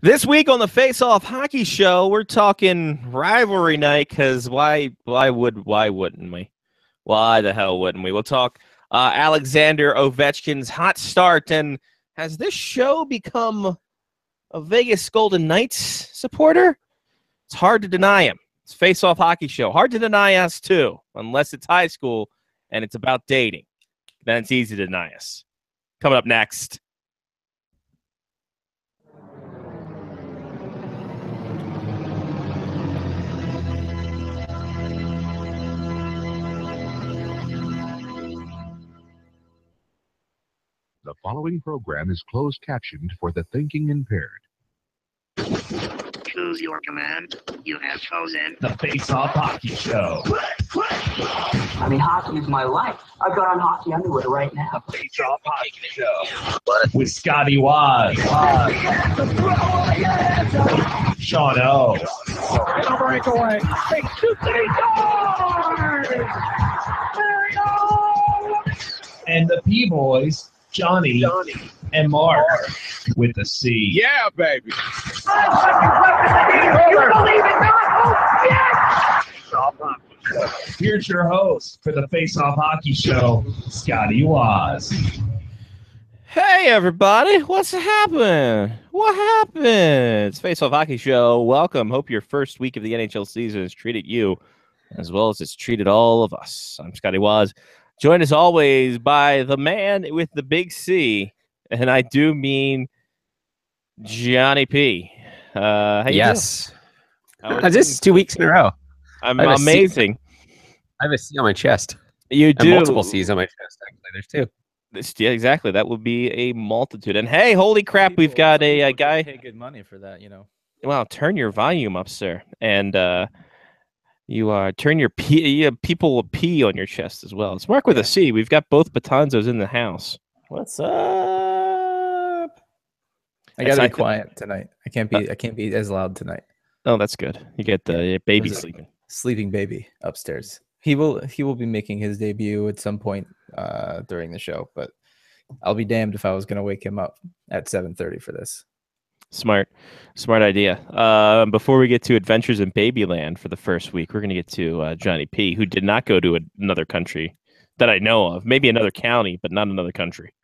This week on the Face Off Hockey Show, we're talking rivalry night because why wouldn't we? Why the hell wouldn't we? We'll talk Alexander Ovechkin's hot start, and has this show become a Vegas Golden Knights supporter? It's hard to deny him. It's Face Off Hockey Show. Hard to deny us too, unless it's high school and it's about dating. Then it's easy to deny us. Coming up next. The following program is closed captioned for the thinking impaired. Choose your command. You have chosen the Face Off Hockey Show. I mean, hockey is my life. I've got on hockey underwear right now. Face Off Hockey Show. With Scotty Waz. Sean O. breakaway. Take 2 And the P-Boys, Johnny and Mark with the C. Yeah, baby. You believe it not? Oh, yes! Here's your host for the Face Off Hockey Show, Scotty Waz. Hey, everybody. What's happening? What happened? It's Face Off Hockey Show. Welcome. Hope your first week of the NHL season has treated you as well as it's treated all of us. I'm Scotty Waz. Joined as always by the man with the big C, and I do mean Johnny P. How you yes. doing? This is 2 weeks in a row. I'm amazing. I have a C on my chest. You do. Multiple C's on my chest, actually. There's two. Yeah, exactly. That would be a multitude. And hey, holy crap, we've got a guy. Pay good money for that, you know. Well, turn your volume up, sir, and you turn your people will pee on your chest as well. It's Mark with a C. We've got both Batanzos in the house. What's up? I gotta be quiet tonight. I can't be as loud tonight. Oh, that's good. You get the baby sleeping. Sleeping baby upstairs. He will be making his debut at some point during the show, but I'll be damned if I was gonna wake him up at 7:30 for this. Smart idea. Before we get to Adventures in Babyland for the first week, we're going to get to Johnny P, who did not go to another country that I know of. Maybe another county, but not another country.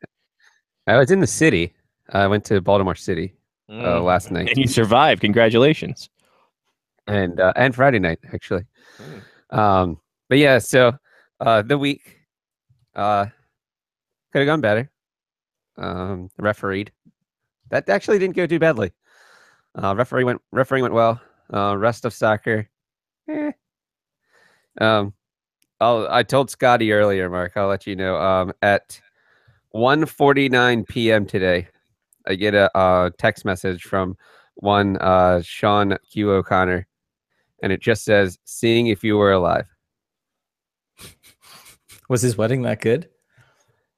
I was in the city. I went to Baltimore City last night. And you survived. Congratulations. And Friday night, actually. But yeah, so the week could have gone better. Refereed. That actually didn't go too badly. Refereeing went well. Rest of soccer. I told Scotty earlier, Mark. I'll let you know. At 1:49 p.m. today, I get a text message from one Sean Q O'Connor, and it just says, "Seeing if you were alive." Was his wedding that good?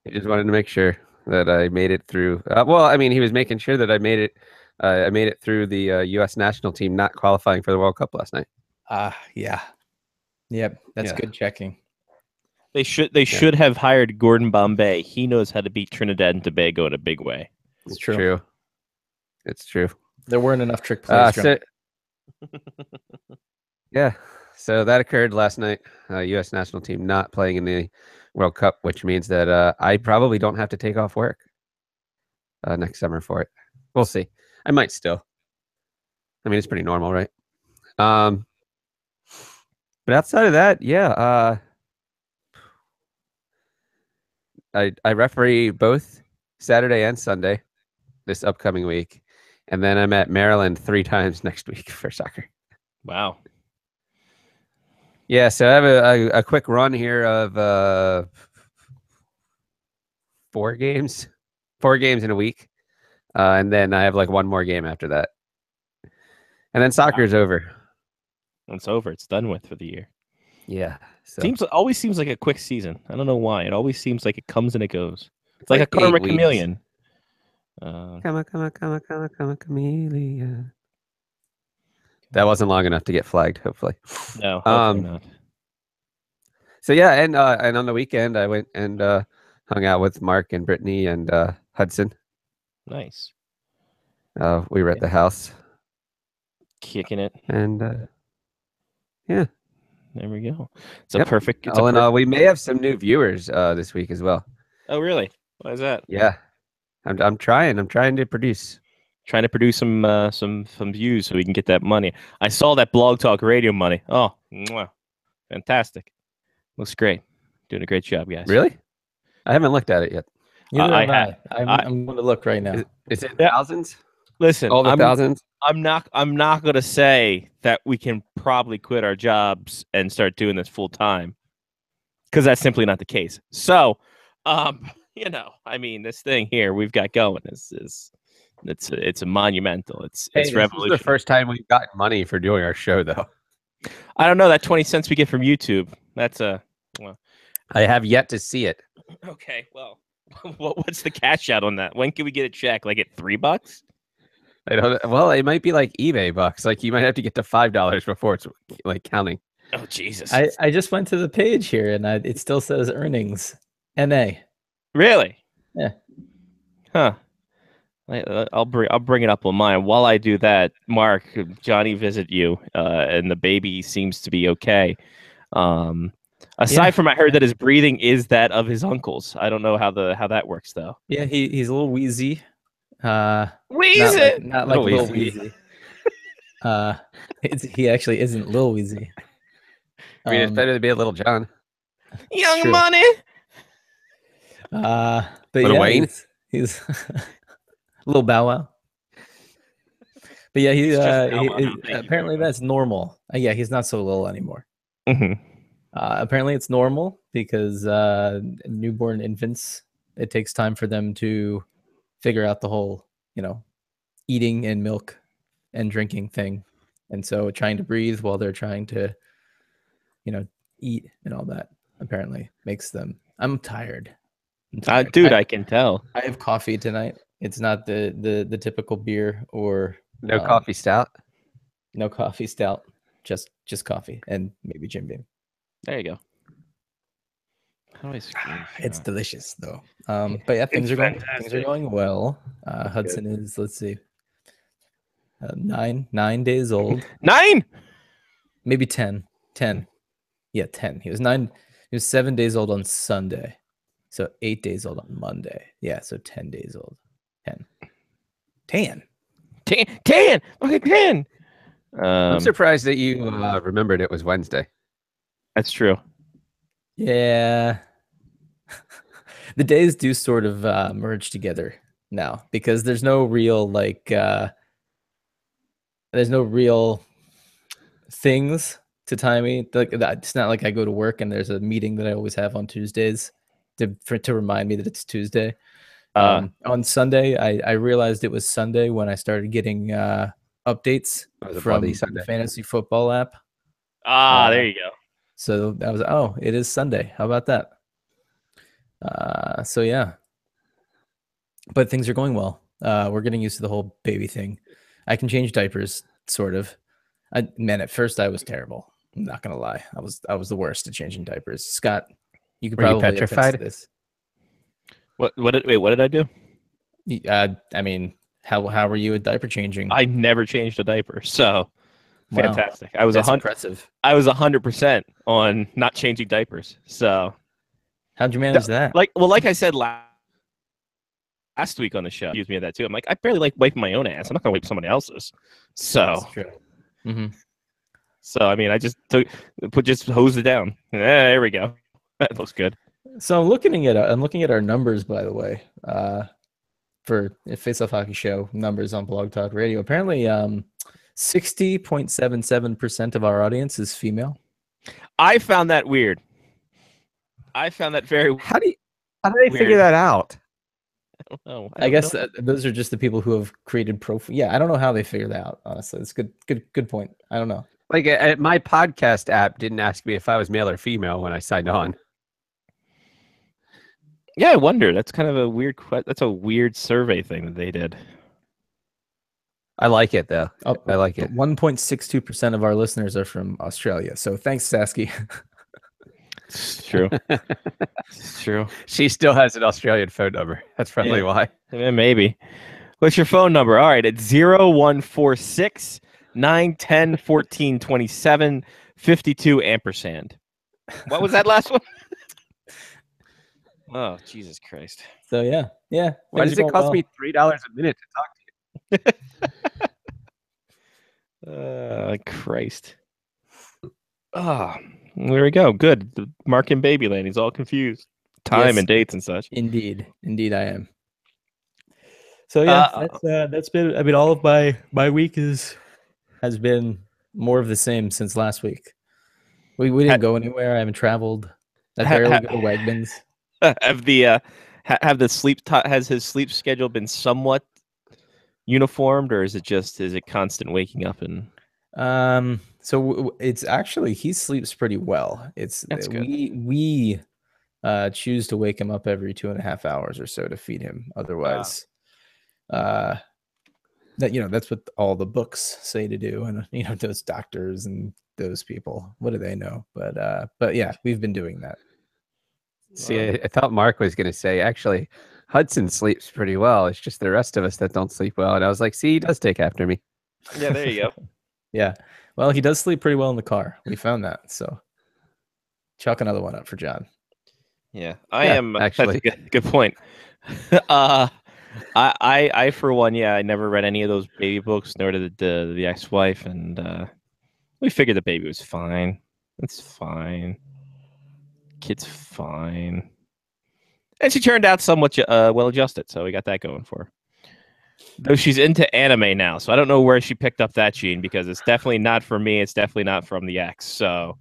He just wanted to make sure that I made it through. Well, I mean, he was making sure that I made it. I made it through the U.S. national team not qualifying for the World Cup last night. Yeah. Yep, that's good checking. They should have hired Gordon Bombay. He knows how to beat Trinidad and Tobago in a big way. It's true. It's true. There weren't enough trick plays. Yeah. So that occurred last night. U.S. national team not playing in the World Cup, which means that I probably don't have to take off work next summer for it. We'll see. I might still. I mean, it's pretty normal, right? But outside of that, yeah. I referee both Saturday and Sunday this upcoming week, and then I'm at Maryland 3 times next week for soccer. Wow. Yeah, so I have a quick run here of 4 games in a week, and then I have like one more game after that, and then soccer's over. It's over. It's done with for the year. Yeah, so. Always seems like a quick season. I don't know why. It always seems like it comes and it goes. It's like a karma chameleon. Come on, chameleon. That wasn't long enough to get flagged, hopefully. No, hopefully not. So yeah, and on the weekend I went and hung out with Mark and Brittany and Hudson. Nice. We were at the house, Kicking it. and There we go. It's a Yep. perfect. It's all a in all, we may have some new viewers this week as well. Oh, really? Why is that? Yeah, I'm trying. I'm trying to produce. Trying to produce some views so we can get that money. I saw that Blog Talk Radio money. Oh, mwah. Fantastic. Looks great. Doing a great job, guys. Really? I haven't looked at it yet. Neither I am have- I'm going to look right now. Is it Yeah. thousands? Listen, All the I'm thousands? not gonna say that we can probably quit our jobs and start doing this full time, because that's simply not the case. So, I mean, this thing here we've got going is it's a monumental. It's Hey, this is revolutionary. the first time we've gotten money for doing our show, though. I don't know that 20 cents we get from YouTube. That's a I have yet to see it. okay. Well, what's the cash out on that? When can we get a check? Like at $3? I don't. Well, it might be like eBay bucks. Like you might have to get to $5 before it's like counting. Oh Jesus! I just went to the page here and it still says earnings. NA. Really? Yeah. Huh. I'll bring it up on mine. While I do that, Mark, Johnny visit you, and the baby seems to be okay. Aside from I heard that his breathing is that of his uncle's. I don't know how that works though. Yeah, he's a little wheezy. Wheezy. Not like Little Lil Wheezy. Weezy. He actually isn't Lil Weezy. I mean, it's better to be a little John. Young True. Money. But Lil yeah, Wayne? he's Lil Bow Wow. But yeah, It's just Bow Wow. Thank you apparently very much. that's normal. Yeah, he's not so little anymore. Mhm. Apparently it's normal because newborn infants, it takes time for them to figure out the whole, eating and milk and drinking thing. And so trying to breathe while they're trying to, eat and all that apparently makes them. I'm tired. Dude, I can tell. I have coffee tonight. It's not the typical beer or No coffee stout. no coffee stout, just coffee and maybe Jim Beam. There you go. How do I screen It's share? delicious though. But yeah, things are going fantastic. well. Hudson is, let's see, 9 days old, 9. maybe 10. Yeah, 10. He was 7 days old on Sunday, so 8 days old on Monday. Yeah, so 10 days old. 10. 10. Okay, 10. I'm surprised that you remembered it was Wednesday. That's true. Yeah. The days do sort of merge together now because there's no real there's no real things to time me. It's not like I go to work and there's a meeting that I always have on Tuesdays to remind me that it's Tuesday. On Sunday, I realized it was Sunday when I started getting updates It was a from bloody the Sunday. fantasy football app. There you go. So that was, it is Sunday. How about that? So yeah, but things are going well. We're getting used to the whole baby thing. I can change diapers, sort of. At first I was terrible. I'm not gonna lie. I was the worst at changing diapers. Scott, you could Were you probably attest to petrified? this. What did I do? I mean, how were you at diaper changing? I never changed a diaper, so Wow. fantastic. I was That's 100. impressive. I was 100% on not changing diapers. So How'd you manage that? like I said last week on the show, excuse me of that too. I'm like, I barely like wiping my own ass. I'm not gonna wipe somebody else's. So That's true. Mm-hmm. so I mean, I just hosed it down. There we go. That looks good. So I'm looking at our numbers, by the way, for Face Off Hockey Show numbers on Blog Talk Radio. Apparently, 60.77% of our audience is female. I found that weird. I found that very. How do they figure Weird. that out? Oh, I guess those are just the people who have created profile. Yeah, I don't know how they figure that out. Honestly, it's good point. I don't know. Like my podcast app didn't ask me if I was male or female when I signed on. Yeah, I wonder. That's kind of a weird. That's a weird survey thing that they did. I like it though. Oh, I like it. 1.62% of our listeners are from Australia. So thanks, Sasky. It's true. It's true. She still has an Australian phone number. That's probably Yeah. why. Yeah, maybe. What's your phone number? All right, it's 0146 910 1427 52 ampersand. What was that last one? Oh, Jesus Christ. So yeah. Why things does are it going cost well. me $3 a minute to talk to you? Christ. Ah, there we go. Good. The Mark in Babyland. He's all confused. Time Yes. and dates and such. Indeed, I am. So yeah, that's been. I mean, all of my week has been more of the same since last week. We didn't go anywhere. I haven't traveled. I barely go to Wegmans. Have the sleep has his sleep schedule been somewhat uniformed, or is it constant waking up and? So it's actually he sleeps pretty well. That's good. We choose to wake him up every 2.5 hours or so to feed him. Otherwise, that's what all the books say to do, and those doctors and those people, what do they know? But yeah, we've been doing that. See, I thought Mark was going to say, actually, Hudson sleeps pretty well. It's just the rest of us that don't sleep well. And I was like, see, he does take after me. Yeah, there you go. Yeah. Well, he does sleep pretty well in the car. We found that. So chalk another one up for John. Yeah, I am. Actually. That's a good point. I for one, I never read any of those baby books, nor did the ex-wife, and we figured the baby was fine. It's fine. Kid's fine. And she turned out somewhat well-adjusted, so we got that going for her. Though she's into anime now, so I don't know where she picked up that gene, because it's definitely not from me. It's definitely not from the ex. So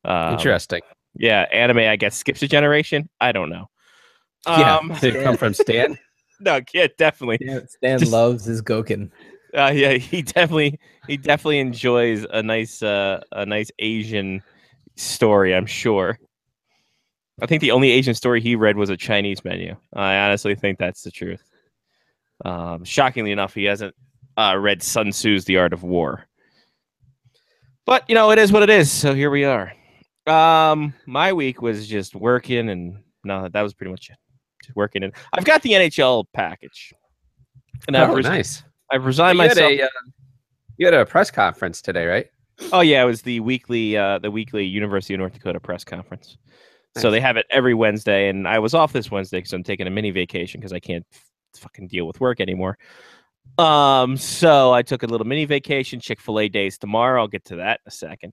interesting. Yeah, anime, I guess, skips a generation. I don't know. Did it come from Stan? No, yeah, definitely. Yeah, Stan loves his Goken. Yeah, he definitely enjoys a nice Asian story, I'm sure. I think the only Asian story he read was a Chinese menu. I honestly think that's the truth. Shockingly enough, he hasn't read Sun Tzu's The Art of War. But, it is what it is, so here we are. My week was just working, and no, that was pretty much it. Just working, and I've got the NHL package. And nice. I've resigned myself. You had a press conference today, right? Oh yeah, it was the weekly University of North Dakota press conference. Nice. So they have it every Wednesday, and I was off this Wednesday because I'm taking a mini vacation because I can't fucking deal with work anymore. So I took a little mini vacation. Chick-fil-A days tomorrow. I'll get to that in a second.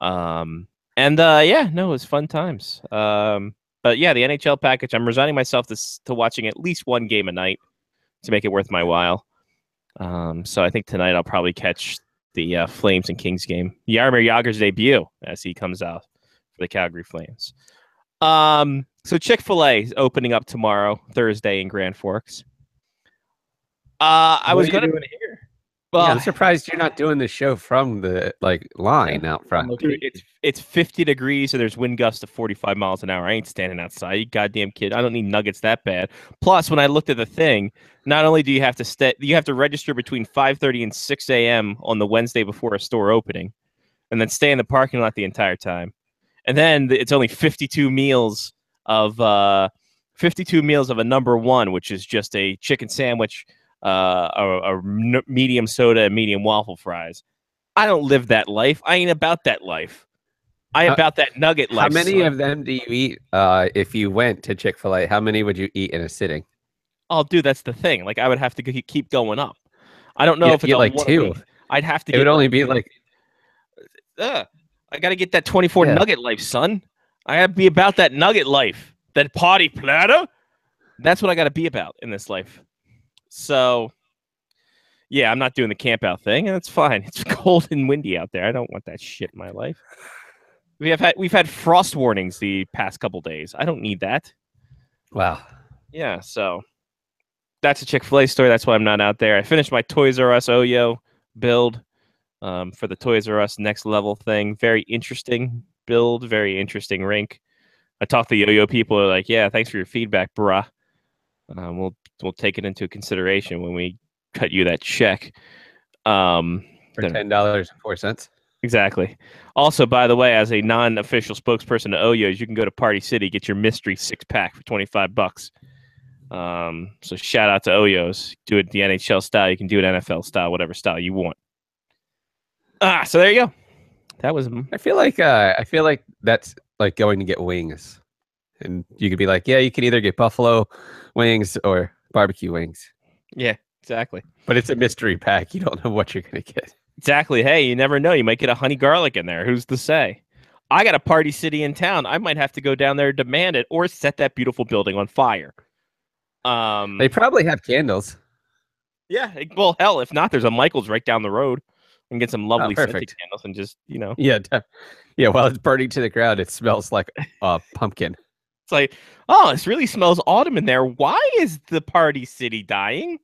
It was fun times. But yeah, the NHL package. I'm resigning myself to watching at least one game a night to make it worth my while. So I think tonight I'll probably catch the Flames and Kings game. Jaromir Jagr's debut as he comes out for the Calgary Flames. So Chick-fil-A is opening up tomorrow, Thursday in Grand Forks. I was going to here. Well, I'm surprised you're not doing the show from the line out front. Dude, it's 50 degrees and there's wind gusts of 45 miles an hour. I ain't standing outside. You goddamn kid. I don't need nuggets that bad. Plus, when I looked at the thing, not only do you have to you have to register between 5:30 and 6 a.m. on the Wednesday before a store opening, and then stay in the parking lot the entire time. And then it's only 52 meals of a number one, which is just a chicken sandwich, a medium soda, and medium waffle fries. I don't live that life. I ain't about that life. I about that nugget life. How many of them do you eat if you went to Chick-fil-A? How many would you eat in a sitting? Oh, dude, that's the thing. I would have to keep going up. I don't know if it's like two. I'd have to. It would only be like. I got to get that 24 nugget life, son. I got to be about that nugget life. That party platter. That's what I got to be about in this life. So, yeah, I'm not doing the camp out thing, and it's fine. It's cold and windy out there. I don't want that shit in my life. We've had frost warnings the past couple days. I don't need that. Wow. Yeah, so that's a Chick-fil-A story. That's why I'm not out there. I finished my Toys R Us Oyo build for the Toys R Us Next Level thing. Very interesting build. Very interesting rink. I talked to the Yo-Yo people. They're like, yeah, thanks for your feedback, bruh. We'll take it into consideration when we cut you that check. For $10.04. Exactly. Also, by the way, as a non-official spokesperson to Oyo's, you can go to Party City, get your mystery 6-pack for $25. So shout out to Oyos. Do it the NHL style. You can do it NFL style, whatever style you want. So there you go. That was I feel like that's like going to get wings, and you could be like, yeah, you can either get buffalo wings or barbecue wings, yeah, exactly. but it's a mystery pack. You don't know what you're gonna get. Exactly. Hey, you never know. You might get a honey garlic in there. Who's to say? I got a Party City in town. I might have to go down there, demand it, or set that beautiful building on fire. They probably have candles. Yeah. Well, hell, if not, there's a Michael's right down the road. And get some lovely scented perfect. candles and just, you know. Yeah, yeah. While it's burning to the ground, it smells like pumpkin. It's like, oh, this really smells autumn in there. Why is the Party City dying?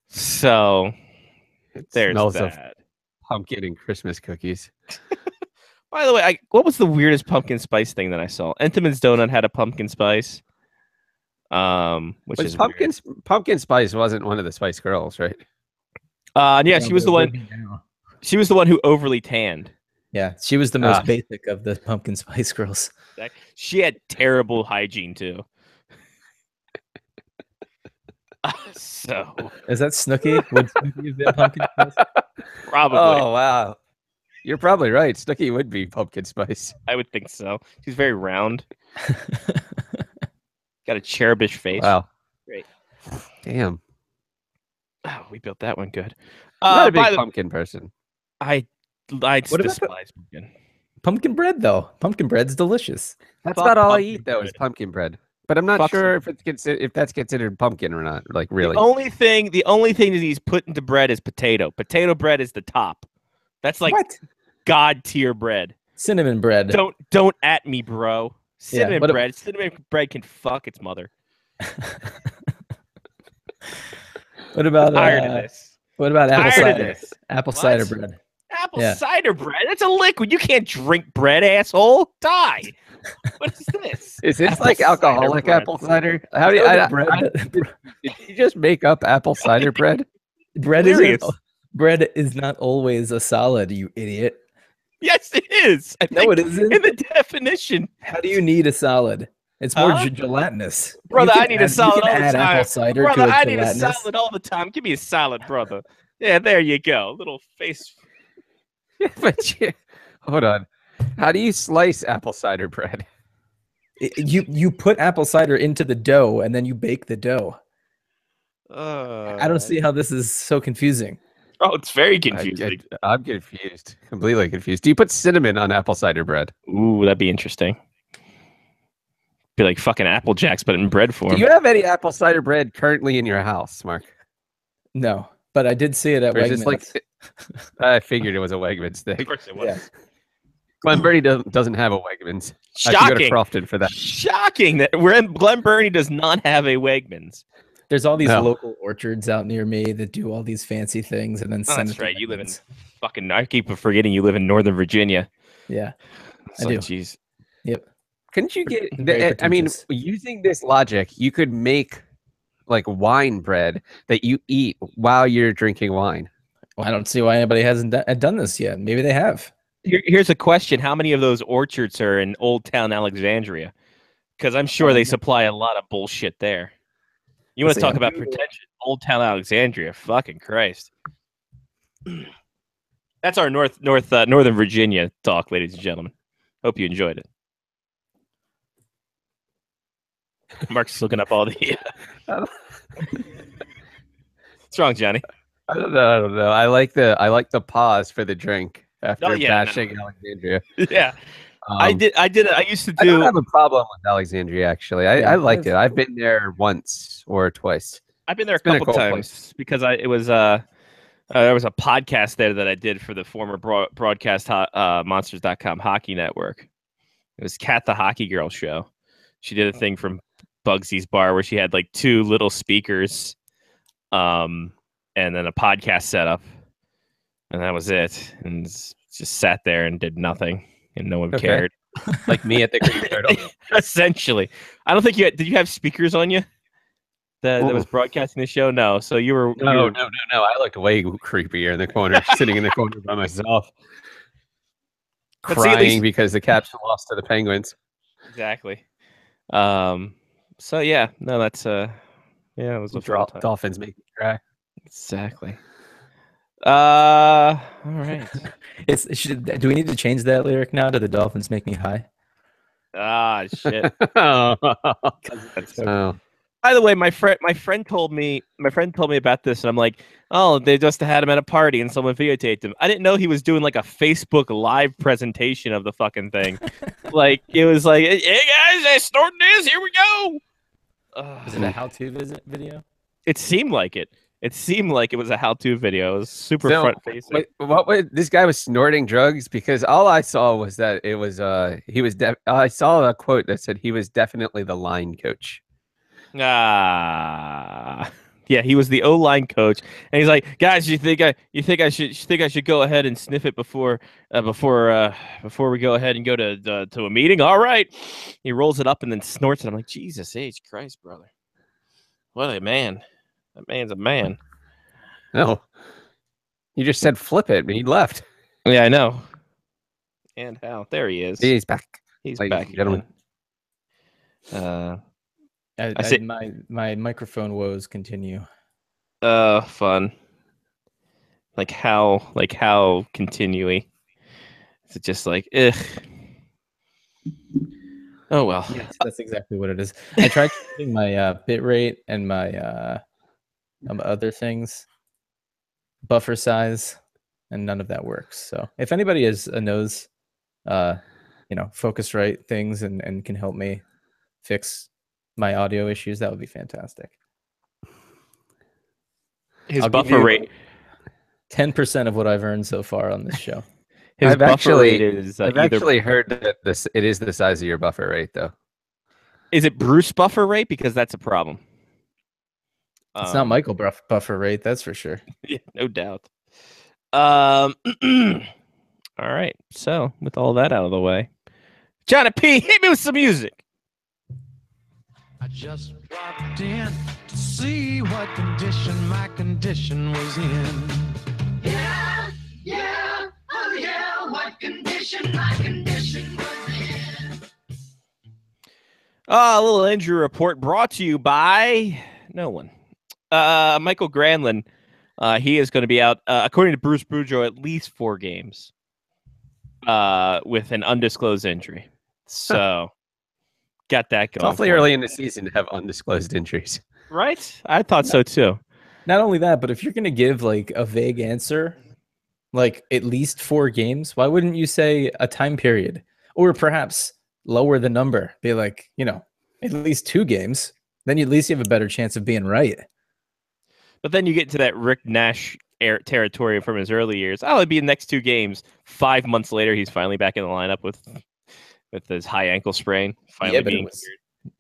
So It there's smells that. of pumpkin and Christmas cookies. By the way, what was the weirdest pumpkin spice thing that I saw? Entenmann's Donut had a pumpkin spice. Which is pumpkin weird. pumpkin spice wasn't one of the Spice Girls, right? Yeah, she was the one. She was the one who overly tanned. Yeah, she was the most basic of the pumpkin spice girls. She had terrible hygiene too. So is that Snooki? Would Snooki have been pumpkin spice? Probably. Oh wow, you're probably right. Snooki would be pumpkin spice. I would think so. She's very round. Got a cherubish face. Wow. Great. Damn. Oh, we built that one good. I'm not a big pumpkin person. I despise pumpkin. Pumpkin bread, though. Pumpkin bread's delicious. That's Fuck about all I pumpkin eat, though, is bread. pumpkin bread. But I'm not Fuck sure if that's considered pumpkin or not. Like, really. The only thing that he's put into bread is potato. Potato bread is the top. That's like What? God tier bread. Cinnamon bread. Don't at me, bro. Cinnamon but bread. Cinnamon bread can fuck its mother. What about Tired of this. What about apple Tired of cider? this. Apple What? cider bread. Apple Yeah. cider bread. That's a liquid. You can't drink bread, asshole. Die. What is this? Is this Apple like cider alcoholic bread. apple cider? How do you, did you just make up apple cider bread? bread Hilarious. bread is not always a solid, you idiot. Yes, it is. I No, think it isn't. in the definition. How do you need a solid? It's more Huh? gelatinous. Brother, You I can need a add- salad You can all the add time. apple cider Brother, to a I need a gelatinous. salad all the time. Give me a salad, brother. Yeah, there you go. Little face. But hold on. How do you slice apple cider bread? You put apple cider into the dough and then you bake the dough. I don't see how this is so confusing. Oh, it's very confusing. I'm confused. Completely confused. Do you put cinnamon on apple cider bread? Ooh, that'd be interesting. Be like fucking Apple Jacks, but in bread form. Do you have any apple cider bread currently in your house, Mark? No, but I did see it at Or is Wegmans. this like I figured it was a Wegmans thing. Of course it was. Yeah. Glen Burnie doesn't have a Wegmans. I have to go to Shocking. Crofton for that. Shocking that Glen Burnie does not have a Wegmans. There's all these No. local orchards out near me that do all these fancy things and then Oh, send that's it to right. You live in Wegmans. fucking. I keep forgetting you live in Northern Virginia. Yeah. It's I like, do. jeez. Yep. Couldn't you get? Very I mean, pretentious. using this logic, you could make like wine bread that you eat while you're drinking wine. Well, I don't see why anybody hasn't done this yet. Maybe they have. Here's a question: how many of those orchards are in Old Town Alexandria? Because I'm sure they supply a lot of bullshit there. You want to Let's see, talk I'm about Googling. pretension? Old Town Alexandria, fucking Christ. That's our Northern Virginia talk, ladies and gentlemen. Hope you enjoyed it. Mark's looking up all the. What's wrong, Johnny? I don't know. I like the pause for the drink after Oh, yeah, bashing Alexandria. Yeah, I Um, did. I used to I don't do. have a problem with Alexandria actually. Yeah, I liked it. I've been there once or twice. I've been there a been a couple cool times because there was a podcast there that I did for the former broadcast monsters.com hockey network. It was Kat the Hockey Girl show. She did a thing from Bugsy's bar where she had like two little speakers, and then a podcast setup, and that was it. And just sat there and did nothing, and no one Okay. cared. Like me at the Green Turtle. Essentially, I don't think did you have speakers on you that was broadcasting the show? No, so you were No. I looked way creepier in the corner, sitting in the corner by myself, But see, at crying least- because the Caps lost to the Penguins. Exactly. So yeah, no, that's yeah, it was a fun time. Dolphins make me cry. Exactly. All right. Do we need to change that lyric now to the Dolphins make me high? Ah, shit. Oh. That's Oh. By the way, my friend told me about this, and I'm like, oh, they just had him at a party, and someone videotaped him. I didn't know he was doing like a Facebook Live presentation of the fucking thing. Like it was like, hey guys, I snorted this. Here we go. Is it a how-to video? It seemed like it. It seemed like it was a how-to video. It was super So, front facing. This guy was snorting drugs? Because all I saw was that it was I saw a quote that said he was definitely the line coach. Yeah, he was the O-line coach, and he's like, guys, you think I should go ahead and sniff it before we go ahead and go to a meeting? All right. He rolls it up and then snorts it. I'm like, Jesus H Christ, brother. What a man. That man's a man. No. You just said flip it, and he left. Yeah, I know. And how? There he is. He's back. He's ladies back and gentlemen. Again. I see- my microphone woes continue. Fun. Like how continuing? Is it just like, ugh? Oh well. Yes, that's exactly what it is. I tried changing my bit rate and my other things, buffer size, and none of that works. So if anybody knows, Focusrite things and can help me fix my audio issues, that would be fantastic. His I'll give buffer you rate. 10% of what I've earned so far on this show. His I've buffer actually- rate is I've either. actually heard that it is the size of your buffer rate, though. Is it Bruce buffer rate? Because that's a problem. It's not Michael buffer rate, that's for sure. Yeah, no doubt. All right. So with all that out of the way, Johnny P, hit me with some music. I just dropped in to see what condition my condition was in. Yeah, oh yeah, what condition my condition was in. A little injury report brought to you by no one. Michael Granlund. He is going to be out, according to Bruce Boudreau, at least 4 games with an undisclosed injury. So, got that going. It's awfully for him. early in the season to have undisclosed injuries. Right? I thought so too. Not only that, but if you're going to give like a vague answer, like at least 4 games, why wouldn't you say a time period? Or perhaps lower the number, be like, at least 2 games. Then you at least have a better chance of being right. But then you get to that Rick Nash territory from his early years. Oh, it'd be the next 2 games. 5 months later, he's finally back in the lineup with his high ankle sprain. Finally Yeah, but it being was,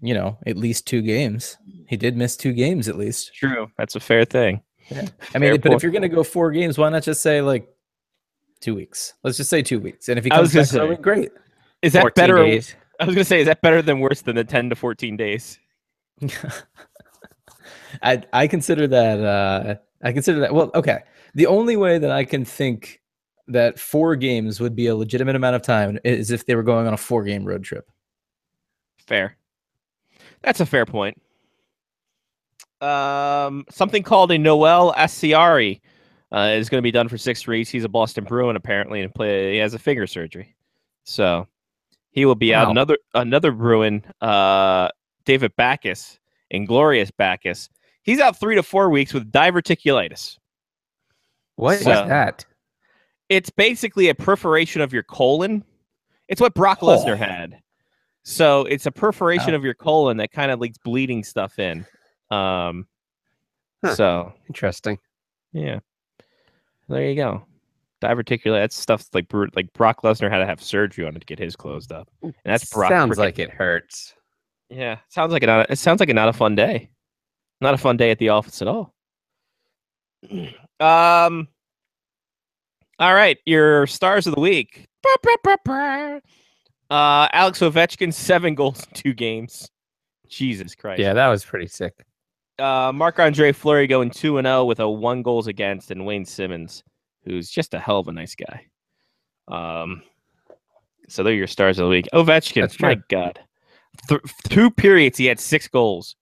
cleared. at least 2 games. He did miss 2 games at least. True. That's a fair thing. Yeah. I Fair mean, but point. if you're going to go 4 games, why not just say like 2 weeks? Let's just say 2 weeks. And if he I was comes gonna back early, say. great. Is that 14 better? days. I was going to say, is that better than worse than the 10 to 14 days? I consider that. Well, okay. The only way that I can think that 4 games would be a legitimate amount of time is if they were going on a 4-game road trip. Fair. That's a fair point. Something called a Noel Asciari is going to be done for 6 weeks. He's a Boston Bruin apparently, and he has a finger surgery, so he will be out. Wow. Another Bruin, David Backes, Inglorious Backes. He's out 3 to 4 weeks with diverticulitis. What is So- that? It's basically a perforation of your colon. It's what Brock Lesnar had. So it's a perforation of your colon that kind of leaks bleeding stuff in. So Interesting. yeah, there you go. Diverticulitis. That's stuff like Brock Lesnar had to have surgery on it to get his closed up, and that's Brock. Sounds like it hurts. Yeah, sounds like it sounds like not a fun day. Not a fun day at the office at all. All right, your stars of the week. Alex Ovechkin, 7 goals in 2 games. Jesus Christ. Yeah, that was pretty sick. Marc-Andre Fleury going 2-0 with a 1 goals against, and Wayne Simmons, who's just a hell of a nice guy. So they're your stars of the week. Ovechkin, That's true. my God. 2 periods, he had 6 goals.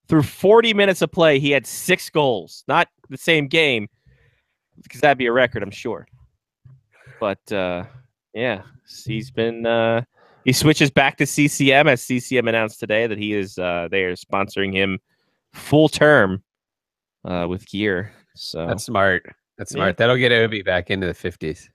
Through 40 minutes of play, he had 6 goals. Not the same game, because that'd be a record, I'm sure. But yeah, he's been. He switches back to CCM, as CCM announced today that he is. They are sponsoring him full term with gear. So That's smart. That's smart. That'll get Obi back into the 50s.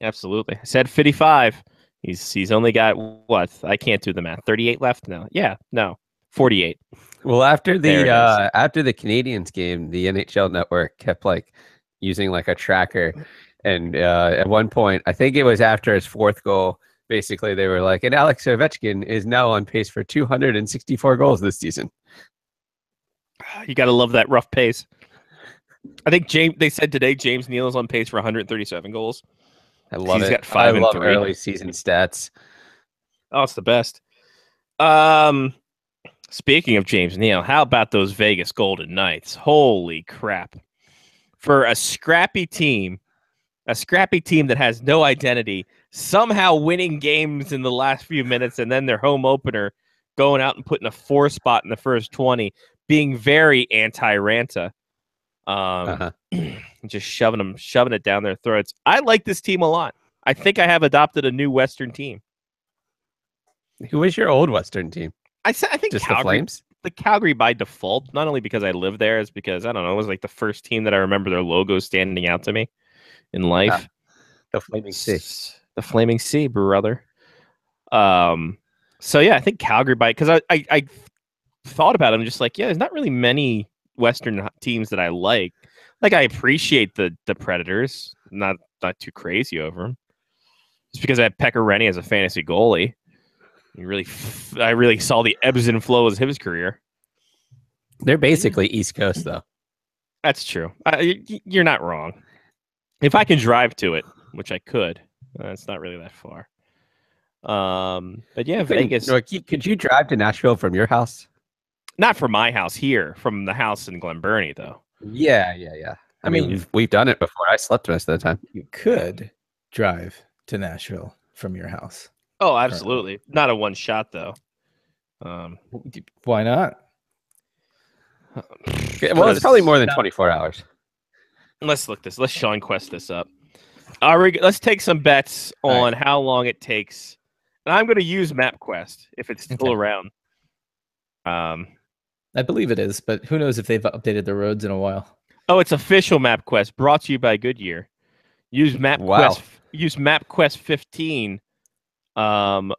absolutely. I said 55. He's only got what? I can't do the math. 38 left? No. Yeah, no. 48. Well, after There it the Canadians game, the NHL Network kept like using like a tracker, and at one point, I think it was after his 4th goal, basically they were like, and Alex Ovechkin is now on pace for 264 goals this season. You got to love that rough pace. I think they said today James Neal is on pace for 137 goals. I love He's it. got 5 I and love 3. early season stats. Oh, it's the best. Speaking of James Neal, how about those Vegas Golden Knights? Holy crap. For a scrappy team that has no identity, somehow winning games in the last few minutes, and then their home opener going out and putting a 4 spot in the first 20, being very anti-Ranta. Just shoving it down their throats. I like this team a lot. I think I have adopted a new Western team. Who is your old Western team? I think Just Calgary, the Flames? the Calgary by default, not only because I live there, is because I don't know, it was like the first team that I remember their logo standing out to me in life. The Flaming Sea. The Flaming Sea, brother. So yeah, I think Calgary by, because I thought about it. I'm just like, yeah, there's not really many Western teams that I like. Like, I appreciate the Predators, not too crazy over them. Just because I had Pekka Rinne as a fantasy goalie. I really saw the ebbs and flows of his career. They're basically East Coast, though. That's true. You're not wrong. If I can drive to it, which I could, it's not really that far. But yeah, Vegas. Could you drive to Nashville from your house? Not from my house here, from the house in Glen Burnie, though. Yeah. I mean, we've done it before. I slept most of the time. You could drive to Nashville from your house. Oh, absolutely. Not a one shot, though. Why not? Well, it's probably more than 24 hours. Let's Sean Quest this up. Let's take some bets on how long it takes. And I'm going to use MapQuest if it's still around. I believe it is, but who knows if they've updated the roads in a while. Oh, it's official MapQuest, brought to you by Goodyear. Use MapQuest. Wow. Use MapQuest 15 for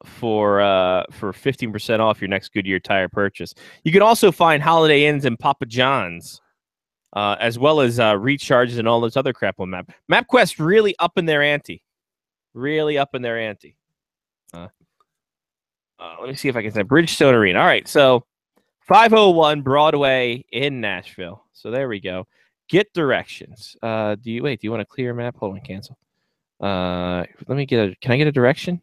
15% off your next Goodyear tire purchase. You can also find Holiday Inns and Papa John's, as well as recharges and all this other crap on MapQuest. Really upping their ante. Let me see if I can say Bridgestone Arena. All right, so 501 Broadway in Nashville. So there we go. Get directions. Do you want to clear map? Hold on, cancel. Can I get a direction?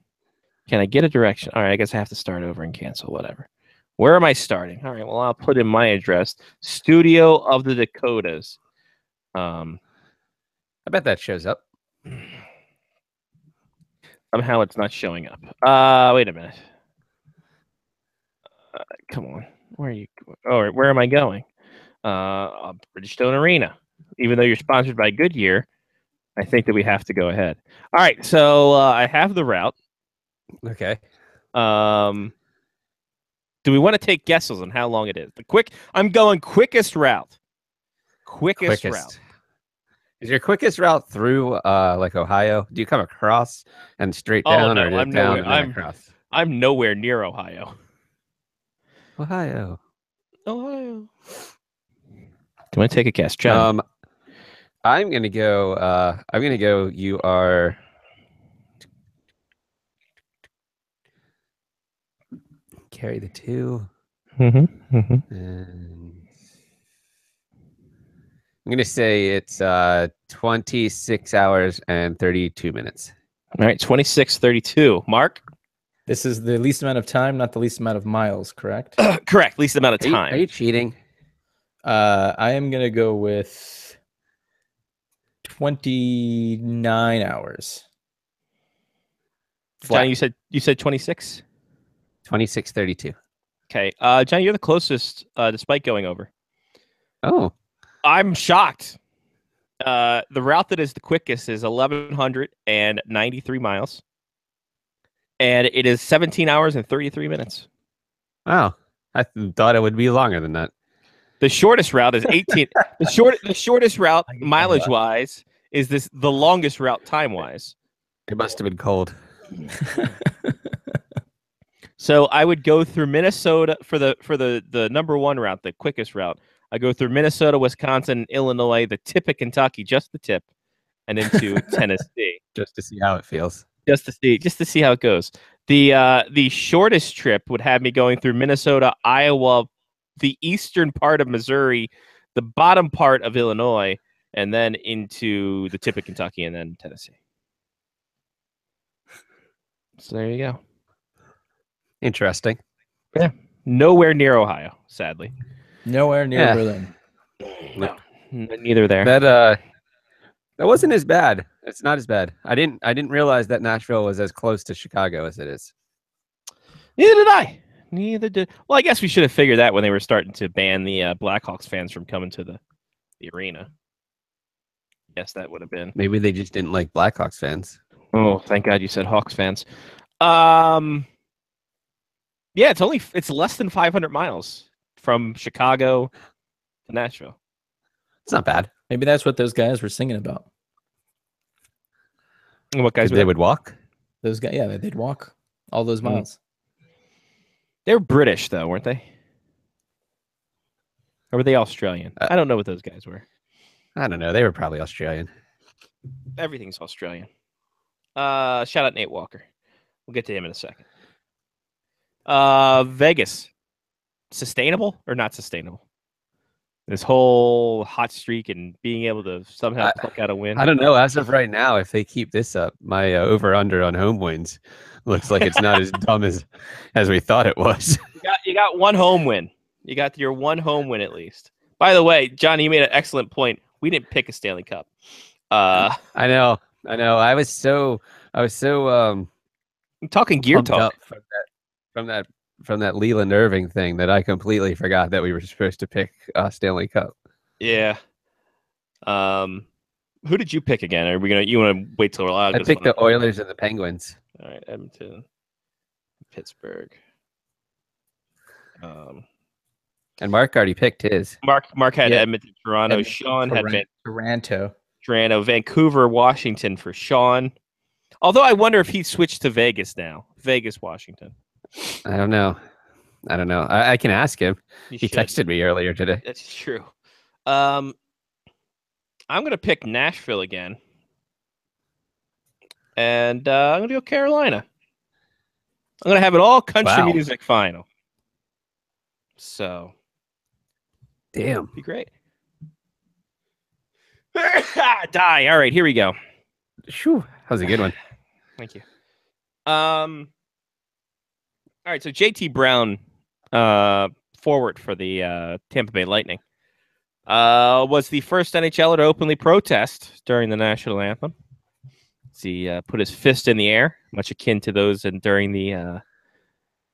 Can I get a direction? All right, I guess I have to start over and cancel, whatever. Where am I starting? All right, well, I'll put in my address. Studio of the Dakotas. I bet that shows up. Somehow it's not showing up. Wait a minute. Come on. Where are you? Oh, where am I going? Bridgestone Arena. Even though you're sponsored by Goodyear, I think that we have to go ahead. All right, so I have the route. Okay. Do we want to take guesses on how long it is? I'm going quickest route. Quickest route. Is your quickest route through like Ohio? Do you come across and straight down, or I'm down nowhere. and then across? I'm nowhere near Ohio. Ohio. Do you want to take a guess, John? I'm gonna go. You are. Carry the 2. And I'm gonna say it's 26 hours and 32 minutes. All right, 26:32. Mark? This is the least amount of time, not the least amount of miles, correct? Correct, least amount of time. Are you cheating? I am gonna go with 29 hours. John, you said 26? 26:32. Okay, John, you're the closest, despite going over. Oh, I'm shocked. The route that is the quickest is 1,193 miles, and it is 17 hours and 33 minutes. wow. I thought it would be longer than that. The shortest route is 18. The shortest route mileage wise is the longest route time wise. It must have been cold. So I would go through Minnesota for the number one route, the quickest route. I go through Minnesota, Wisconsin, Illinois, the tip of Kentucky, just the tip, and into Tennessee, Just to see how it feels. just to see how it goes. The shortest trip would have me going through Minnesota, Iowa, the eastern part of Missouri, the bottom part of Illinois, and then into the tip of Kentucky, and then Tennessee. So there you go. Interesting. Nowhere near Ohio, sadly. Nowhere near Yeah. Berlin. No, neither there. That wasn't as bad. It's not as bad. I didn't realize that Nashville was as close to Chicago as it is. Neither did I. Neither did. Well, I guess we should have figured that when they were starting to ban the Blackhawks fans from coming to the arena. Yes, that would have been. Maybe they just didn't like Blackhawks fans. Oh, thank God you said Hawks fans. Yeah, it's less than 500 miles from Chicago to Nashville. It's not bad. Maybe that's what those guys were singing about. And what guys? They would walk. Those guys, yeah, they'd walk all those miles. They were British, though, weren't they? Or were they Australian? I don't know what those guys were. I don't know. They were probably Australian. Everything's Australian. Shout out Nate Walker. We'll get to him in a second. Vegas. Sustainable or not sustainable? This whole hot streak and being able to somehow pluck out a win. I don't know. As of right now, if they keep this up, my over/under on home wins looks like it's not as dumb as we thought it was. You got one home win. You got your one home win at least. By the way, Johnny, you made an excellent point. We didn't pick a Stanley Cup. I know. I was so I'm talking gear pumped talk. up from that Leland Irving thing that I completely forgot that we were supposed to pick Stanley Cup. Yeah. Who did you pick again? Are we gonna? You want to wait till we're live? I picked the Oilers and the Penguins. All right, Edmonton, Pittsburgh. And Mark already picked his. Mark had Yeah. Edmonton, Toronto. Edmonton, Sean had Toronto. Toronto, Vancouver, Washington for Sean. Although I wonder if he switched to Vegas now. Vegas, Washington. I don't know. I can ask him. You He should. texted me earlier today. That's true. I'm gonna pick Nashville again, and I'm gonna go Carolina. I'm gonna have it all country Wow. music final. So Damn. be great. Die. All right, here we go. Shoo. That was a good one. Thank you. All right, so JT Brown, forward for the Tampa Bay Lightning, was the first NHLer to openly protest during the national anthem. He put his fist in the air, much akin to those during the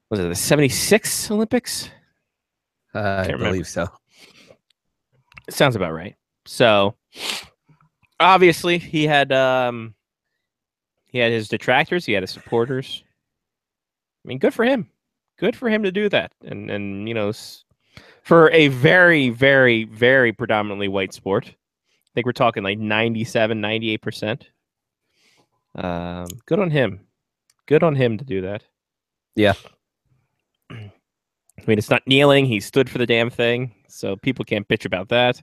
was it the '76 Olympics? I remember. believe so. It sounds about right. So obviously he had his detractors, he had his supporters. I mean, good for him. Good for him to do that. And you know, for a very, very, very predominantly white sport, I think we're talking like 97, 98%. Good on him. Good on him to do that. Yeah. I mean, it's not kneeling. He stood for the damn thing. So people can't bitch about that.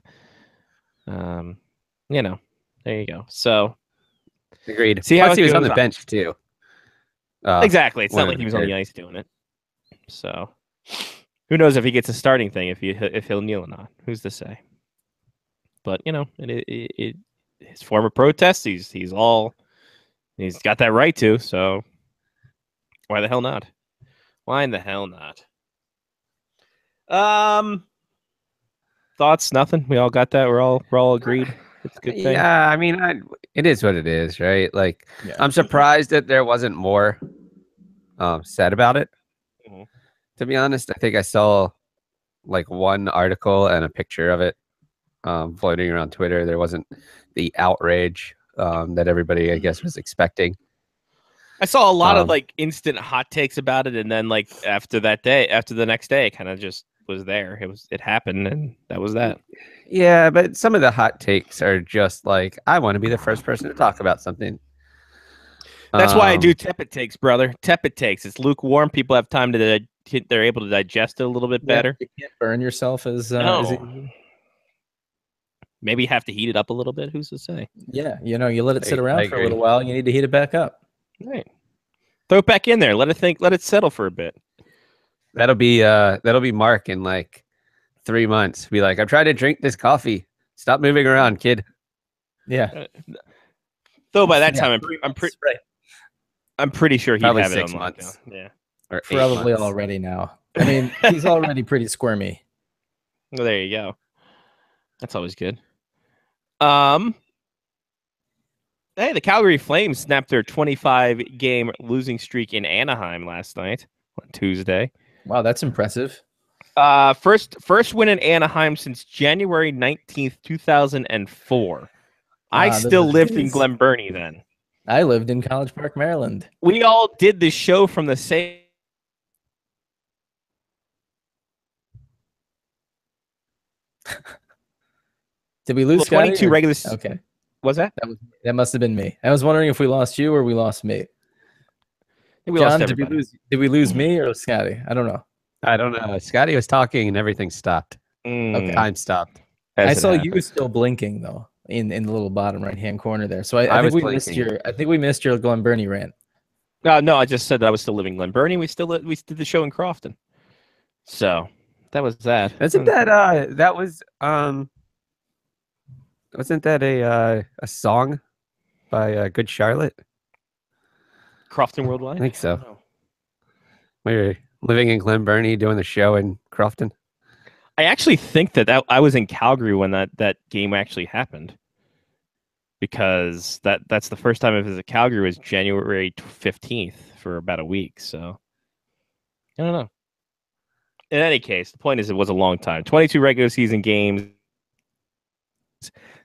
You know, there you go. So Agreed. See how Plus, it he was on goes the on. bench too. exactly. It's not when like it he was on the occurred. ice doing it. So who knows if he gets a starting thing, if he'll kneel or not? Who's to say? But you know, his form of protest, he's got that right to. So why the hell not? Why in the hell not? Thoughts? Nothing. We all got that. We're all agreed. It's a good thing. Yeah, I mean, it is what it is, right? Like, Yeah. I'm surprised that there wasn't more said about it. Mhm. To be honest, I think I saw like one article and a picture of it floating around Twitter. There wasn't the outrage that everybody, I guess, was expecting. I saw a lot of Um, like instant hot takes about it, and then like after the next day, it kind of just was there. It happened, and that was that. Yeah, but some of the hot takes are just like, I want to be the first person to talk about something. That's why I do Um, tepid takes, brother. Tepid takes. It's lukewarm. People have time to they're able to digest it a little bit better. You can't burn yourself as No. easily. Maybe you have to heat it up a little bit. Who's to say? Yeah, you know, you let it sit I around for a agree. little while. You need to heat it back up. Right. Throw it back in there. Let it think. Let it settle for a bit. That'll be Mark in like 3 months. Be like, I'm trying to drink this coffee. Stop moving around, kid. Yeah, Though by that Yeah, time, right. I'm pretty sure he'd Probably have it 6 on months. lockdown. Yeah. Or 8 Probably months. already now. I mean, he's already pretty squirmy. Well, there you go. That's always good. Hey, the Calgary Flames snapped their 25-game losing streak in Anaheim last night on Tuesday. Wow, that's impressive. First win in Anaheim since January 19th, 2004. I Wow, still those lived in days. Glen Burnie then. I lived in College Park, Maryland. We all did this show from the same. Did we lose Scotty, 22 or- regular. Okay, Was that? that must have been me. I was wondering if we lost you or we lost me. We John, lost did we everybody. lose me or Scotty? I don't know. I don't know. Scotty was talking and everything stopped. Mm, Time stopped. as I it saw happened. you still blinking though in the little bottom right hand corner there. So I I think was we missed blinking. your. I think we missed your Glen Burnie rant. No, I just said that I was still living in Glen Burnie. We did the show in Crofton. So that was that. Isn't that wasn't that a song by Good Charlotte? Crofton Worldwide? I think so. don't know. We were living in Glen Burnie doing the show in Crofton. I actually think that I was in Calgary when that game actually happened, because that's the first time I visited Calgary was January 15th for about a week. So I don't know. In any case, the point is it was a long time. 22 regular season games,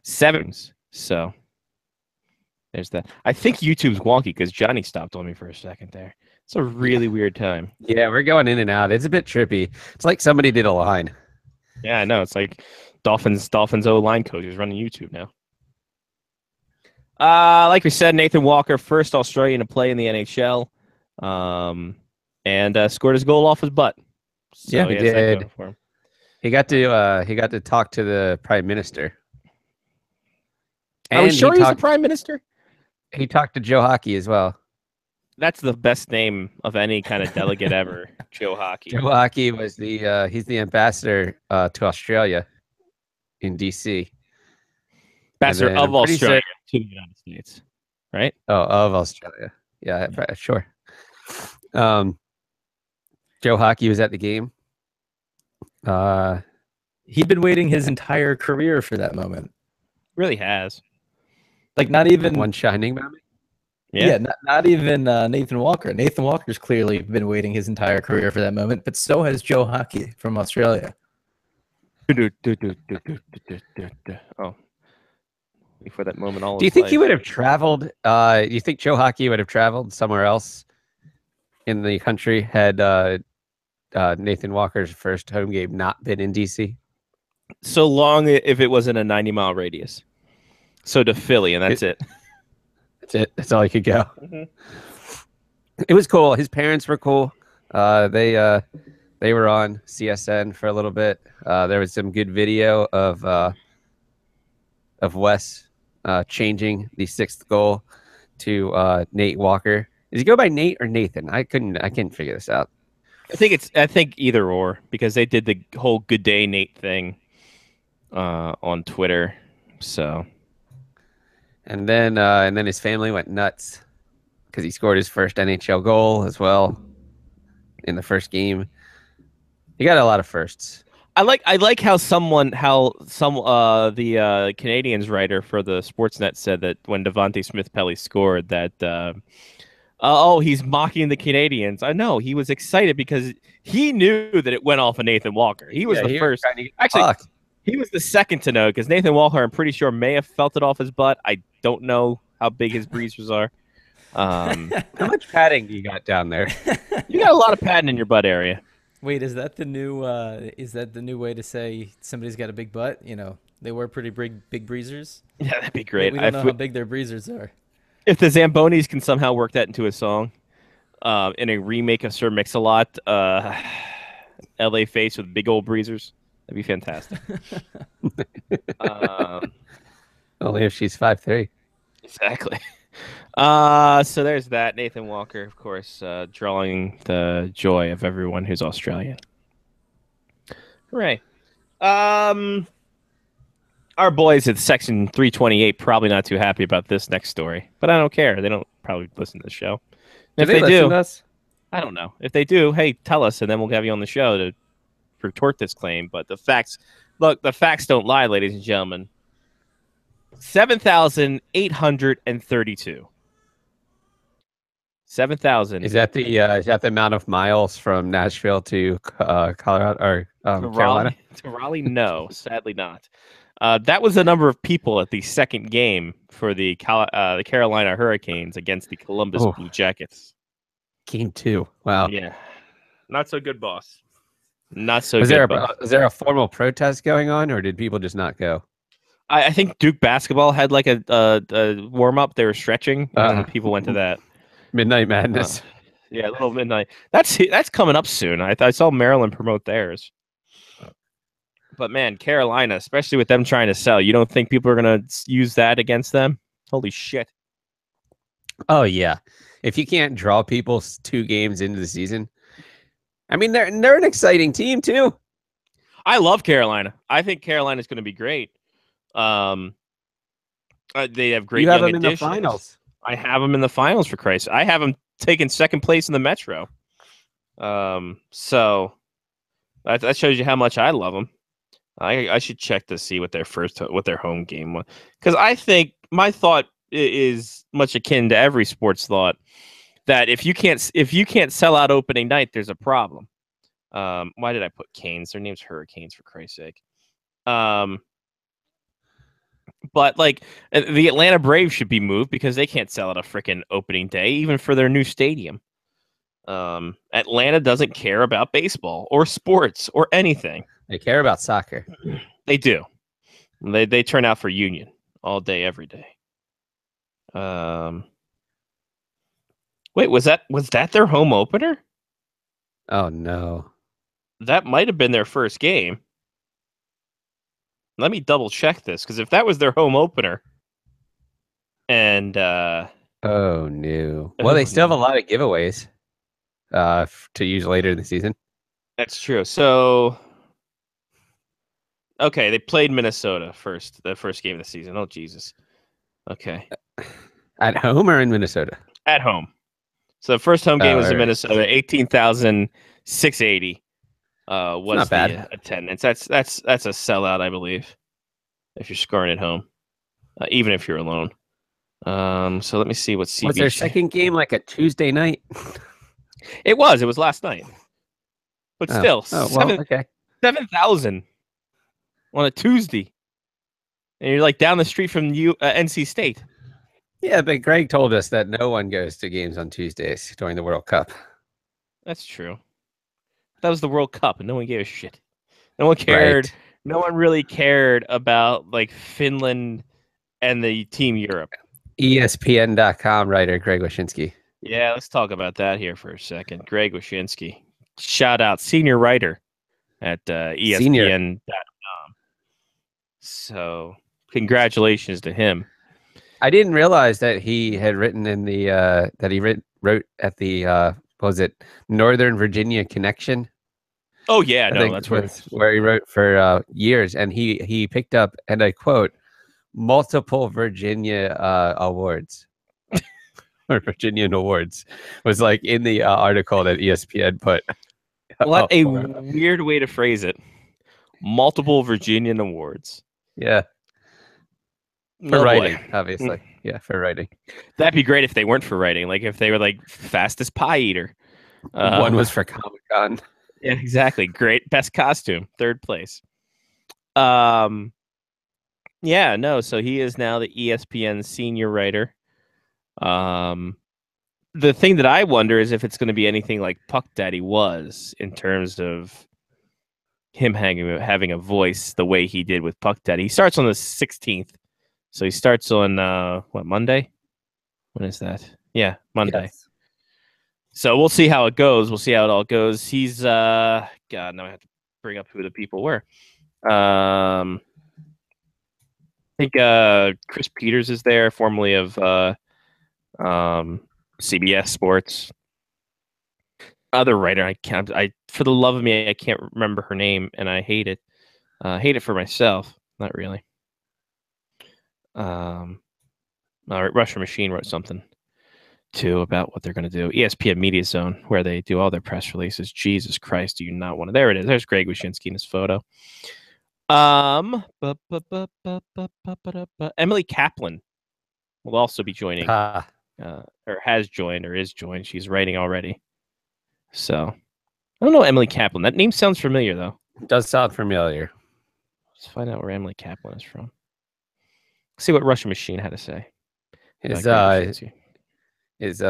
7. So there's that. I think YouTube's wonky because Johnny stopped on me for a second there. It's a really weird time. Yeah, we're going in and out. It's a bit trippy. It's like somebody did a line. Yeah, I know. It's like Dolphins O line coach is running YouTube now. Like we said, Nathan Walker, first Australian to play in the NHL, and scored his goal off his butt. So Yeah, he has that did. going for him. He got to talk to the prime minister. Are we And sure he he's the talked, prime minister? he talked to Joe Hockey as well. That's the best name of any kind of delegate ever, Joe Hockey. Joe Hockey was he's the ambassador to Australia in DC. Ambassador And then of I'm pretty Australia to the United States, right? Oh, of Australia. Yeah, sure. Joe Hockey was at the game. He'd been waiting his entire career for that moment. Really has. Like not even One shining moment. yeah, not even Nathan Walker. Nathan Walker's clearly been waiting his entire career for that moment, but so has Joe Hockey from Australia. Oh. For that moment, all Do you his think he life. would have traveled? Do you think Joe Hockey would have traveled somewhere else in the country had Nathan Walker's first home game not been in DC? So long if it wasn't a 90-mile radius. So to Philly, and that's it. That's it. That's all he could go. Mhm. It was cool. His parents were cool. They were on CSN for a little bit. There was some good video of Wes changing the 6th goal to Nate Walker. Does he go by Nate or Nathan? I couldn't figure this out. I think either or, because they did the whole "Good Day Nate" thing on Twitter. So And then his family went nuts because he scored his first NHL goal as well in the first game. He got a lot of firsts. I like how some the Canadians writer for the Sportsnet said that when Devontae Smith-Pelly scored that Oh, he's mocking the Canadians. I know. He was excited because he knew that it went off of Nathan Walker. He was the first. Actually, he was the second to know because Nathan Walker, I'm pretty sure, may have felt it off his butt. I don't know how big his breezers are. How much padding do you got down there? You got a lot of padding in your butt area. Wait, is that the new way to say somebody's got a big butt? You know, they wear pretty big breezers. Yeah, that'd be great. We don't know how big their breezers are. If the Zambonis can somehow work that into a song, in a remake of Sir Mix-a-Lot, LA Face with big old breezers, that'd be fantastic. Only if she's 5'3". Exactly. So there's that. Nathan Walker, of course, drawing the joy of everyone who's Australian. Hooray. Our boys at Section 328 probably not too happy about this next story, but I don't care. They don't probably listen to the show. If they listen do, to us? I don't know. If they do, hey, tell us, and then we'll have you on the show to retort this claim. But the facts don't lie, ladies and gentlemen. 7,832. 7,000. Is that the amount of miles from Nashville to Colorado or Carolina? To Raleigh? No, sadly not. That was the number of people at the second game for the Carolina Hurricanes against the Columbus Blue Jackets. Game 2. Wow. Yeah. Not so good, boss. Not so was good. Was there a formal protest going on, or did people just not go? I think Duke basketball had like a warm up. They were stretching, and people went to that. Midnight Madness. Yeah, a little midnight. That's coming up soon. I saw Maryland promote theirs. But man, Carolina, especially with them trying to sell, you don't think people are going to use that against them? Holy shit. Oh, yeah. If you can't draw people 2 games into the season, I mean, they're an exciting team, too. I love Carolina. I think Carolina's going to be great. They have great You have young them additions. in the finals. I have them in the finals, for Christ. I have them taking second place in the Metro. So that shows you how much I love them. I should check to see what their home game was, because I think my thought is much akin to every sports thought, that if you can't sell out opening night, there's a problem. Why did I put Canes? Their name's Hurricanes, for Christ's sake. But like the Atlanta Braves should be moved because they can't sell out a freaking opening day, even for their new stadium. Atlanta doesn't care about baseball or sports or anything. They care about soccer. They do. They turn out for Union all day, every day. Wait, was that their home opener? Oh no. That might have been their first game. Let me double check this, because if that was their home opener, and oh no. Well, they still have a lot of giveaways to use later in the season. That's true. So, okay, they played Minnesota first, the first game of the season. Oh Jesus. Okay. At home or in Minnesota? At home. So the first home game was in right. Minnesota. 18,680 was not the bad. attendance. That's a sellout, I believe, if you're scoring at home, even if you're alone. So let me see what CBJ. Was their second game like a Tuesday night? It was last night, but still, okay. 7,000 on a Tuesday, and you're like down the street from NC State. Yeah, but Greg told us that no one goes to games on Tuesdays during the World Cup. That's true. That was the World Cup, and no one gave a shit. No one cared. Right. No one really cared about like Finland and the Team Europe. ESPN.com writer Greg Wyshynski. Yeah, let's talk about that here for a second. Greg Wyshynski, shout out, senior writer at ESPN.com. So, congratulations to him. I didn't realize that he had written in the wrote at the Northern Virginia Connection. Oh yeah, I think that's where he wrote for years, and he picked up, and I quote, multiple Virginia awards or Virginian awards was like in the article that ESPN put. What a weird way to phrase it. Multiple Virginian awards. Yeah. For Oh, boy. writing, obviously. Yeah, for writing. That'd be great if they weren't for writing. Like if they were like fastest pie eater. One was for Comic-Con. Yeah, exactly. Great. Best costume. Third place. Yeah, no, so he is now the ESPN senior writer. The thing that I wonder is if it's going to be anything like Puck Daddy was in terms of him having a voice the way he did with Puck Daddy. He starts on the 16th. So he starts on Monday? When is that? Yeah, Monday. Yes. So we'll see how it goes. We'll see how it all goes. He's God, now I have to bring up who the people were. I think Chris Peters is there, formerly of CBS Sports. Other writer, I for the love of me, I can't remember her name, and I hate it. Hate it for myself, not really. Russian Machine wrote something too about what they're going to do. ESPN Media Zone, where they do all their press releases. Jesus Christ, do you not want to? There it is. There's Greg Wyshynski in his photo. Emily Kaplan will also be joining, or has joined, or is joined. She's writing already. So I don't know Emily Kaplan. That name sounds familiar, though. Does sound familiar. Let's find out where Emily Kaplan is from. See what Russian Machine had to say. Is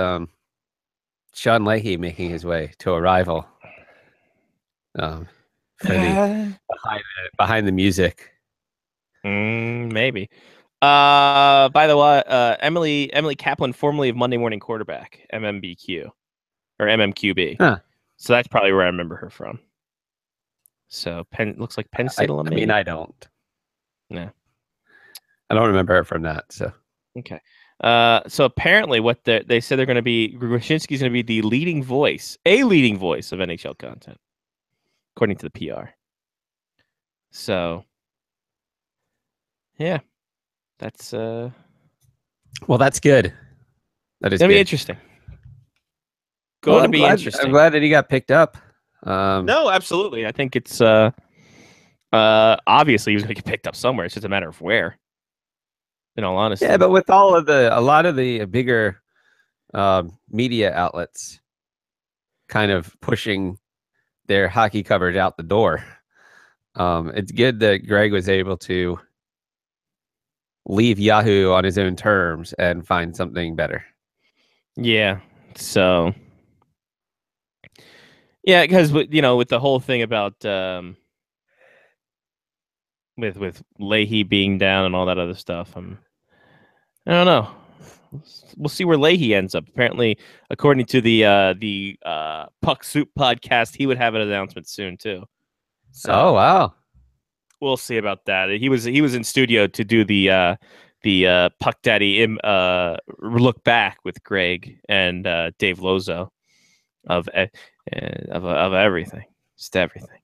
Sean Leahy making his way to a rival? For the behind the music. Maybe. By the way, Emily Kaplan, formerly of Monday Morning Quarterback, MMBQ or MMQB. Huh. So that's probably where I remember her from. So looks like Penn State alumni. I mean, I don't. No. I don't remember her from that. So okay. So apparently, what they said they're going to be, Wyshynski's going to be the leading voice of NHL content, according to the PR. So, yeah, that's well, that's good. That is gonna be good. interesting. Going to be interesting. I'm glad that he got picked up. No, absolutely. I think it's obviously he was going to get picked up somewhere. It's just a matter of where. In all honesty. Yeah, but with a lot of the bigger media outlets kind of pushing their hockey coverage out the door, it's good that Greg was able to leave Yahoo on his own terms and find something better. Yeah. So, yeah, because with the whole thing about with Leahy being down and all that other stuff, I don't know. We'll see where Leahy ends up. Apparently, according to the Puck Soup podcast, he would have an announcement soon too. So, oh wow, we'll see about that. He was in studio to do the Puck Daddy look back with Greg and Dave Lozo of everything, just everything.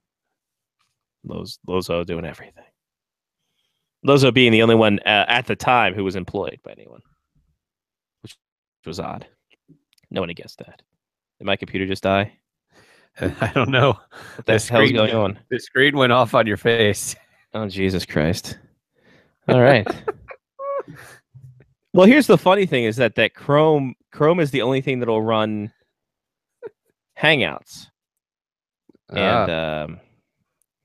Lozo doing everything. Lozo being the only one at the time who was employed by anyone, which was odd. No one guessed that. Did my computer just die? I don't know. What the hell's going on? The screen went off on your face. Oh, Jesus Christ. All right. Well, here's the funny thing is that Chrome is the only thing that'll run Hangouts. And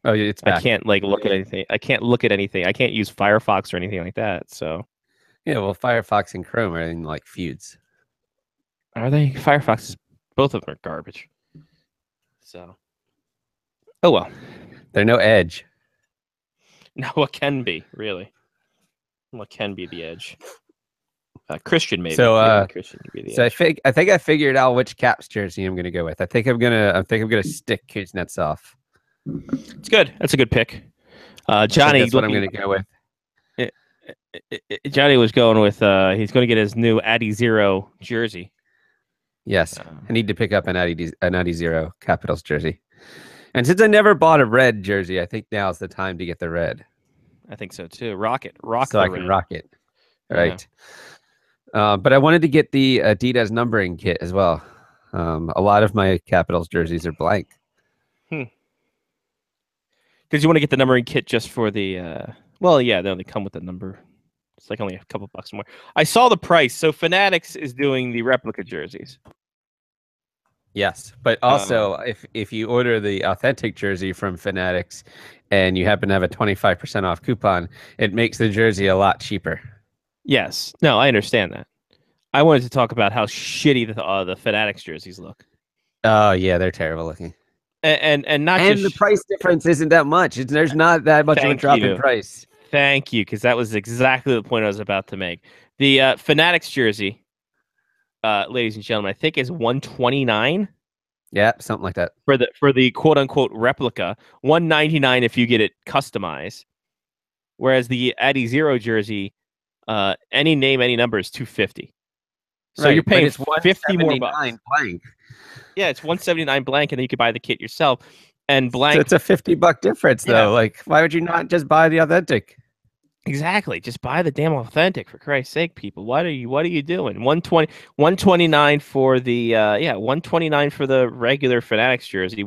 oh, it's back. I can't look at anything. I can't look at anything. I can't use Firefox or anything like that. So yeah, well, Firefox and Chrome are in like feuds. Are they? Firefox both of them are garbage. So oh well. They're no Edge. No, what can be, really? What can be the Edge? Christian maybe. So Christian could be the so Edge. I think I figured out which Caps jersey I'm gonna go with. I think I'm gonna stick Kuznetsov. It's good. That's a good pick. Johnny, that's what I'm going to go with. Johnny was going with. He's going to get his new Addy Zero jersey. Yes, I need to pick up an Addy Zero Capitals jersey. And since I never bought a red jersey, I think now is the time to get the red. I think so too. Rock so I can rock it. Right. Yeah. But I wanted to get the Adidas numbering kit as well. A lot of my Capitals jerseys are blank. Because you want to get the numbering kit just for the well, yeah, they come with the number It's like only a couple bucks more. I saw the price. So Fanatics is doing the replica jerseys. Yes, but also if you order the authentic jersey from Fanatics and you happen to have a 25% off coupon, it makes the jersey a lot cheaper. Yes. No, I understand that. I wanted to talk about how shitty the Fanatics jerseys look. Oh yeah, they're terrible looking. And not And just the price difference isn't that much. There's not that much of a Thank drop you. in price. Thank you, because that was exactly the point I was about to make. The Fanatics jersey, ladies and gentlemen, I think is $129 Yeah, something like that. for the quote unquote replica. $199 if you get it customized. Whereas the Addy Zero jersey, any name, any number is $250. So you're Right, but paying it's 50 more bucks. $179 blank. Yeah, it's $179 blank, and then you can buy the kit yourself. And So blank, it's a $50 difference though. Yeah. Like, why would you not just buy the authentic? exactly. Just buy the damn authentic, for Christ's sake, people. What are you doing? 129 for the $129 for the regular Fanatics jersey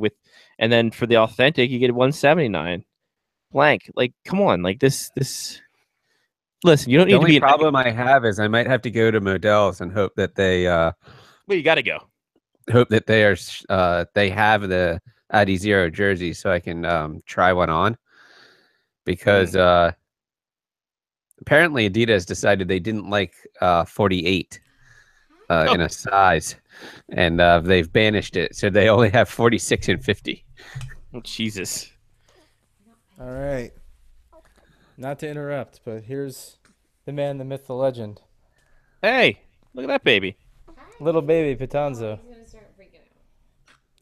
and then for the authentic you get $179 blank. Like, come on, like this. Listen, you don't The need to only be problem I have is I might have to go to Modell's and hope that they well, you got to go. they have the Addy Zero jersey so I can try one on, because apparently Adidas decided they didn't like 48 in a size, and they've banished it, so they only have 46 and 50. Oh, Jesus. All right. Not to interrupt, but here's the man, the myth, the legend. Hey, look at that baby. Little baby Patanzo.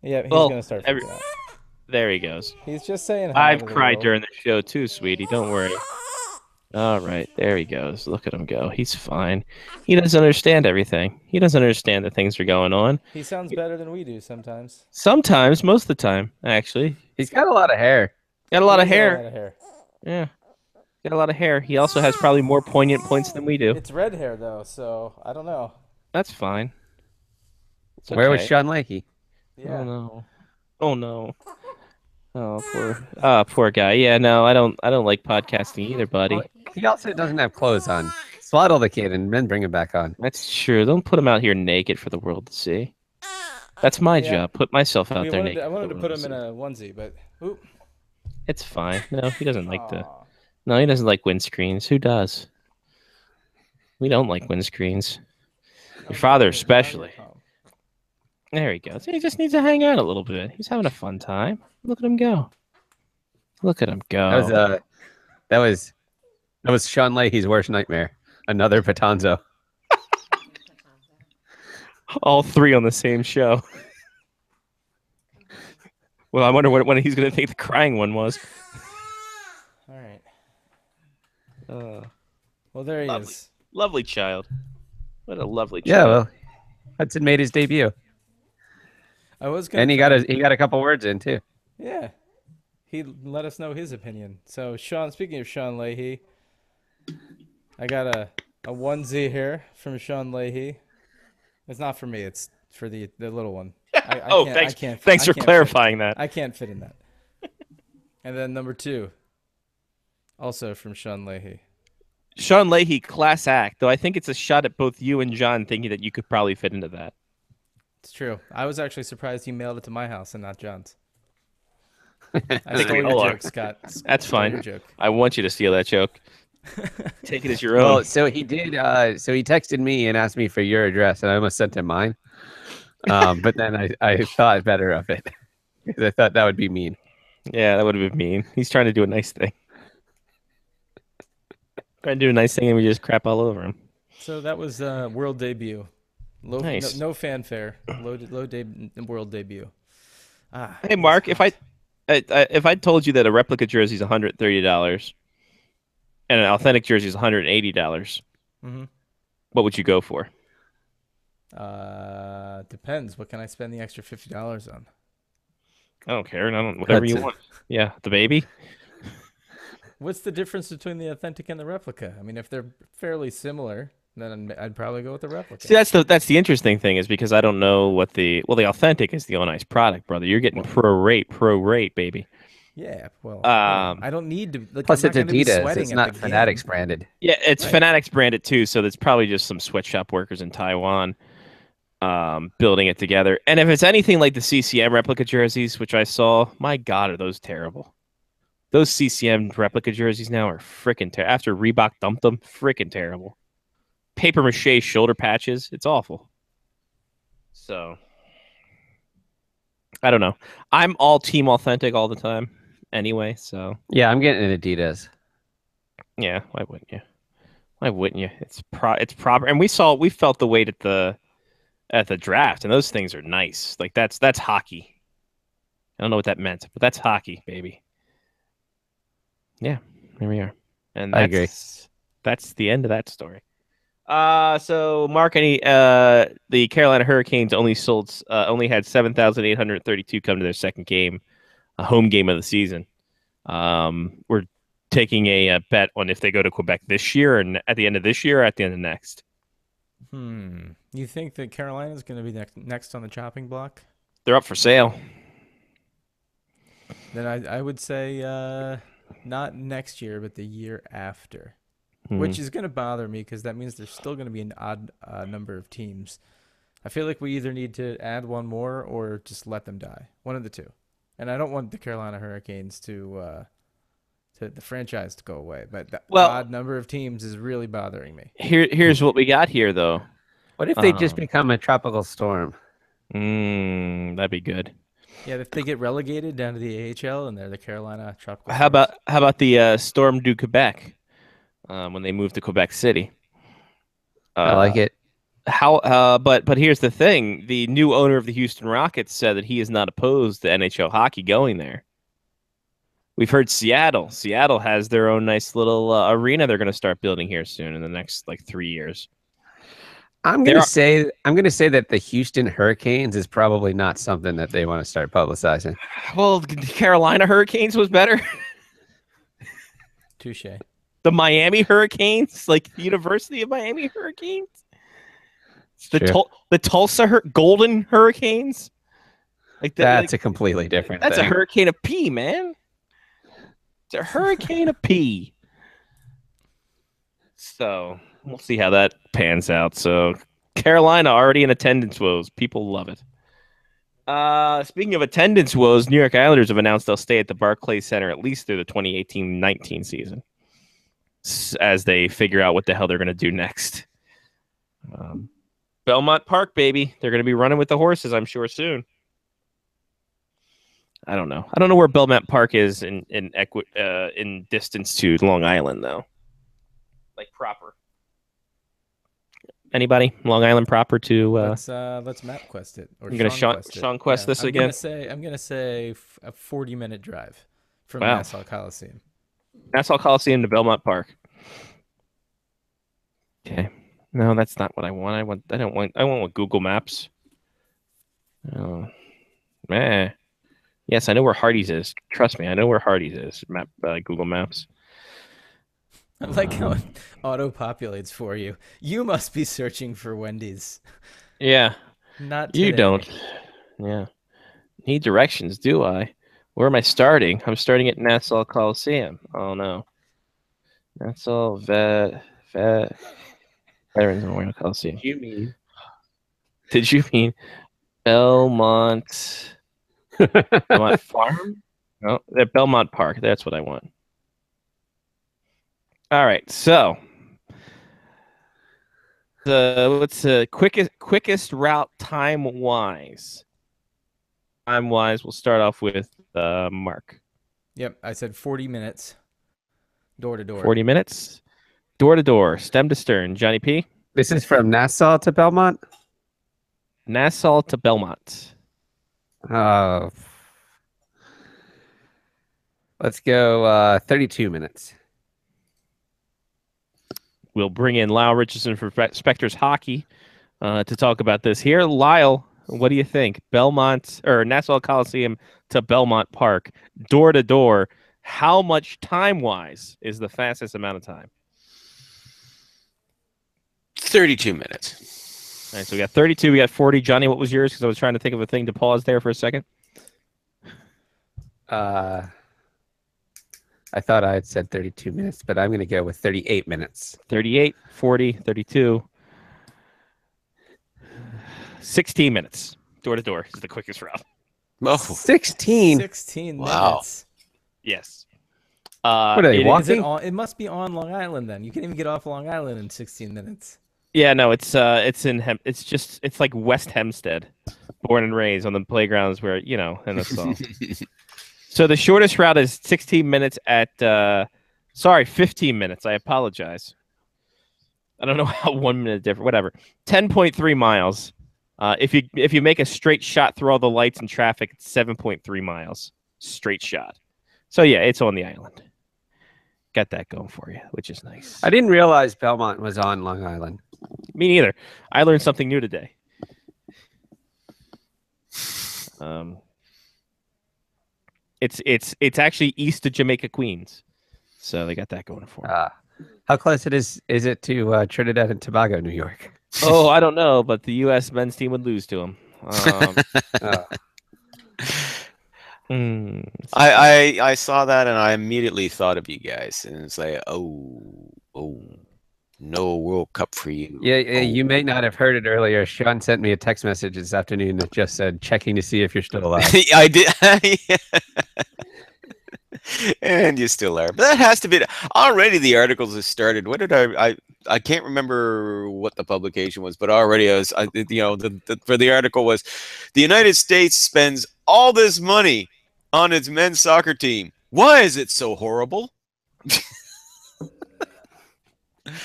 Yeah, he's Well, gonna start every- freaking out. There he goes. He's just saying hi I've to the cried world. during the show too, sweetie. Don't worry. All right, there he goes. Look at him go. He's fine. He doesn't understand everything. He doesn't understand that things are going on. He sounds better than we do sometimes. Sometimes, most of the time, actually. He's got a lot of hair. Got a lot of He does have hair. a lot of hair. Yeah. Got a lot of hair. He also has probably more poignant points than we do. It's red hair though, so I don't know. That's fine. It's Where was okay. Sean Leahy? Yeah. Oh no. Oh no. Oh poor guy. Yeah, no, I don't like podcasting either, buddy. Well, he also doesn't have clothes on. Swaddle the kid and then bring him back on. That's true. Don't put him out here naked for the world to see. That's my Yeah. job. Put myself out there naked. I wanted for to the put world him in see. a onesie, but oop. It's fine. No, he doesn't like the. Aw. No, he doesn't like windscreens. Who does? We don't like windscreens. Your father especially. There he goes. He just needs to hang out a little bit. He's having a fun time. Look at him go. Look at him go. That was Sean Leahy's worst nightmare. Another Patanzo. All three on the same show. Well, I wonder when he's going to think the crying one was. All right. Uh, Well, there he Lovely. is. lovely child. What a lovely child. Yeah, well, Hudson made his debut, I was gonna. and he got a couple words in too. Yeah. He let us know his opinion. So, Sean, speaking of Sean Leahy, I got a onesie here from Sean Leahy. It's not for me. It's for the little one. I Oh, can't- thanks. I can't, Thanks I for can't clarifying that. Fit, I can't fit in that. And then number 2, also from Sean Leahy. Sean Leahy, class act. Though I think it's a shot at both you and John thinking that you could probably fit into that. It's true. I was actually surprised he mailed it to my house and not John's. I think stole we your all are. joke, Scott. That's Stole fine. your joke. I want you to steal that joke. Take it as your own. Well, so he did. So he texted me and asked me for your address, and I almost sent him mine. But then I thought better of it because I thought that would be mean. Yeah, that would have been mean. He's trying to do a nice thing. Trying to do a nice thing and we just crap all over him. So that was world debut. Nice. No fanfare. World debut. Ah, Hey, Mark, if I told you that a replica jersey is $130 and an authentic jersey is $180, Mhm. what would you go for? Depends. What can I spend the extra $50 on? I don't care. I don't whatever That's you it. want. Yeah, the baby. What's the difference between the authentic and the replica? I mean, if they're fairly similar, then I'd probably go with the replica. See, that's the interesting thing is because I don't know what the authentic is the all nice product, brother. You're getting pro rate, baby. Yeah, well, Um, I don't need to. Like, Plus, I'm it's not gonna be Adidas. sweating It's at not the Fanatics game. branded. Yeah, it's Right. Fanatics branded too, so it's probably just some sweatshop workers in Taiwan building it together. And if it's anything like the CCM replica jerseys, which I saw, my God, are those terrible. Those CCM replica jerseys now are freaking terrible. After Reebok dumped them, freaking terrible. Paper mache shoulder patches, it's awful. So, I don't know. I'm all team authentic all the time anyway, so Yeah, I'm getting an Adidas. yeah, why wouldn't you? Why wouldn't you? It's proper, and we felt the weight at the draft, and those things are nice. Like that's hockey. I don't know what that meant, but that's hockey, baby. Yeah, here we are, and I agree. That's the end of that story. So Mark, the Carolina Hurricanes only had 7,832 come to their second game, a home game of the season. We're taking a bet on if they go to Quebec this year and at the end of this year or at the end of next. You think that Carolina's going to be next on the chopping block? They're up for sale. Then I would say not next year, but the year after, Hmm. which is going to bother me because that means there's still going to be an odd number of teams. I feel like we either need to add one more or just let them die. One of the two. And I don't want the Carolina Hurricanes to the franchise to go away. But the odd number of teams is really bothering me. Here's what we got here, though. What if they just become a tropical storm? That'd be good. Yeah, if they get relegated down to the AHL and they're the Carolina Tropical How Storms. about the Storm du Quebec when they move to Quebec City? I like it. But here's the thing: the new owner of the Houston Rockets said that he is not opposed to NHL hockey going there. We've heard Seattle. Seattle has their own nice little arena they're going to start building here soon in the next 3 years. I'm gonna say that the Houston Hurricanes is probably not something that they want to start publicizing. Well, the Carolina Hurricanes was better. Touche. The Miami Hurricanes, like the University of Miami Hurricanes. The Tulsa Golden Hurricanes. That's a completely different That's thing. a hurricane of pee, man. It's a hurricane of pee. So we'll see how that pans out. So Carolina already in attendance woes. People love it. Speaking of attendance woes, New York Islanders have announced they'll stay at the Barclays Center at least through the 2018-19 season as they figure out what the hell they're going to do next. Belmont Park, baby. They're going to be running with the horses, I'm sure, soon. I don't know. I don't know where Belmont Park is in distance to Long Island, though. Like proper. Anybody? Long Island proper to? Let's MapQuest it. Or I'm gonna Sean Quest this again. I'm gonna say a 40-minute drive from Wow. Nassau Coliseum. Nassau Coliseum to Belmont Park. Okay. No, that's not what I want. I want with Google Maps. Oh, man. Yes, I know where Hardee's is. Trust me, I know where Hardee's is. Google Maps. I like how it auto-populates for you. You must be searching for Wendy's. Yeah. Not You today. don't. Yeah. Need directions, do I? Where am I starting? I'm starting at Nassau Coliseum. Oh no. Nassau Veterans Memorial Coliseum. Did you mean Belmont Farm? No, Belmont Park. That's what I want. All right, so what's the quickest route time wise? Time wise, we'll start off with Mark. Yep, I said 40 minutes. Door to door. 40 minutes, door to door, stem to stern. Johnny P. This is from Nassau to Belmont. Nassau to Belmont. Let's go 32 minutes. We'll bring in Lyle Richardson for Spectres Hockey to talk about this here. Lyle, what do you think? Belmont or Nassau Coliseum to Belmont Park, door to door. How much time wise is the fastest amount of time? 32 minutes. All right, so we got 32, we got 40. Johnny, what was yours? Because I was trying to think of a thing to pause there for a second. I thought I had said 32 minutes, but I'm going to go with 38 minutes. 38, 40, 32. 16 minutes. Door to door is the quickest route. Oh, 16. 16 Wow. minutes. Yes. What are they, it- Is it walking? on, it must be on Long Island then. You can't even get off Long Island in 16 minutes. Yeah, no, it's it's like West Hempstead, born and raised on the playgrounds where and that's all. So the shortest route is 16 minutes at 15 minutes. I apologize. I don't know how 1 minute different. Whatever. 10.3 miles. If you make a straight shot through all the lights and traffic, it's 7.3 miles. Straight shot. So yeah, it's on the island. Got that going for you, which is nice. I didn't realize Belmont was on Long Island. Me neither. I learned something new today. It's actually east of Jamaica, Queens, so they got that going for them. How close is it to Trinidad and Tobago, New York? Oh, I don't know, but the U.S. men's team would lose to them. I saw that and I immediately thought of you guys, and it's like, oh, no World Cup for you. Yeah, Oh. you may not have heard it earlier. Sean sent me a text message this afternoon that just said, checking to see if you're still alive. I did. And you still are. But that has to be already. The articles have started. What did I can't remember what the publication was, but already for the article was, the United States spends all this money on its men's soccer team. Why is it so horrible?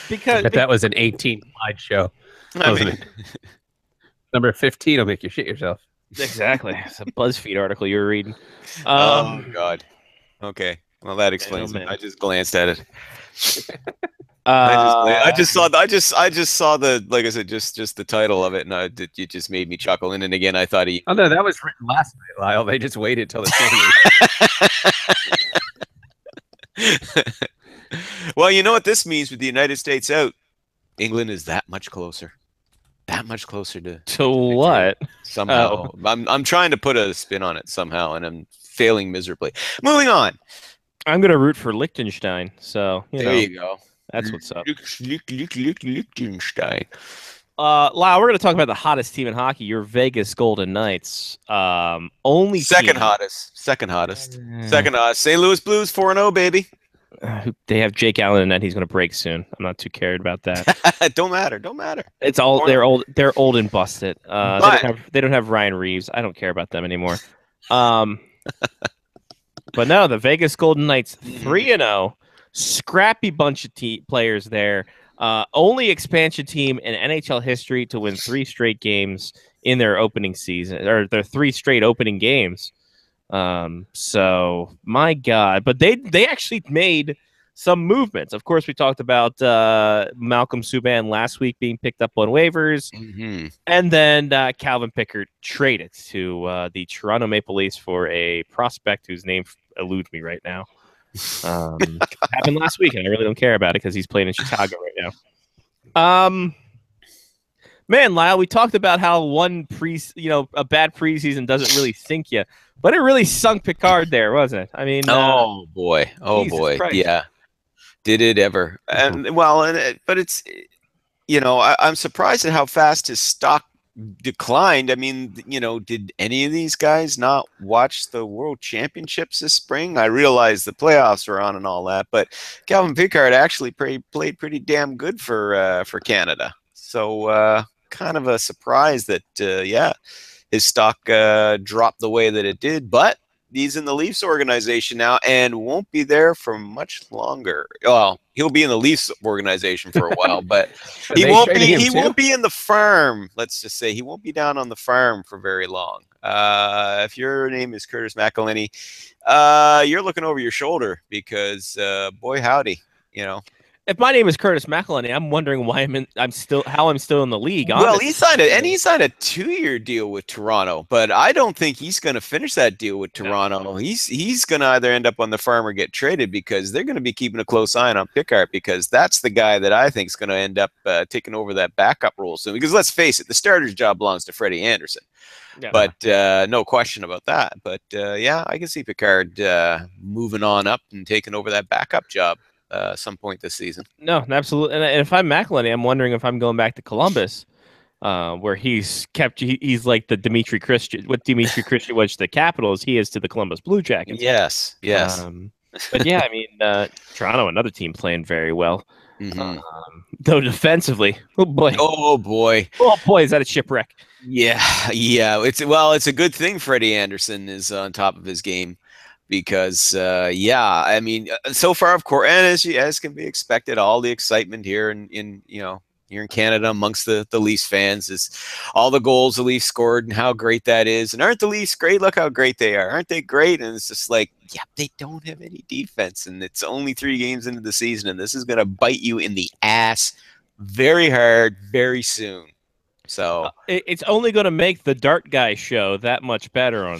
Because But that was an 18 slide show. I Wasn't mean, Number 15 will make you shit yourself. exactly, it's a BuzzFeed article you were reading. oh God. Okay. Well, that explains it. man. I just glanced at it. I I just saw the like I said, just the title of it, and it just made me chuckle. And then again, I thought he. Oh, no, that was written last night, Lyle. They just waited till the tournament. Well, you know what this means with the United States out, England is that much closer. That much closer to what? somehow. I'm trying to put a spin on it somehow, and I'm failing miserably. Moving on. I'm gonna root for Liechtenstein. So There you go. that's what's up. Liechtenstein. Lyle, we're gonna talk about the hottest team in hockey, your Vegas Golden Knights. Only Second team- hottest. Second hottest. Second hottest. St. Louis Blues 4-0, baby. They have Jake Allen in net. He's gonna break soon. I'm not too cared about that. Don't matter. It's all they're old. They're old and busted. But- They don't have Ryan Reeves. I don't care about them anymore. But no, the Vegas Golden Knights 3-0, scrappy bunch of players there. Only expansion team in NHL history to win 3 straight games in their opening season, or their 3 straight opening games. So my God, but they actually made some movements. Of course, we talked about Malcolm Subban last week being picked up on waivers, and then Calvin Pickard traded to the Toronto Maple Leafs for a prospect whose name eludes me right now. Happened last week, and I really don't care about it because he's playing in Chicago right now. Man, Lyle, we talked about how a bad preseason doesn't really sink you, but it really sunk Picard there, wasn't it? I mean, oh boy, Jesus Christ. yeah. Did it ever? And well, but it's I'm surprised at how fast his stock declined. I mean, did any of these guys not watch the World Championships this spring? I realize the playoffs are on and all that, but Calvin Pickard actually played pretty damn good for Canada. So kind of a surprise that his stock dropped the way that it did, but he's in the Leafs organization now and won't be there for much longer. Well, he'll be in the Leafs organization for a while, but he won't be in the farm. Let's just say he won't be down on the farm for very long. If your name is Curtis McElhinney, you're looking over your shoulder because boy howdy, If my name is Curtis McElhenney, I'm wondering why I'm still in the league. Well, honestly. he signed a 2-year deal with Toronto, but I don't think he's going to finish that deal with Toronto. He's going to either end up on the farm or get traded because they're going to be keeping a close eye on Picard because that's the guy that I think is going to end up taking over that backup role soon. Because let's face it, the starter's job belongs to Freddie Anderson. Yeah. But no question about that. But yeah, I can see Picard moving on up and taking over that backup job some point this season. No, absolutely. And if I'm McElhenney, I'm wondering if I'm going back to Columbus, where he's like the Dimitri Christian. What Dimitri Christian was to the Capitals, he is to the Columbus Blue Jackets. Yes. But yeah, I mean, Toronto, another team playing very well. Mhm. Though defensively, oh boy, Oh boy. Is that a shipwreck? Yeah. It's a good thing Freddie Anderson is on top of his game because I mean, so far of course, and as can be expected, all the excitement here in here in Canada amongst the Leafs fans is all the goals the Leafs scored and how great that is. And aren't the Leafs great? Look how great they are. Aren't they great? And it's just like, yeah, they don't have any defense and it's only 3 games into the season and this is going to bite you in the ass very hard, very soon. So It's only going to make the Dart Guy show that much better on.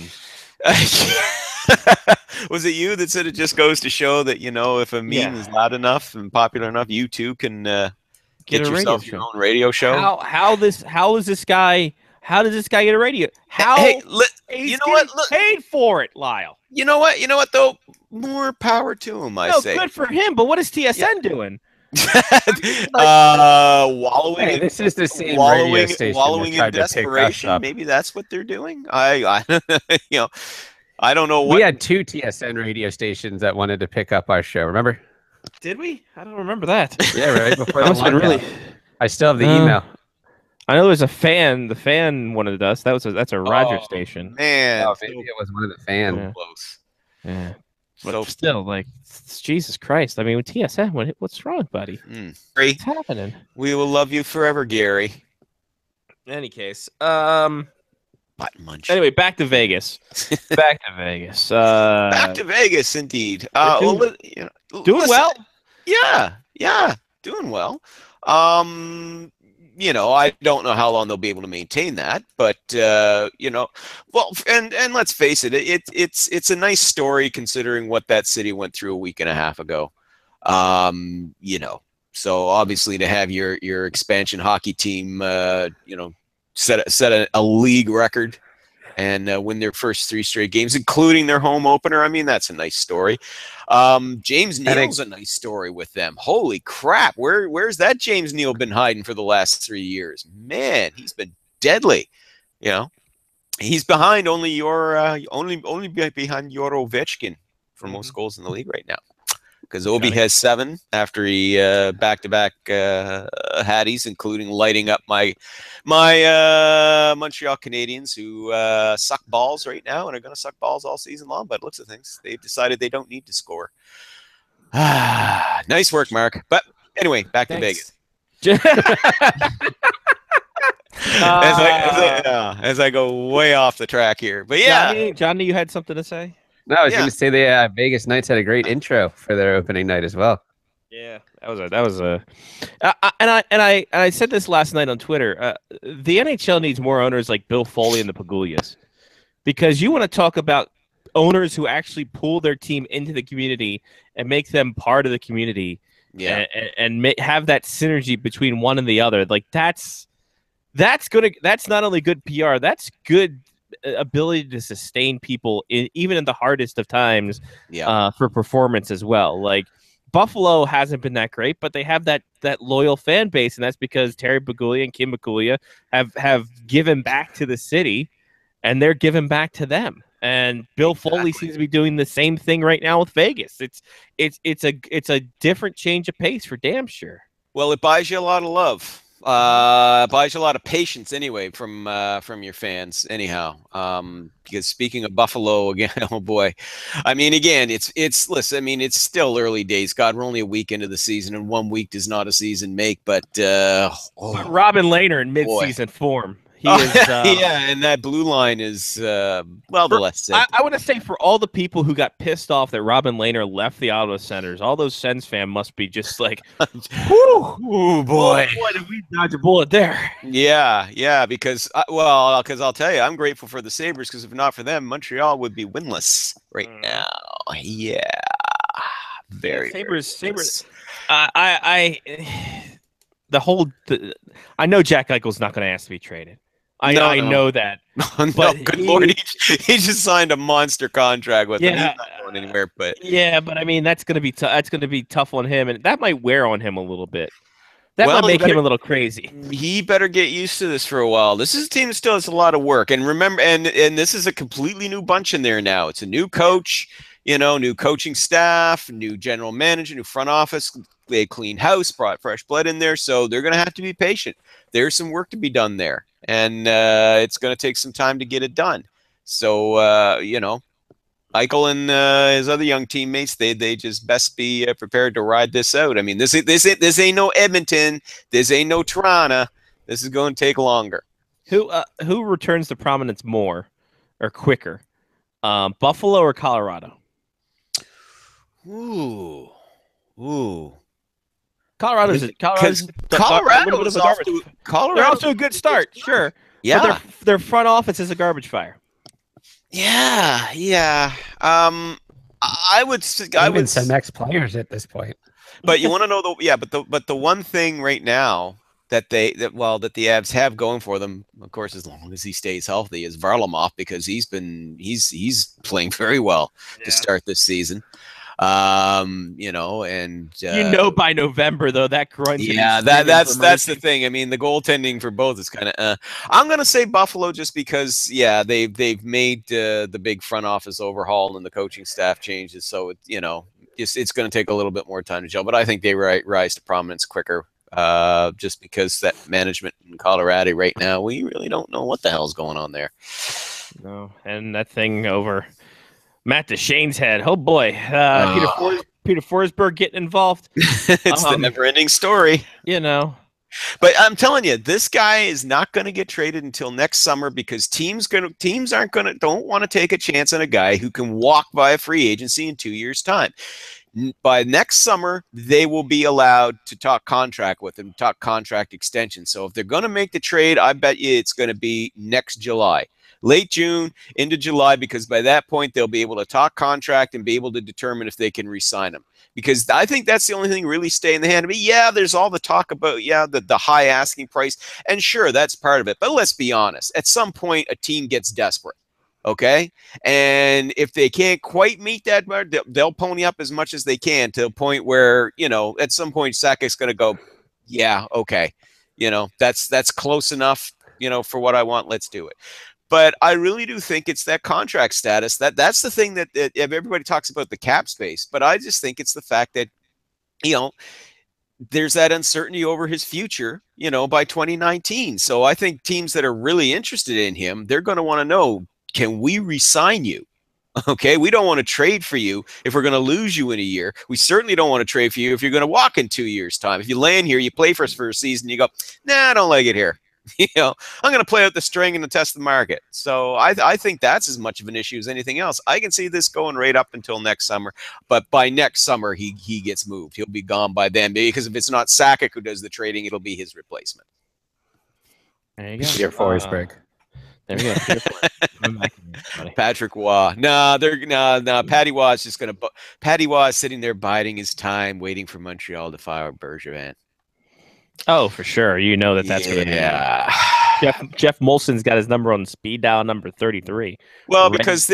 Was it you that said it just goes to show that, if a meme is loud enough and popular enough, you too can get a yourself radio your own radio show? How does this guy get a radio? How Hey, he's you know what? getting Look, paid for it, Lyle? you know what though? More power to him, I No, say. good for him. But what is TSN doing? Wallowing Hey, in- this is the same radio station wallowing that in tried to pick us desperation. up. Maybe that's what they're doing. I I don't know what. We had 2 TSN radio stations that wanted to pick up our show. Remember? Did we? I don't remember that. Yeah, right before That the must have been lockout. really. I still have the Uh, email. I know there's a fan. The fan wanted us. That's a Roger Oh, station. man, Oh, so maybe it was one of the fans. Yeah. close. Yeah. But So still, like, Jesus Christ. I mean, with TSN, what's wrong, buddy? Gary, What's happening? we will love you forever, Gary. In any case, Button munch. anyway, back to Vegas. Back to Vegas. Back to Vegas, indeed. doing- doing listen, well. Yeah, doing well. I don't know how long they'll be able to maintain that, but well, and let's face it, it's a nice story considering what that city went through a week and a half ago. So obviously to have your expansion hockey team, set a league record and win their first 3 straight games, including their home opener. I mean, that's a nice story. James Neal's a nice story with them. Holy crap. Where's that James Neal been hiding for the last 3 years? Man, he's been deadly. He's behind only behind your Ovechkin for most goals in the league right now. Because Obi has 7 after he back-to-back Hatties, including lighting up my Montreal Canadiens, who suck balls right now and are going to suck balls all season long. But it looks at things, they've decided they don't need to score. Nice work, Mark. But anyway, back to Vegas. As I go way off the track here, but yeah, Johnny, you had something to say? No, I was going to say the Vegas Knights had a great intro for their opening night as well. Yeah, I said this last night on Twitter. The NHL needs more owners like Bill Foley and the Pagulias, because you want to talk about owners who actually pull their team into the community and make them part of the community. Yeah, and have that synergy between one and the other. Like that's good. That's not only good PR. That's good ability to sustain people even in the hardest of times. For performance as well. Like Buffalo hasn't been that great, but they have that loyal fan base, and that's because Terry Paguglia and Kim Paguglia have given back to the city, and they're giving back to them. And Bill Foley seems to be doing the same thing right now with Vegas. It's a different change of pace for damn sure. Well, it buys you a lot of love. Buys you a lot of patience anyway from your fans. Anyhow, because speaking of Buffalo again, oh boy, I mean again, it's listen. I mean it's still early days. God, we're only a week into the season, and 1 week does not a season make. But Robin Lehner in mid-season form. He is. Yeah, and that blue line is well, the less said. I want to say for all the people who got pissed off that Robin Lehner left the Ottawa Senators, all those Sens fans must be just like, Ooh, boy. boy, did we dodge a bullet there. Yeah, because I'll tell you, I'm grateful for the Sabres because if not for them, Montreal would be winless right now. Yeah, very Sabres. I know Jack Eichel's not going to ask to be traded. I know that. But good lord, he just signed a monster contract with him. He's Yeah. not going anywhere. But Yeah, but I mean that's going to be that's going to be tough on him, and that might wear on him a little bit. That Well, might he make him better- a little crazy. he better get used to this for a while. This is a team that still has a lot of work. And remember, and this is a completely new bunch in there now. It's a new coach, new coaching staff, new general manager, new front office. They cleaned house, brought fresh blood in there. So they're going to have to be patient. There's some work to be done there. And it's going to take some time to get it done. So, Eichel and his other young teammates, they just best be prepared to ride this out. I mean, this ain't no Edmonton. This ain't no Toronto. This is going to take longer. Who returns to prominence more or quicker, Buffalo or Colorado? Ooh. Colorado's Because they're Colorado's off to a good start, sure. Yeah. But their front office is a garbage fire. Yeah. I would Even some ex-players at this point. But you want to know the one thing right now that the Avs have going for them, of course, as long as he stays healthy, is Varlamov, because he's playing very well to start this season. By November though that groin's that's the thing. I mean, the goaltending for both is kind of. I'm gonna say Buffalo just because they've made the big front office overhaul and the coaching staff changes, so it's going to take a little bit more time to gel. But I think they rise to prominence quicker, just because that management in Colorado right now, we really don't know what the hell's going on there. No, and that thing over Matt Duchene's head. Oh boy, Peter Forsberg getting involved. It's the never-ending story. But I'm telling you, this guy is not going to get traded until next summer because teams don't want to take a chance on a guy who can walk by a free agency in 2 years' time. By next summer, they will be allowed to talk contract with him, talk contract extension. So if they're going to make the trade, I bet you it's going to be next July. Late June into July, because by that point they'll be able to talk contract and be able to determine if they can re-sign him. Because I think that's the only thing really stay in the hand of me. Yeah, there's all the talk about the high asking price, and sure, that's part of it. But let's be honest, at some point a team gets desperate, okay? And if they can't quite meet that bar, they'll pony up as much as they can to a point where at some point Sakic's going to go, yeah, okay, that's close enough, for what I want. Let's do it. But I really do think it's that contract status. That's the thing that everybody talks about the cap space. But I just think it's the fact that, there's that uncertainty over his future, by 2019. So I think teams that are really interested in him, they're going to want to know, can we re-sign you? Okay, we don't want to trade for you if we're going to lose you in a year. We certainly don't want to trade for you if you're going to walk in 2 years' time. If you land here, you play for us for a season, you go, nah, I don't like it here. I'm going to play out the string and test the market. So I think that's as much of an issue as anything else. I can see this going right up until next summer, but by next summer he gets moved. He'll be gone by then, because if it's not Sakic who does the trading, it'll be his replacement. There you go. Peter Forsberg. There you go. Patrick Waugh. No, Patty Waugh is just going to. Patty Waugh is sitting there biding his time, waiting for Montreal to fire Bergevin. Oh, for sure. That's going to be. Jeff Molson's got his number on speed dial number 33. Well, because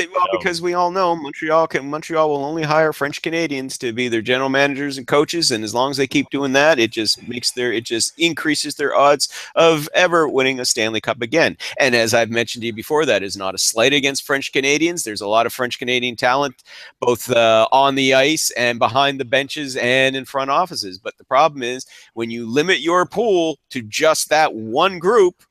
we all know Montreal will only hire French Canadians to be their general managers and coaches, and as long as they keep doing that, it just increases their odds of ever winning a Stanley Cup again. And as I've mentioned to you before, that is not a slight against French Canadians. There's a lot of French Canadian talent, both on the ice and behind the benches and in front offices. But the problem is when you limit your pool to just that one group,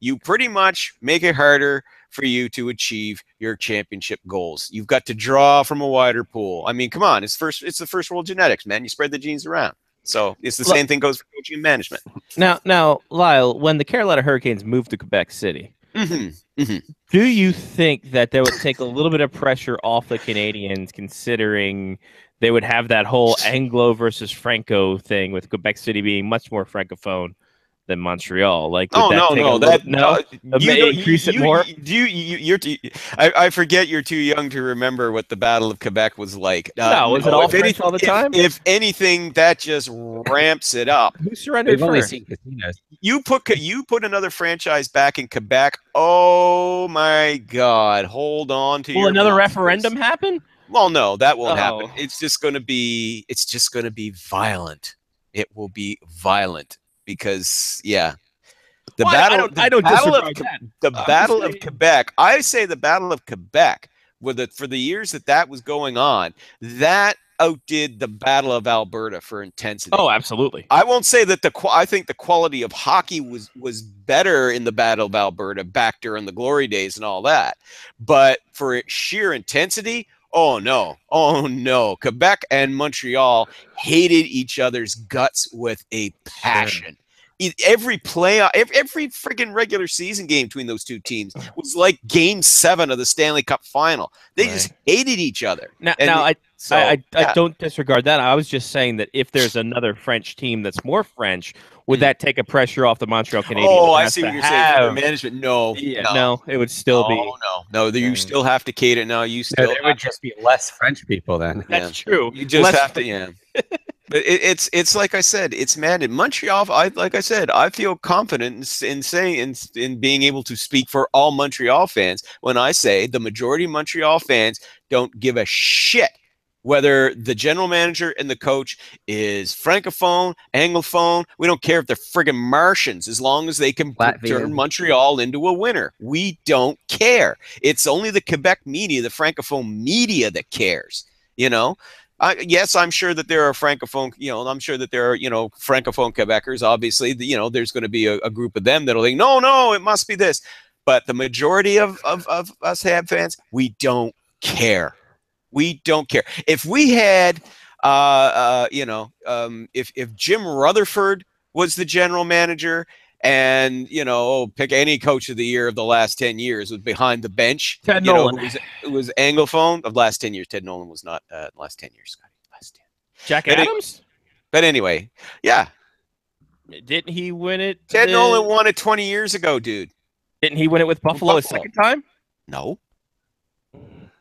you pretty much make it harder for you to achieve your championship goals. You've got to draw from a wider pool. I mean, come on, it's the first world genetics, man. You spread the genes around. So it's the Look- same thing goes for coaching and management. Now, Lyle, when the Carolina Hurricanes moved to Quebec City, do you think that they would take a little bit of pressure off the Canadians, considering they would have that whole Anglo versus Franco thing, with Quebec City being much more francophone than Montreal? Like, would increase it more? I forget you're too young to remember what the Battle of Quebec was like. Was it all French all the time? If anything, that just ramps it up. Who surrendered We've only first? seen casinos. You put another franchise back in Quebec. Oh my God! Hold on to Will your another monsters. referendum happen? Well, no, that won't happen. Oh. It's just going to be violent. It will be violent because the Well, battle. I don't Battle of disregard that. the Battle of Quebec. I say the Battle of Quebec, for the years that was going on, that outdid the Battle of Alberta for intensity. Oh, absolutely. I won't say that I think the quality of hockey was better in the Battle of Alberta back during the glory days and all that, but for sheer intensity, oh no, Quebec and Montreal hated each other's guts with a passion. Every playoff, every freaking regular season game between those two teams was like Game 7 of the Stanley Cup Final. They just hated each other. I don't disregard that. I was just saying that if there's another French team that's more French, would that take a pressure off the Montreal Canadiens? Oh, I see what you're saying. For the management, no, it would still be. No. You still have to cater. No, you still. There would just be less French people then. That's true. You just have to. But it's like I said, it's mandated. Montreal, I feel confident in saying in being able to speak for all Montreal fans when I say the majority of Montreal fans don't give a shit whether the general manager and the coach is francophone, anglophone. We don't care if they're friggin' Martians, as long as they can turn Montreal into a winner. We don't care. It's only the Quebec media, the francophone media, that cares. Yes, I'm sure that there are francophone, I'm sure that there are, francophone Quebecers. Obviously, there's going to be a group of them that'll think, no, it must be this. But the majority of us Hab fans, we don't care. We don't care. If we had, if Jim Rutherford was the general manager, and pick any coach of the year of the last 10 years was behind the bench. Ted Nolan. It was anglophone of last 10 years. Ted Nolan was not last 10 years. Last 10. Jack Adams. But anyway, yeah. Didn't he win it? Ted Nolan won it 20 years ago, dude. Didn't he win it with Buffalo a second time? No.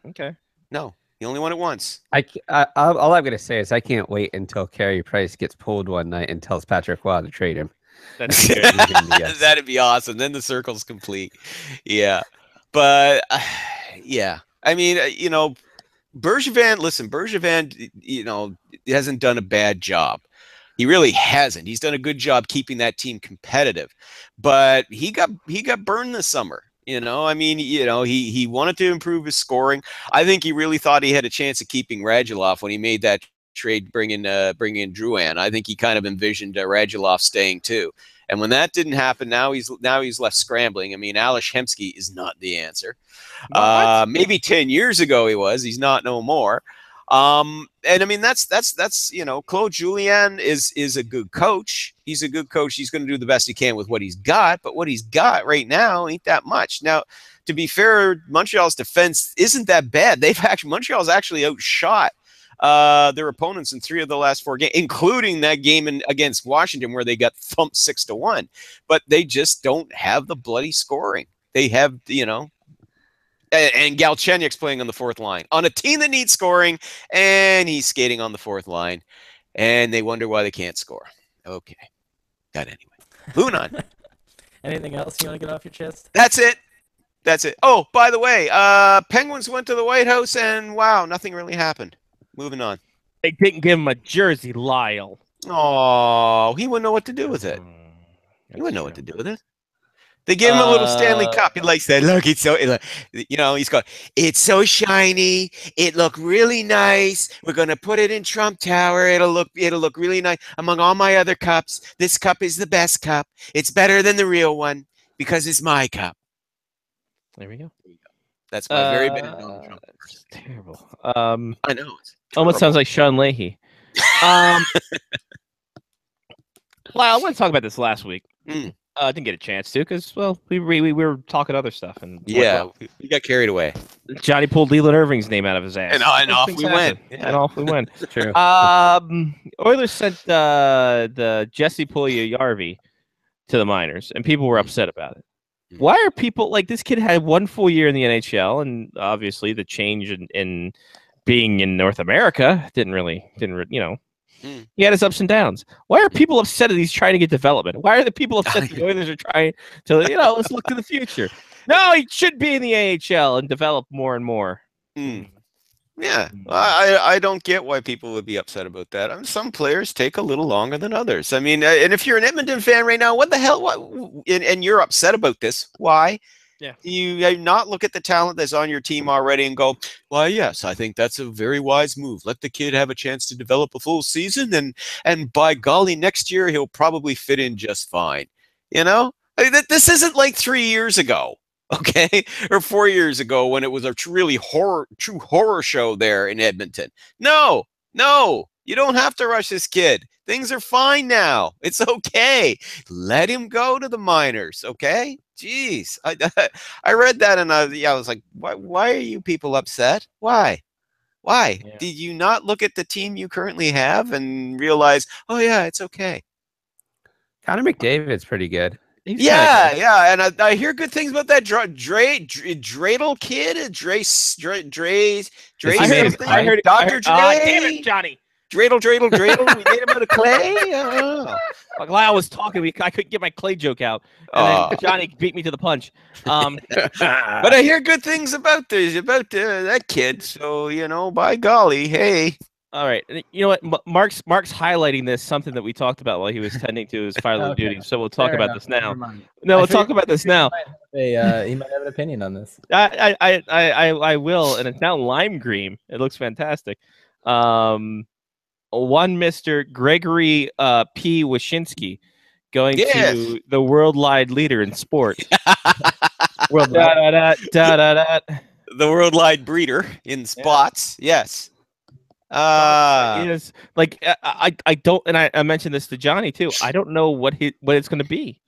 Okay. No, he only won it once. All I'm going to say is I can't wait until Carey Price gets pulled one night and tells Patrick Waugh to trade him. That'd be awesome. Then the circle's complete. Yeah. But yeah. I mean, Bergevin, hasn't done a bad job. He really hasn't. He's done a good job keeping that team competitive. But he got burned this summer. He wanted to improve his scoring. I think he really thought he had a chance of keeping Radulov when he made that trade, bring in Drouin. I think he kind of envisioned Radulov staying too. And when that didn't happen, now he's left scrambling. I mean, Ales Hemsky is not the answer. Maybe 10 years ago he was. He's not no more. And I mean, that's Claude Julien is a good coach. He's a good coach. He's going to do the best he can with what he's got, but what he's got right now ain't that much. Now, to be fair, Montreal's defense isn't that bad. Montreal's actually outshot their opponents in 3 of the last 4 games, including that game against Washington where they got thumped 6-1. But they just don't have the bloody scoring. They have, and Galchenyuk's playing on the 4th line on a team that needs scoring, and he's skating on the 4th line, and they wonder why they can't score. Okay. That anyway. Moving on. Anything else you want to get off your chest? That's it. Oh, by the way, Penguins went to the White House, and wow, nothing really happened. Moving on. They didn't give him a jersey, Lyle. Oh, he wouldn't know what to do with it. He wouldn't know what to do with it. They gave him a little Stanley Cup. He likes that. Look, it's so, he's going, it's so shiny. It looked really nice. We're going to put it in Trump Tower. It'll look really nice. Among all my other cups, this cup is the best cup. It's better than the real one because it's my cup. There we go. That's my very bad Donald Trump. It's terrible. I know. Almost sounds like Sean Leahy. Well, I want to talk about this last week. Mm. Didn't get a chance to because, well, we were talking other stuff and Yeah, whatnot. we got carried away. Johnny pulled Leland Irving's name out of his ass. And off Things we went. happen. Yeah. And off we went. True. Oilers sent the Jesse Puljujarvi to the minors, and people were upset about it. Mm. Why are people like this? Kid had one full year in the NHL, and obviously the change in being in North America didn't you know. Mm. He had his ups and downs. Why are people upset that he's trying to get development? Why are the people upset that the Oilers are trying to, let's look to the future? No, he should be in the AHL and develop more and more. Mm. Yeah, I don't get why people would be upset about that. I mean, some players take a little longer than others. I mean, and if you're an Edmonton fan right now, what the hell? And you're upset about this? Why? Yeah. Do you not look at the talent that's on your team already and go, "Why, yes, I think that's a very wise move. Let the kid have a chance to develop a full season, and by golly, next year he'll probably fit in just fine." You know, I mean, this isn't like 3 years ago. Okay, or 4 years ago when it was a true horror show there in Edmonton. No, you don't have to rush this kid. Things are fine now. It's okay. Let him go to the minors. Okay. Jeez, I read that and I was like, why are you people upset? Why? Yeah. Did you not look at the team you currently have and realize, oh yeah, it's okay? Connor McDavid's pretty good. Yeah, and I hear good things about that Dreidel kid, Dre. I heard Dr. Dre. Damn it, Johnny. Dreidel. We made him out of clay. While I was talking, I couldn't get my clay joke out, and then Johnny beat me to the punch. But I hear good things about that kid. So by golly, hey. All right, you know what? Mark's highlighting this, something that we talked about while he was tending to his fatherly duties. So we'll talk about this now. No, we'll talk about this now. He might have an opinion on this. I will, and it's now lime green. It looks fantastic. One Mr. Gregory P. Wyshynski going to the worldwide leader in sport. The worldwide breeder in spots. Yes. Is like I don't, and I mentioned this to Johnny too. I don't know what it's going to be,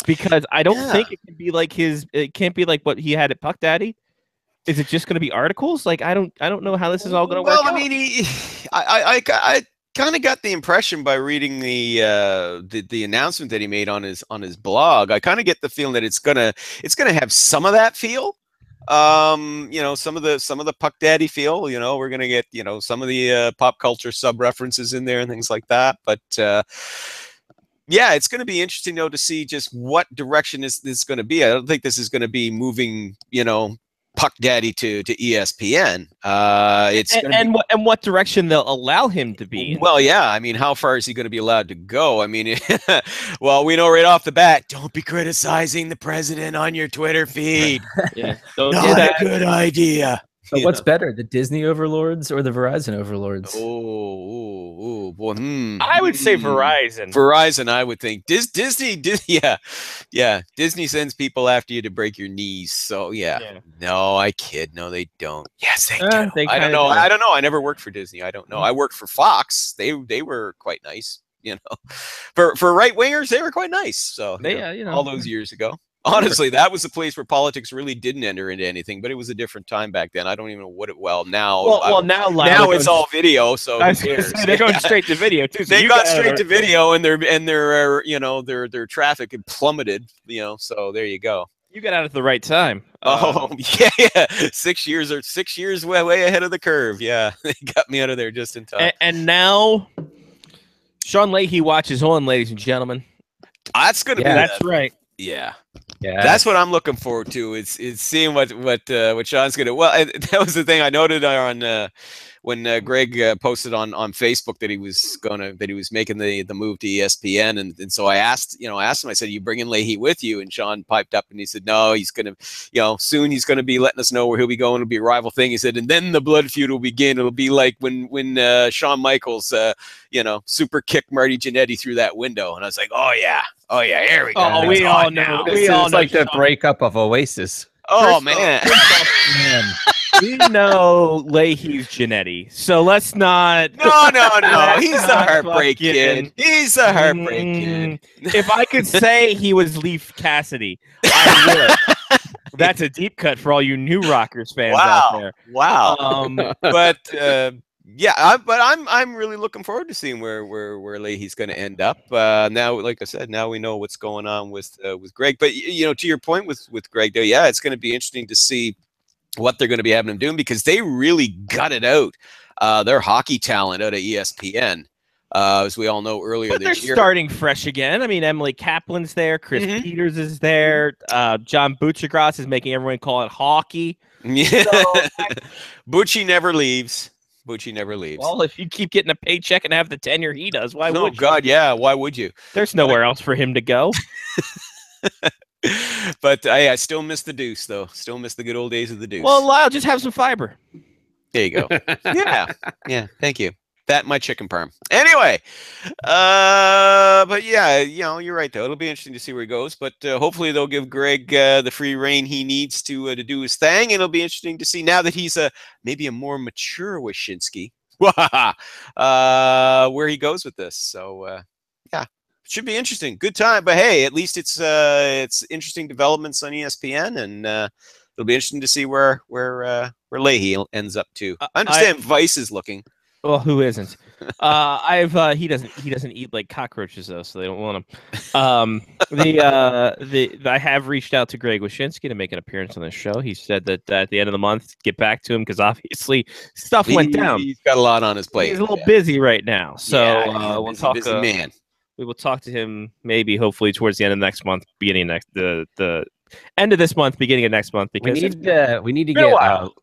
because I don't think it can be like it can't be like what he had at Puck Daddy. Is it just going to be articles? Like I don't know how this is all going to work. Well, I mean, I kind of got the impression by reading the announcement that he made on his blog. I kind of get the feeling that it's gonna have some of that feel. Some of the Puck Daddy feel. We're gonna get some of the pop culture sub references in there and things like that. But yeah, it's going to be interesting though to see just what direction this is going to be. I don't think this is going to be moving Puck Daddy to ESPN. And what direction they'll allow him to be in. Well, yeah. I mean, how far is he going to be allowed to go? I mean, well, we know right off the bat, don't be criticizing the president on your Twitter feed. Yeah, don't Not do that. a good idea. But what's better, the Disney overlords or the Verizon overlords? Oh, boy. I would say Verizon. Verizon, I would think. Disney, yeah. Disney sends people after you to break your knees. So yeah. No, I kid. No, they don't. Yes, they do. I don't know. I don't know. I never worked for Disney. I don't know. I worked for Fox. They were quite nice. For right wingers, they were quite nice. So all those years ago. Honestly, that was the place where politics really didn't enter into anything, but it was a different time back then. I don't even know what it. Well, now, now it's all video, so they're going straight to video too. So they got straight to video, and their traffic had plummeted. So there you go. You got out at the right time. Oh yeah. 6 years way ahead of the curve. Yeah, they got me out of there just in time. And now, Sean Leahy watches on, ladies and gentlemen. That's gonna be. That's right. Yeah. That's what I'm looking forward to. Is seeing what Sean's gonna. Well, that was the thing I noted on when Greg posted on Facebook that he was making the move to ESPN, and so I asked him. I said, "You bringing Leahy with you?" And Sean piped up and he said, "No, he's gonna, soon he's gonna be letting us know where he'll be going. It'll be a rival thing." He said, "And then the blood feud will begin. It'll be like when Shawn Michaels, super kicked Marty Jannetty through that window." And I was like, "Oh yeah, here we go." Oh, we all know. It's like the breakup of Oasis. Oh man. We know Leahy's Genetti, so let's not. No. He's the heartbreak fucking- kid. He's the heartbreak kid. If I could say he was Leaf Cassidy, I would. That's a deep cut for all you New Rockers fans out there. Wow. But I'm really looking forward to seeing where Leahy's going to end up. Now, like I said, now we know what's going on with Greg. But to your point with Greg, though, yeah, it's going to be interesting to see what they're going to be having him doing because they really gutted out their hockey talent out of ESPN. As we all know earlier But they're this year. starting fresh again. I mean, Emily Kaplan's there. Chris Mhm. Peters is there. John Buchagras is making everyone call it hockey. Yeah. So, Bucci never leaves. Bucci never leaves. well, if you keep getting a paycheck and have the tenure he does, why oh would you? God, yeah. Why would you? There's nowhere else for him to go. But I still miss the Deuce, though. Still miss the good old days of the Deuce. Well, Lyle, just have some fiber. there you go. Yeah. Thank you. That and my chicken parm. Anyway, but yeah, you're right though. It'll be interesting to see where he goes. But hopefully they'll give Greg the free reign he needs to do his thing, and it'll be interesting to see now that he's maybe a more mature Wyshynski, where he goes with this. So yeah, should be interesting. Good time. But hey, at least it's interesting developments on ESPN, and it'll be interesting to see where Leahy ends up too. I understand Vice is looking. Well, who isn't? He doesn't eat like cockroaches though, so they don't want him. I have reached out to Greg Wyshynski to make an appearance on the show. He said that at the end of the month, get back to him because obviously stuff went down. He's got a lot on his plate. He's a little busy right now, so Yeah, we'll talk. busy man. We will talk to him maybe, hopefully, towards the end of next month, beginning of the end of this month, beginning of next month. Because we need to been a get. while.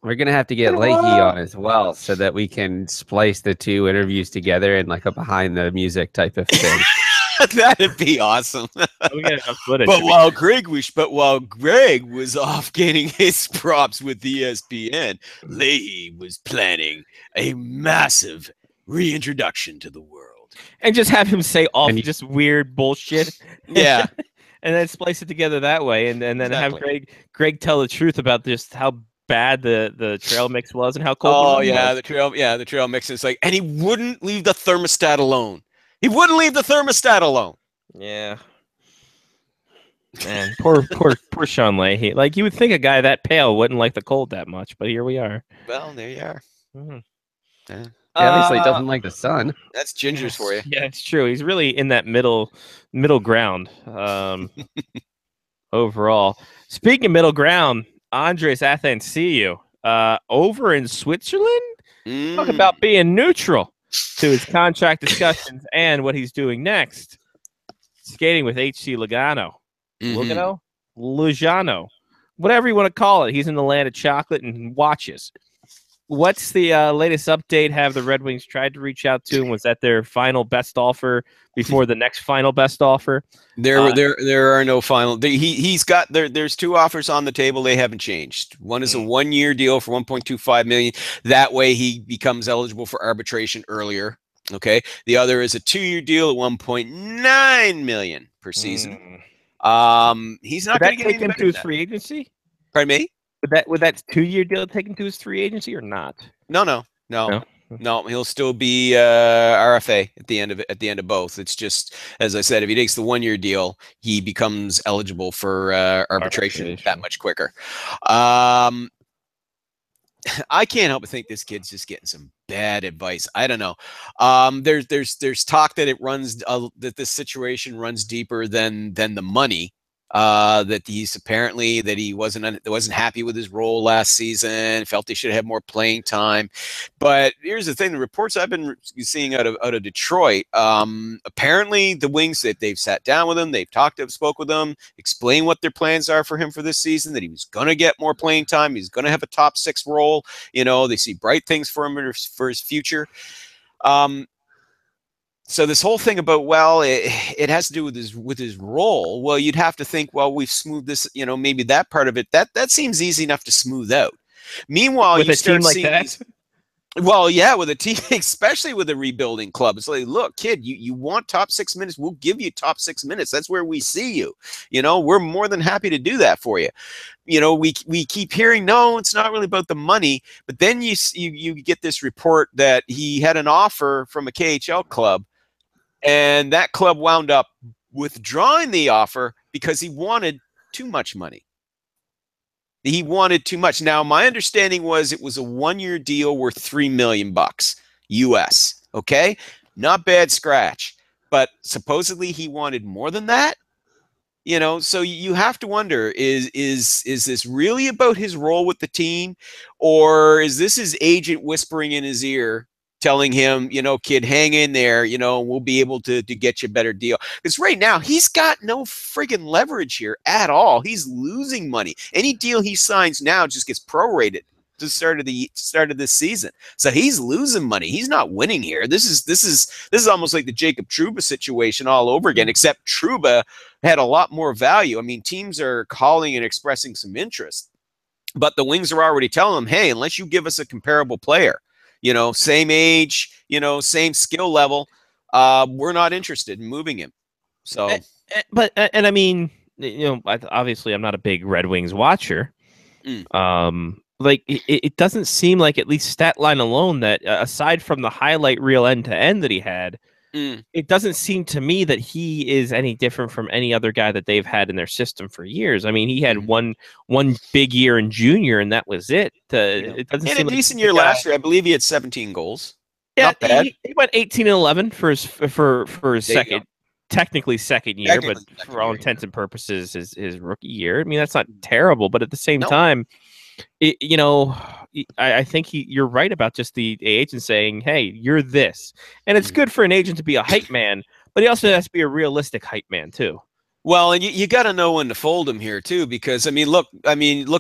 We're gonna have to get Leahy on as well, so that we can splice the two interviews together in like a behind the music type of thing. That'd be awesome. we got enough footage. But while Greg was off getting his props with ESPN, Leahy was planning a massive reintroduction to the world. And just have him say all And you- just weird bullshit. Yeah. And then splice it together that way, and then have Exactly. Greg tell the truth about just how bad the trail mix was and how cold. Oh the room yeah, was. the trail mix is like, and he wouldn't leave the thermostat alone. He wouldn't leave the thermostat alone. Yeah. Man, poor Sean Leahy. Like, you would think a guy that pale wouldn't like the cold that much, but here we are. Well, there you are. Mhm. Yeah. He obviously doesn't like the sun. That's gingers for you. Yeah, it's true. He's really in that middle ground. Overall, speaking of middle ground, Andres Athanasiou, over in Switzerland. Talk about being neutral to his contract discussions and what he's doing next. Skating with HC Lugano. Lugano, whatever you want to call it. He's in the land of chocolate and watches. What's the latest update? Have the Red Wings tried to reach out to him? Was that their final best offer before the next final best offer? There are no final. He's got there's two offers on the table. They haven't changed. One is a 1-year deal for $1.25 million. That way he becomes eligible for arbitration earlier. Okay. The other is a 2-year deal at $1.9 million per season. He's not going to get take any him better to his than that. free agency. Pardon me? Would that 2-year deal take him to his free agency or not? No. He'll still be RFA at the end of both. It's just, as I said, if he takes the 1-year deal, he becomes eligible for arbitration that much quicker. I can't help but think this kid's just getting some bad advice. I don't know. There's talk that it runs that this situation runs deeper than the money. That he's apparently that he wasn't happy with his role last season, felt he should have more playing time. But here's the thing: the reports I've been seeing out of Detroit, apparently the Wings, that they've sat down with him, they've spoke with him, explained what their plans are for him for this season, that he was going to get more playing time, he's going to have a top 6 role. They see bright things for him for his future. So this whole thing about, well, it has to do with his role. Well, you'd have to think, well, we've smoothed this, maybe that part of it. That seems easy enough to smooth out. Meanwhile, With you a start team like seeing that? these- Well, yeah, with a team, especially with a rebuilding club, it's like, look, kid, you want top 6 minutes, we'll give you top 6 minutes. That's where we see you. We're more than happy to do that for you. We keep hearing, no, it's not really about the money, but then you get this report that he had an offer from a KHL club, and that club wound up withdrawing the offer because he wanted too much money. He wanted too much. Now, my understanding was it was a 1-year deal worth $3 million US. Okay, not bad scratch, but supposedly he wanted more than that. So you have to wonder: is this really about his role with the team, or is this his agent whispering in his ear, telling him, kid, hang in there, we'll be able to get you a better deal? Because right now he's got no friggin' leverage here at all. He's losing money. Any deal he signs now just gets prorated to the start of this season. So he's losing money. He's not winning here. This is almost like the Jacob Trouba situation all over again, except Trouba had a lot more value. I mean, teams are calling and expressing some interest, but the Wings are already telling them, hey, unless you give us a comparable player, same age, same skill level, we're not interested in moving him. So, but I mean, obviously I'm not a big Red Wings watcher. Like it doesn't seem like, at least stat line alone, that aside from the highlight reel end to end that he had, it doesn't seem to me that he is any different from any other guy that they've had in their system for years. I mean, he had one big year in junior, and that was it. It doesn't seem a decent year last year. I believe he had 17 goals. Yeah, not bad. He went 18 and 11 for his technically second year, but for all intents and purposes, his rookie year. I mean, that's not terrible, but at the same time, I think you're right about just the agent saying, hey, you're this. And it's good for an agent to be a hype man, but he also has to be a realistic hype man too. Well, and you got to know when to fold him here too, because look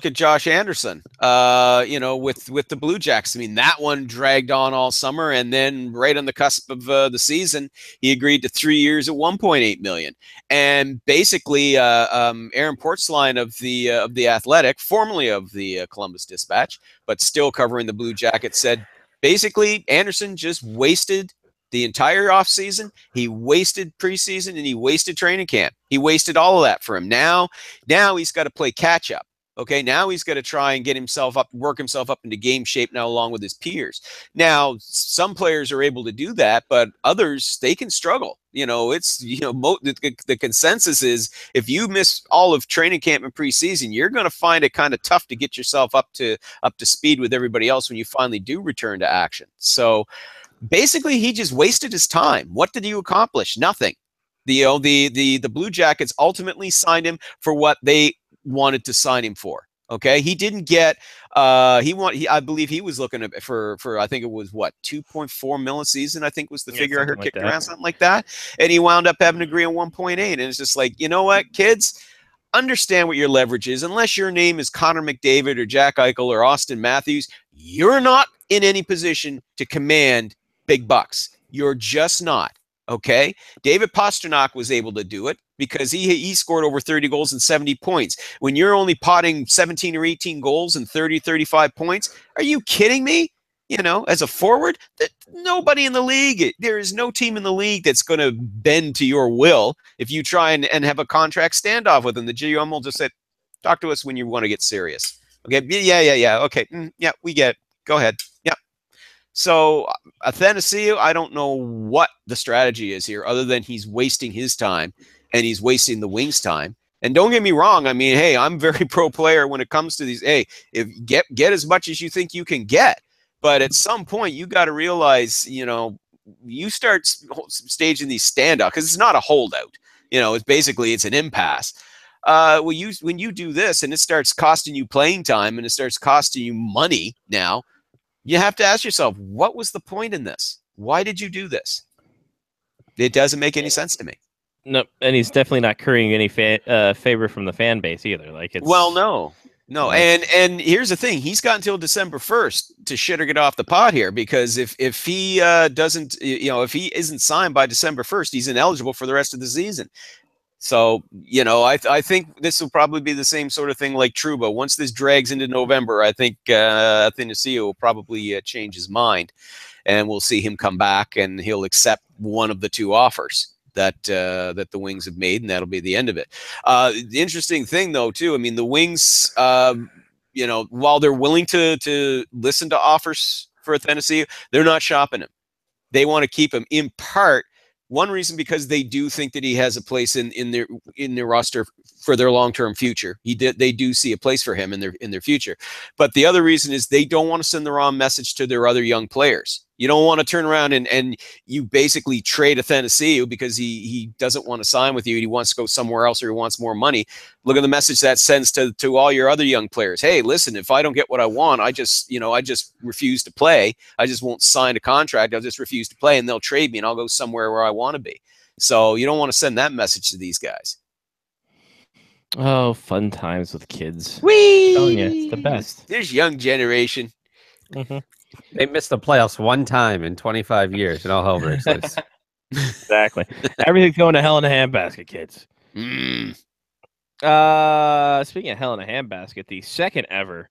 at Josh Anderson, with the Blue Jackets. I mean, that one dragged on all summer, and then right on the cusp of the season, he agreed to 3 years at $1.8 million. And basically, Aaron Portzline of the Athletic, formerly of the Columbus Dispatch, but still covering the Blue Jackets, said basically Anderson just wasted the entire offseason. He wasted preseason, and he wasted training camp. He wasted all of that for him. Now he's got to play catch up. Okay, now he's got to try and work himself up into game shape now, along with his peers. Now, some players are able to do that, but others, they can struggle. The consensus is, if you miss all of training camp and preseason, you're going to find it kind of tough to get yourself up to speed with everybody else when you finally do return to action. So basically, he just wasted his time. What did you accomplish? Nothing. The Blue Jackets ultimately signed him for what they wanted to sign him for. Okay, he didn't get. I believe he was looking for. I think it was 2.4 million a season. I think was the figure I heard kicked around, something like that. And he wound up having to agree on 1.8. And it's just like, you know what, kids, understand what your leverage is. Unless your name is Connor McDavid or Jack Eichel or Austin Matthews, you're not in any position to command big bucks. You're just not. Okay, David Pastrnak was able to do it because he scored over 30 goals and 70 points. When you're only potting 17 or 18 goals and 30, 35 points, are you kidding me? As a forward, nobody in the league, there is no team in the league that's going to bend to your will if you try and have a contract standoff with them. The GM will just say, talk to us when you want to get serious. Okay, yeah. Okay, yeah, we get it. Go ahead. Yeah. So Athanasiou, I don't know what the strategy is here, other than he's wasting his time and he's wasting the Wings' time. And don't get me wrong. I mean, hey, I'm very pro player when it comes to these. Hey, if get as much as you think you can get, but at some point you got to realize, you start staging these standout, because it's not a holdout. It's an impasse. When you do this and it starts costing you playing time and it starts costing you money now, you have to ask yourself, what was the point in this? Why did you do this? It doesn't make any sense to me. No, and he's definitely not currying any favor from the fan base either. No. And here's the thing: he's got until December 1st to shit or get off the pot here, because if he doesn't, if he isn't signed by December 1st, he's ineligible for the rest of the season. So, I think this will probably be the same sort of thing like Trouba. Once this drags into November, I think Athanasiou will probably change his mind, and we'll see him come back, and he'll accept one of the two offers that the Wings have made, and that'll be the end of it. The interesting thing, though, too, I mean, the Wings, while they're willing to listen to offers for Athanasiou, they're not shopping him. They want to keep him, in part. One reason, because they do think that he has a place in their roster for their long-term future. They do see a place for him in their future. But the other reason is they don't want to send the wrong message to their other young players. You don't want to turn around and you basically trade Athanasiou because he doesn't want to sign with you. He wants to go somewhere else, or he wants more money. Look at the message that sends to all your other young players. Hey, listen, if I don't get what I want, I just refuse to play. I just won't sign a contract. I'll just refuse to play, and they'll trade me, and I'll go somewhere where I want to be. So you don't want to send that message to these guys. Oh, fun times with kids. Whee! Telling you, it's the best. There's young generation. Mm-hmm. They missed the playoffs one time in 25 years, and all hell breaks loose. Exactly. Everything's going to hell in a handbasket, kids. Mm. Speaking of hell in a handbasket, the second ever,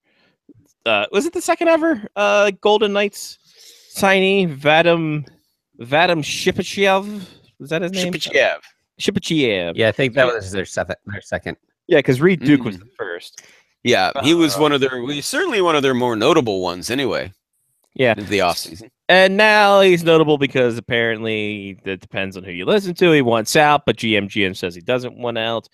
was it the second ever Golden Knights signee, Vadim Shipachev? Was that his name? Shipachev. Yeah, I think that was their second. Yeah, because Reed Duke was the first. Yeah, he was certainly one of their more notable ones anyway. Yeah. In the offseason. And now he's notable because apparently it depends on who you listen to. He wants out, but GM says he doesn't want out.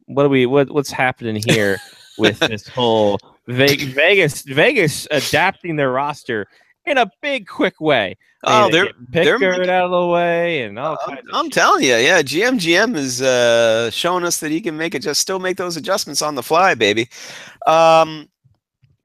What's happening here with this whole Vegas adapting their roster in a big, quick way? They're Pickard out of the way, and all kinds of I'm shit. telling you, yeah, GM is showing us that he can still make those adjustments on the fly, baby.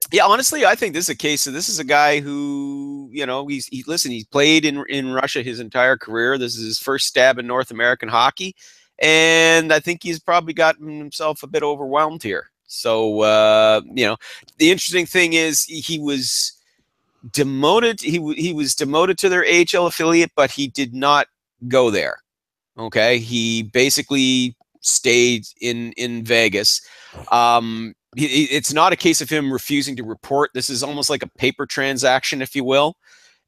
Yeah, honestly, I think this is a case. So this is a guy who, he's played in Russia his entire career. This is his first stab in North American hockey, and I think he's probably gotten himself a bit overwhelmed here. So, the interesting thing is he was demoted. He was demoted to their AHL affiliate, but he did not go there. Okay, he basically stayed in Vegas. It's not a case of him refusing to report. This is almost like a paper transaction, if you will.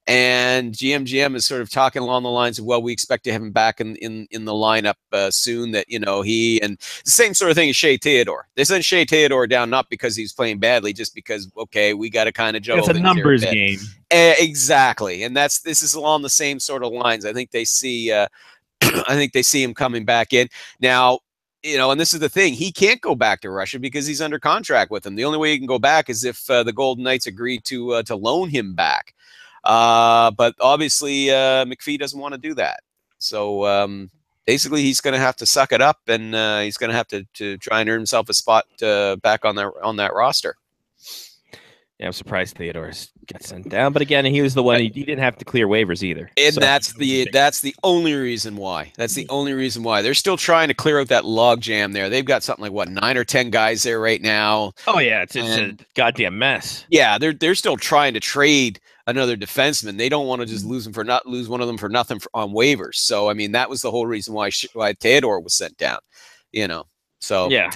And GM is sort of talking along the lines of, well, we expect to have him back in the lineup soon. That he and the same sort of thing as Shea Theodore. They sent Shea Theodore down not because he's playing badly, just because we got to kind of juggle. It's a numbers game. Exactly, and this is along the same sort of lines. I think they see him coming back in now. And this is the thing. He can't go back to Russia because he's under contract with them. The only way he can go back is if the Golden Knights agree to loan him back. But obviously, McPhee doesn't want to do that. So basically, he's going to have to suck it up, and he's going to have to try and earn himself a spot back on that roster. Yeah, I'm surprised Theodore got sent down, but again, he was the one. He didn't have to clear waivers either. And that's the only reason why. That's the only reason why they're still trying to clear out that log jam there. They've got something like 9 or 10 guys there right now. Oh yeah, it's a goddamn mess. Yeah, they're still trying to trade another defenseman. They don't want to just lose one of them for nothing on waivers. So I mean, that was the whole reason why Theodore was sent down. So yeah.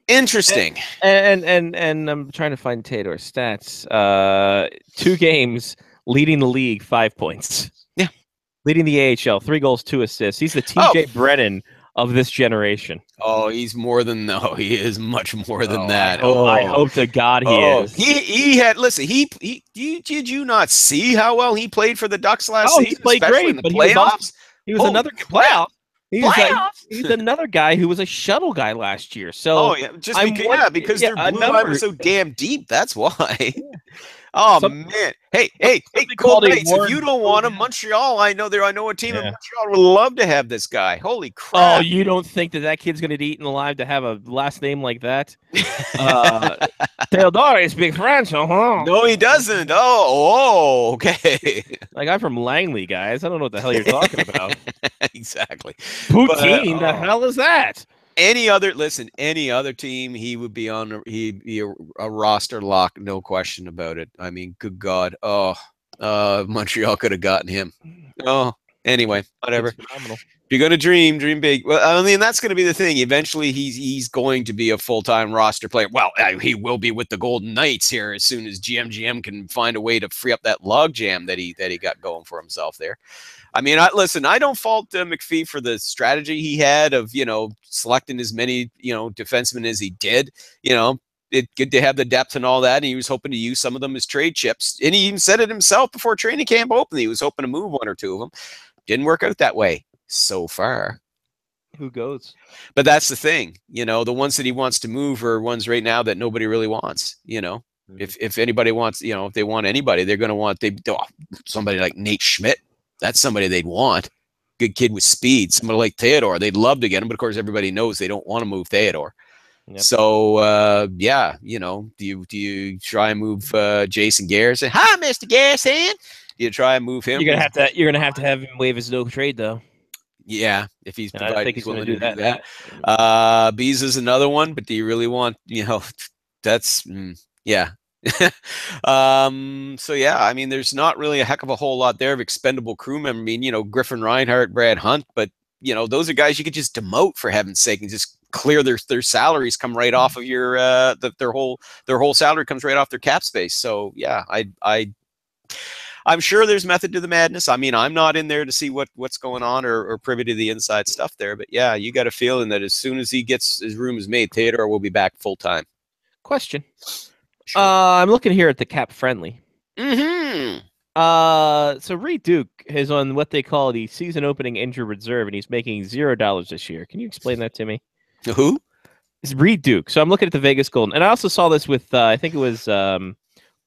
Interesting. And I'm trying to find Theodore's stats. 2 games, leading the league, 5 points. Yeah. Leading the AHL, 3 goals, 2 assists. He's the TJ Brennan of this generation. Oh, he is much more than that. I hope to God he is. He had, listen, did you not see how well he played for the Ducks last season? He played great in the but playoffs. He was another playoff. Playoffs? He's another guy who was a shuttle guy last year. So because their blue line was so damn deep. That's why. Oh man! Hey, Golden Knights! If you don't want him, Montreal. I know a team in Montreal would love to have this guy. Holy crap! Oh, you don't think that kid's going to be eaten alive to have a last name like that? Theodore is big French, huh? No, he doesn't. Oh, okay. Like, I'm from Langley, guys. I don't know what the hell you're talking about. Exactly. Poutine. The hell is that? Any other team, he'd be a roster lock, no question about it. I mean, good God. Montreal could have gotten him. Oh, Anyway, whatever. It's phenomenal. If you're going to dream, dream big. Well, I mean, that's going to be the thing. Eventually, he's going to be a full-time roster player. Well, he will be with the Golden Knights here as soon as GM can find a way to free up that log jam that he got going for himself there. I mean, listen, I don't fault McPhee for the strategy he had of, selecting as many, defensemen as he did. It's good to have the depth and all that, and he was hoping to use some of them as trade chips. And he even said it himself before training camp opened. He was hoping to move one or two of them. Didn't work out that way so far. Who goes? But that's the thing. The ones that he wants to move are ones right now that nobody really wants. If anybody wants, if they want anybody, they're going to want somebody like Nate Schmidt. That's somebody they'd want. Good kid with speed. Somebody like Theodore. They'd love to get him, but of course everybody knows they don't want to move Theodore. Yep. So do you try and move Jason Garrison? Hi, Mr. Garrison. Do you try and move him? You're gonna have to have him waive his no trade though. Yeah, if he's provided, he's willing to do that. Bees is another one, but do you really want? That's yeah. So yeah, I mean, there's not really a heck of a whole lot there of expendable crew member. I mean, Griffin Reinhart, Brad Hunt, but those are guys you could just demote for heaven's sake and just clear their salaries, come right off of your their whole salary comes right off their cap space. So yeah, I'm sure there's method to the madness. I mean, I'm not in there to see what's going on or privy to the inside stuff there, but yeah, you got a feeling that as soon as he gets his room is made, Theodore will be back full time. Question. Sure. I'm looking here at the cap friendly. Mm-hmm. So Reed Duke is on what they call the season opening injury reserve, and he's making $0 this year. Can you explain that to me? Who? It's Reed Duke. So I'm looking at the Vegas Golden, and I also saw this with I think it was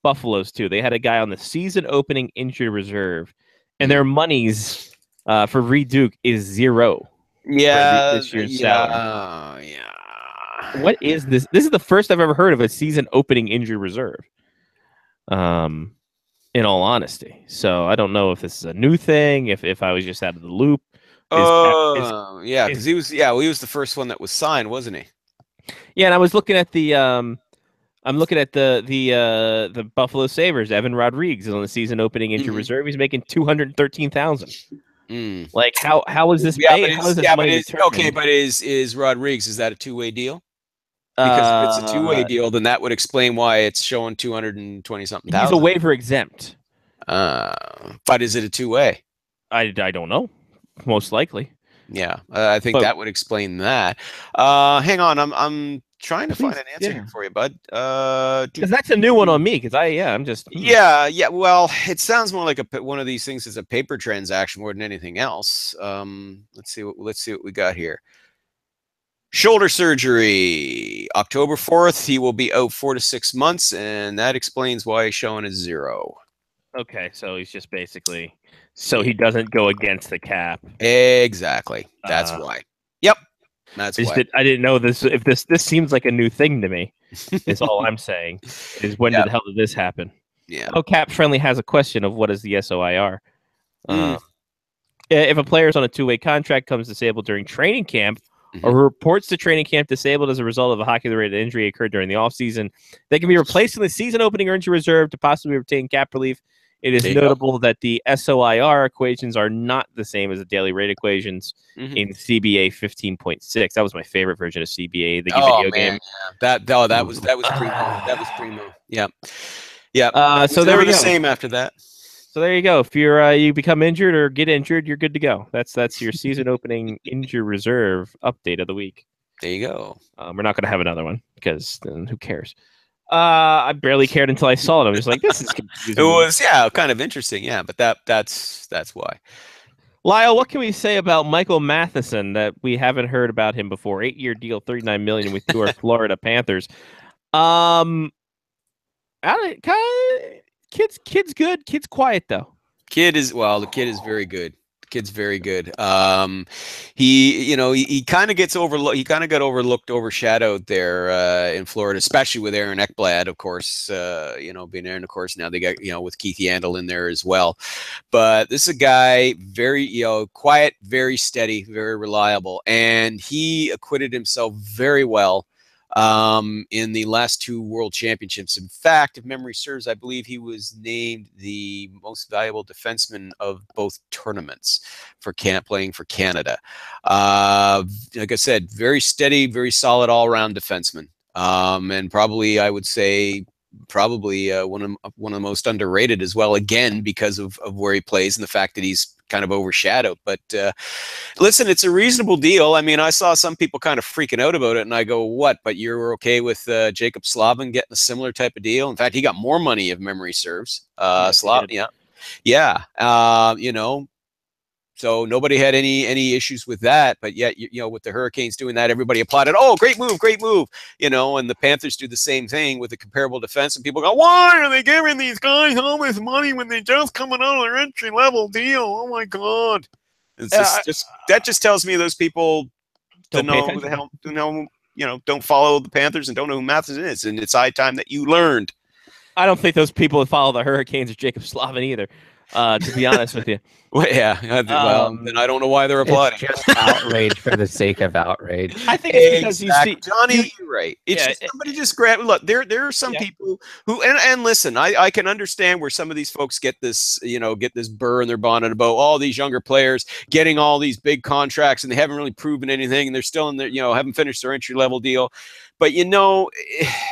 Buffalo's too. They had a guy on the season opening injury reserve, and their monies for Reed Duke is $0. Yeah, this year's salary. Yeah. What is this? This is the first I've ever heard of a season opening injury reserve. In all honesty, so I don't know if this is a new thing. If I was just out of the loop. Yeah, because he was the first one that was signed, wasn't he? Yeah, and I was looking at the I'm looking at the Buffalo Sabres. Evan Rodrigues is on the season opening injury reserve. He's making $213,000. Like how is this? Yeah, paid? How is this money determined? Okay, but is Rodrigues, is that a two-way deal? Because if it's a two-way deal, then that would explain why it's showing 220 something thousand. He's a waiver exempt. But is it a two-way? I don't know. Most likely. Yeah, I think that would explain that. Hang on, I'm trying to find an answer here for you, bud. Because that's a new one on me. Because I'm just yeah. Well, it sounds more like one of these things is a paper transaction more than anything else. Let's see what we got here. Shoulder surgery, October 4th. He will be out 4 to 6 months, and that explains why he's showing as $0. Okay, so he's just basically so he doesn't go against the cap. Exactly. That's why. Yep. That's why. I didn't know this. If this seems like a new thing to me, is all I'm saying. Is when the hell did this happen? Yeah. Oh, Cap Friendly has a question of what is the SOIR. If a player is on a two-way contract, comes disabled during training camp, or reports to training camp disabled as a result of a hockey-related injury occurred during the offseason, they can be replaced in the season opening or injury reserve to possibly obtain cap relief. It is notable that the SOIR equations are not the same as the daily rate equations in CBA 15.6. That was my favorite version of CBA, the video game. Yeah. That was primo. That was primo. Yeah. Yeah. So there we go. The same after that. So there you go. If you're you become injured or get injured, you're good to go. That's your season opening injury reserve update of the week. There you go. We're not going to have another one because then who cares? I barely cared until I saw it. I'm just like, this is confusing. It was kind of interesting. Yeah, but that's why. Lyle, what can we say about Michael Matheson that we haven't heard about him before? 8-year deal, $39 million with your Florida Panthers. Kid's good. Kid's quiet though. The kid is very good. The kid's very good. He kind of gets overlooked. He kind of got overshadowed there in Florida, especially with Aaron Ekblad, of course. Being Aaron, of course. Now they got with Keith Yandel in there as well. But this is a guy very quiet, very steady, very reliable, and he acquitted himself very well in the last 2 World Championships. In fact, if memory serves, I believe he was named the most valuable defenseman of both tournaments for playing for Canada. Like I said, very steady, very solid all-around defenseman, and probably I would say one of the most underrated as well. Again, because of where he plays and the fact that he's kind of overshadowed. But listen, it's a reasonable deal. I mean, I saw some people kind of freaking out about it, and I go, what? But you're okay with Jacob Slavin getting a similar type of deal? In fact, he got more money if memory serves. Slavin, yeah. You know, so nobody had any issues with that. But yet, you know, with the Hurricanes doing that, everybody applauded. Oh, great move, great move. You know, and the Panthers do the same thing with a comparable defense, and people go, why are they giving these guys all this money when they're just coming out of their entry level deal? Oh my God! It's that just tells me those people don't know who the hell, don't follow the Panthers and don't know who Matheson is, and it's high time that you learned. I don't think those people that follow the Hurricanes are Jacob Slavin either. To be honest with you. Well, yeah. Well, then I don't know why they're applauding. It's just outrage for the sake of outrage. I think it's because you see, Johnny, you're right. It's just, somebody just grab. Look, there are some people who, and listen, I can understand where some of these folks get this, get this burr in their bonnet about all these younger players getting all these big contracts and they haven't really proven anything and they're still in their, haven't finished their entry level deal. But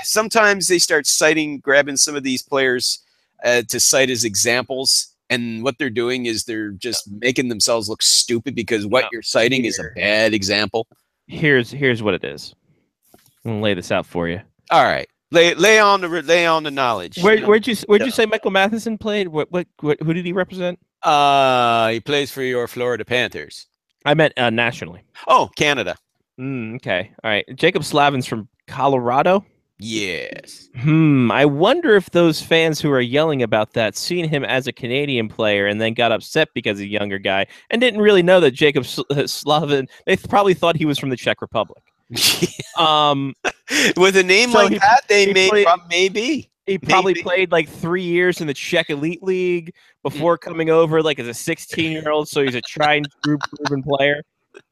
sometimes they start grabbing some of these players to cite as examples. And what they're doing is they're just making themselves look stupid because what you're citing is a bad example. Here's what it is. I'm gonna lay this out for you. All right, lay on the knowledge. Where'd you say Michael Matheson played? What who did he represent? He plays for your Florida Panthers. I meant nationally. Oh, Canada. Okay, all right. Jacob Slavin's from Colorado. Yes. I wonder if those fans who are yelling about that seen him as a Canadian player and then got upset because he's a younger guy and didn't really know that Jacob Slavin, they probably thought he was from the Czech Republic. With a name so like that, maybe. He probably played like 3 years in the Czech Elite League before coming over like as a 16-year-old, so he's a tried and true proven player.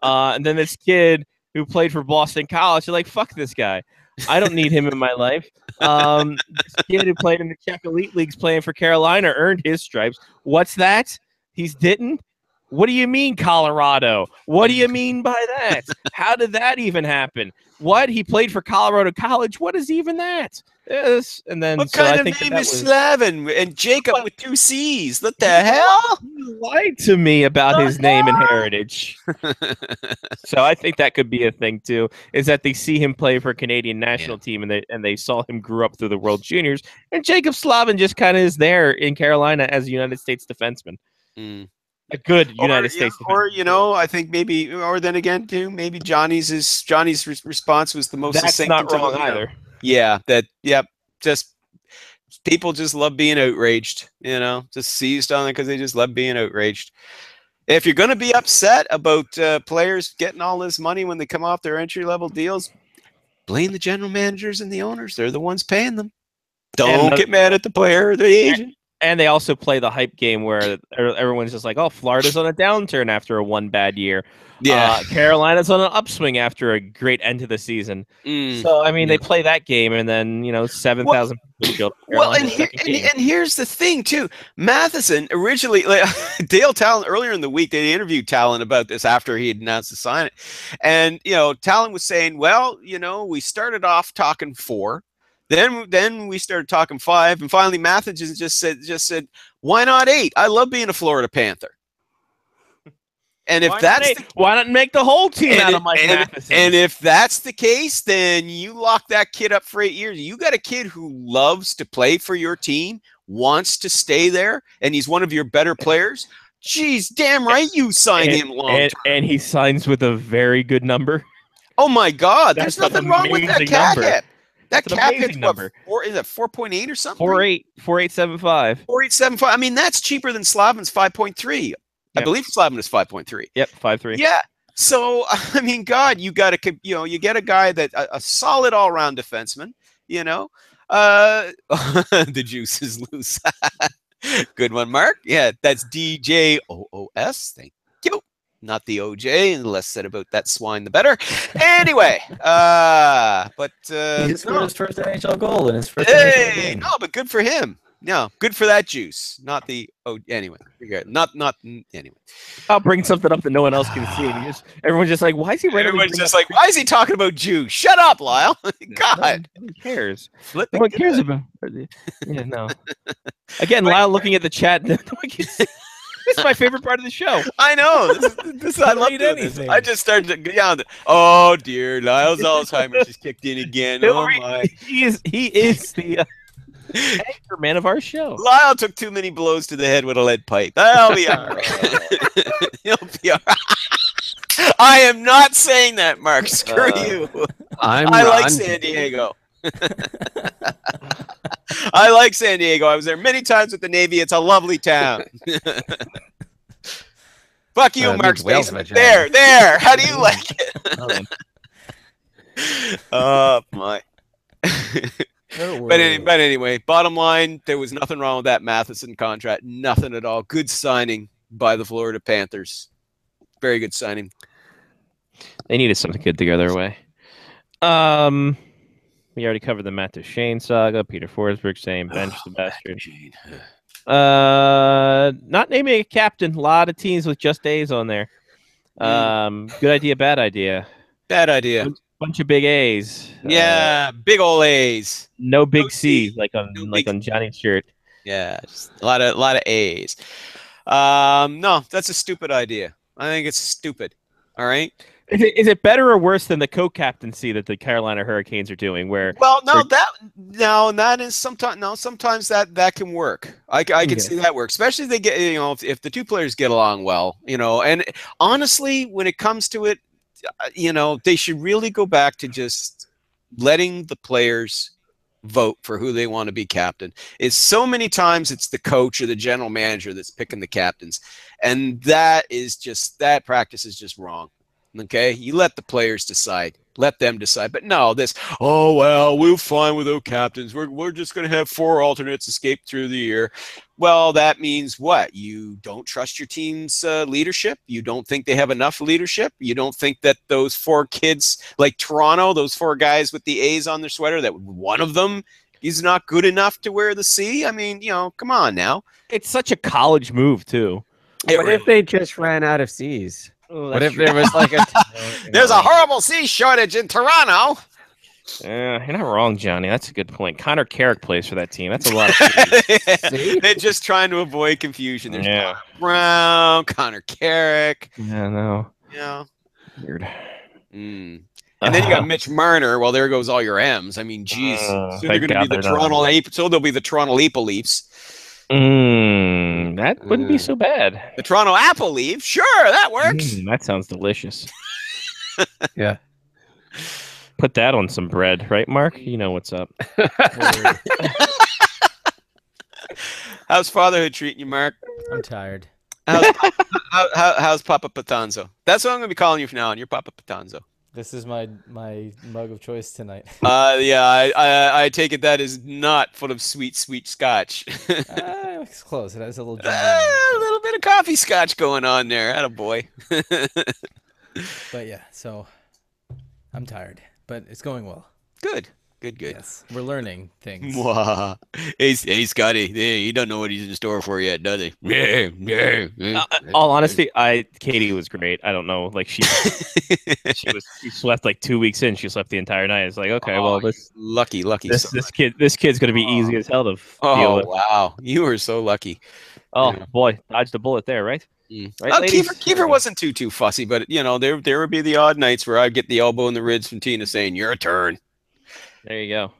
And then this kid who played for Boston College, you're like, fuck this guy. I don't need him in my life. This kid who played in the Czech Elite Leagues playing for Carolina earned his stripes. What's that? He's didn't? What do you mean, Colorado? What do you mean by that? How did that even happen? What? He played for Colorado College? What is even that? Yes. And then what kind of name is Slavin and Jacob with 2 C's? What the hell? You lied to me about his name and heritage. So I think that could be a thing too. Is that they see him play for a Canadian national team and they saw him grow up through the World Juniors, and Jacob Slavin just kind of is there in Carolina as a United States defenseman. A good United States defenseman. Or I think maybe, or then again too, maybe Johnny's response was the most. That's not wrong either. Yeah, just people just love being outraged, just seized on it because they just love being outraged. If you're going to be upset about players getting all this money when they come off their entry-level deals, blame the general managers and the owners. They're the ones paying them. Don't get mad at the player or the agent. And they also play the hype game where everyone's just like, oh, Florida's on a downturn after one bad year. Yeah, Carolina's on an upswing after a great end to the season. So, I mean, they play that game, and then, 7,000 people go. Well, and here's the thing, too. Matheson originally, Dale Talon, earlier in the week, they interviewed Talon about this after he had announced the sign. And, Talon was saying, well, we started off talking 4. Then we started talking 5, and finally Matheson just said, why not 8? I love being a Florida Panther. And if why not make the whole team out of Mike Matheson? And if that's the case, then you lock that kid up for 8 years. You got a kid who loves to play for your team, wants to stay there, and he's one of your better players. Geez, damn right you sign him long term. And he signs with a very good number. Oh my God, there's nothing wrong with that cap hit. That cap hit's number. Is it 4.8 or something? 4.875. 4.875. I mean, that's cheaper than Slavin's 5.3. Yep. I believe Slavin is 5.3. Yep, 5.3. Yeah. So I mean, God, you got to, you get a guy that a solid all-round defenseman. The juice is loose. Good one, Mark. Yeah, that's DJOOS. Thank you. not the OJ, and the less said about that swine, the better. Anyway, but He just scored no. his first NHL goal in his first NHL Hey, game. no, but good for him. No, good for that juice. Not the anyway. Not anyway. I'll bring something up that no one else can see. And everyone's just like, why is he randomly Everyone's bringing just up- like, why is he talking about juice? Shut up, Lyle. God, No one cares. flip No one cares about. Yeah, no. Again, Lyle looking at the chat. No one can see. This is my favorite part of the show. I know. This I love read doing this. anything. I just started to go down. Oh dear, Lyle's Alzheimer's just kicked in again. Oh my. He is the anchor man of our show. Lyle took too many blows to the head with a lead pipe. I'll be all right. He'll be all right. I am not saying that, Mark. Screw you. I like San Diego. I like San Diego. I was there many times with the Navy. It's a lovely town. Fuck you, it Mark's means whales basement. vagina. There. How do you like it? Oh my. But anyway, bottom line, there was nothing wrong with that Matheson contract. Nothing at all. Good signing by the Florida Panthers. Very good signing. They needed something good to go their way. We already covered the Matt Duchene saga. Peter Forsberg saying bench the bastard. Not naming a captain. A lot of teams with just A's on there. Good idea, bad idea. Bad idea. Bunch of big A's. Yeah, big ol' A's. No big No C's C. like on No like big on Johnny's shirt. Yeah, just a lot of A's. No, that's a stupid idea. I think it's stupid. All right. Is it better or worse than the co-captaincy that the Carolina Hurricanes are doing? Where Well, no, Or- that is sometimes that can work. I can Okay. see that work, especially if they get if the two players get along well, and honestly, when it comes to it, they should really go back to just letting the players vote for who they want to be captain. It's so many times it's the coach or the general manager that's picking the captains, and that practice is just wrong. Okay, you let the players decide. Let them decide. But no, we're fine without captains. We're just going to have 4 alternates escape through the year. Well, that means what? You don't trust your team's leadership. You don't think they have enough leadership. You don't think that those 4 kids, like Toronto, those 4 guys with the A's on their sweater, that one of them is not good enough to wear the C. I mean, come on now. it's such a college move too. What if they just ran out of C's? Oh, What that's if there was like a There's a horrible C shortage in Toronto. you're not wrong, Johnny. That's a good point. Connor Carrick plays for that team. That's a lot of C's. They're just trying to avoid confusion. There's Yeah. Brown, Connor Carrick. Yeah, no. Yeah. Weird. And then you got Mitch Marner. Well, there goes all your M's. I mean, geez. Soon they're thank going to God be the they're not. Toronto Ape. So they'll be the Toronto Maple Leafs. That wouldn't be so bad. The Toronto Apple Leaf. Sure, that works. That sounds delicious. Yeah. Put that on some bread, right, Mark? You know what's up. How's fatherhood treating you, Mark? I'm tired. How's Papa Patanzo? That's what I'm going to be calling you from now on. You're Papa Patanzo. This is my mug of choice tonight. Yeah, I take it that is not full of sweet scotch. It's close. It has a little. A little bit of coffee scotch going on there. Attaboy. But yeah, so I'm tired, but it's going well. Good. Yes, we're learning things. Mwah. Hey, Scotty. He don't know what he's in store for yet, does he? Yeah. All honesty, Katie was great. I don't know, like she slept like 2 weeks in. She slept the entire night. It's like, okay, well, lucky. this kid's gonna be easy as hell to deal Oh with. wow, you were so lucky. Oh Yeah. boy, dodged a bullet there, right? Right, Oh, ladies? Kiefer wasn't too fussy, but there would be the odd nights where I'd get the elbow in the ribs from Tina saying, "Your turn." There you go.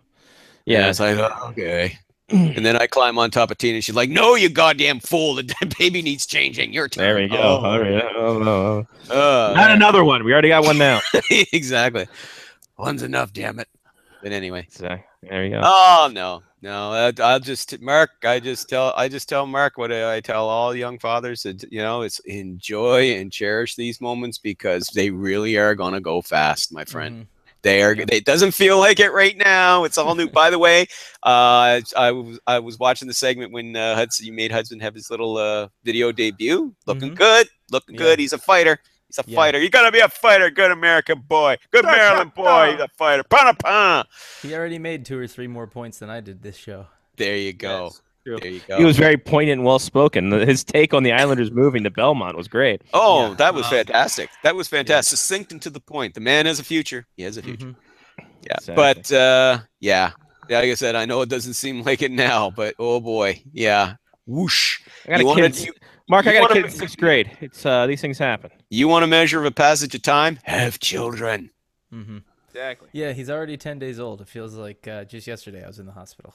Yeah, Yeah, it's like, oh, okay. And then I climb on top of Tina. And she's like, "No, you goddamn fool! The baby needs changing. Your turn." there we go. Oh, All right. Oh, no. uh, Not another one. We already got one now. exactly. One's enough, damn it. But anyway. So, there you go. Oh no. I'll just Mark. I just tell Mark what I tell all young fathers. That, it's enjoy and cherish these moments because they really are gonna go fast, my friend. They are. It doesn't feel like it right now. It's all new. By the way, I was watching the segment when you made Hudson have his little video debut. Looking good. Looking good. He's a fighter. He's a Yeah. fighter. You gotta be a fighter, good American boy, good Maryland boy. He's a fighter. Pa. He already made 2 or 3 more points than I did this show. There you go. Yes, true. There you go. He was very poignant and well spoken. His take on the Islanders moving to Belmont was great. Oh, Yeah. that was fantastic. That was fantastic. Succinct and to the point. The man has a future. He has a future. Mhm. Yeah. Exactly. But yeah. Like I said, I know it doesn't seem like it now, but oh boy. Yeah. Whoosh. I got You a wanna- kid. you- Mark, I you got a wanna- kid in 6th grade. It's these things happen. You want a measure of a passage of time? Have children. Mm-hmm. Exactly. Yeah, he's already 10 days old. It feels like just yesterday I was in the hospital.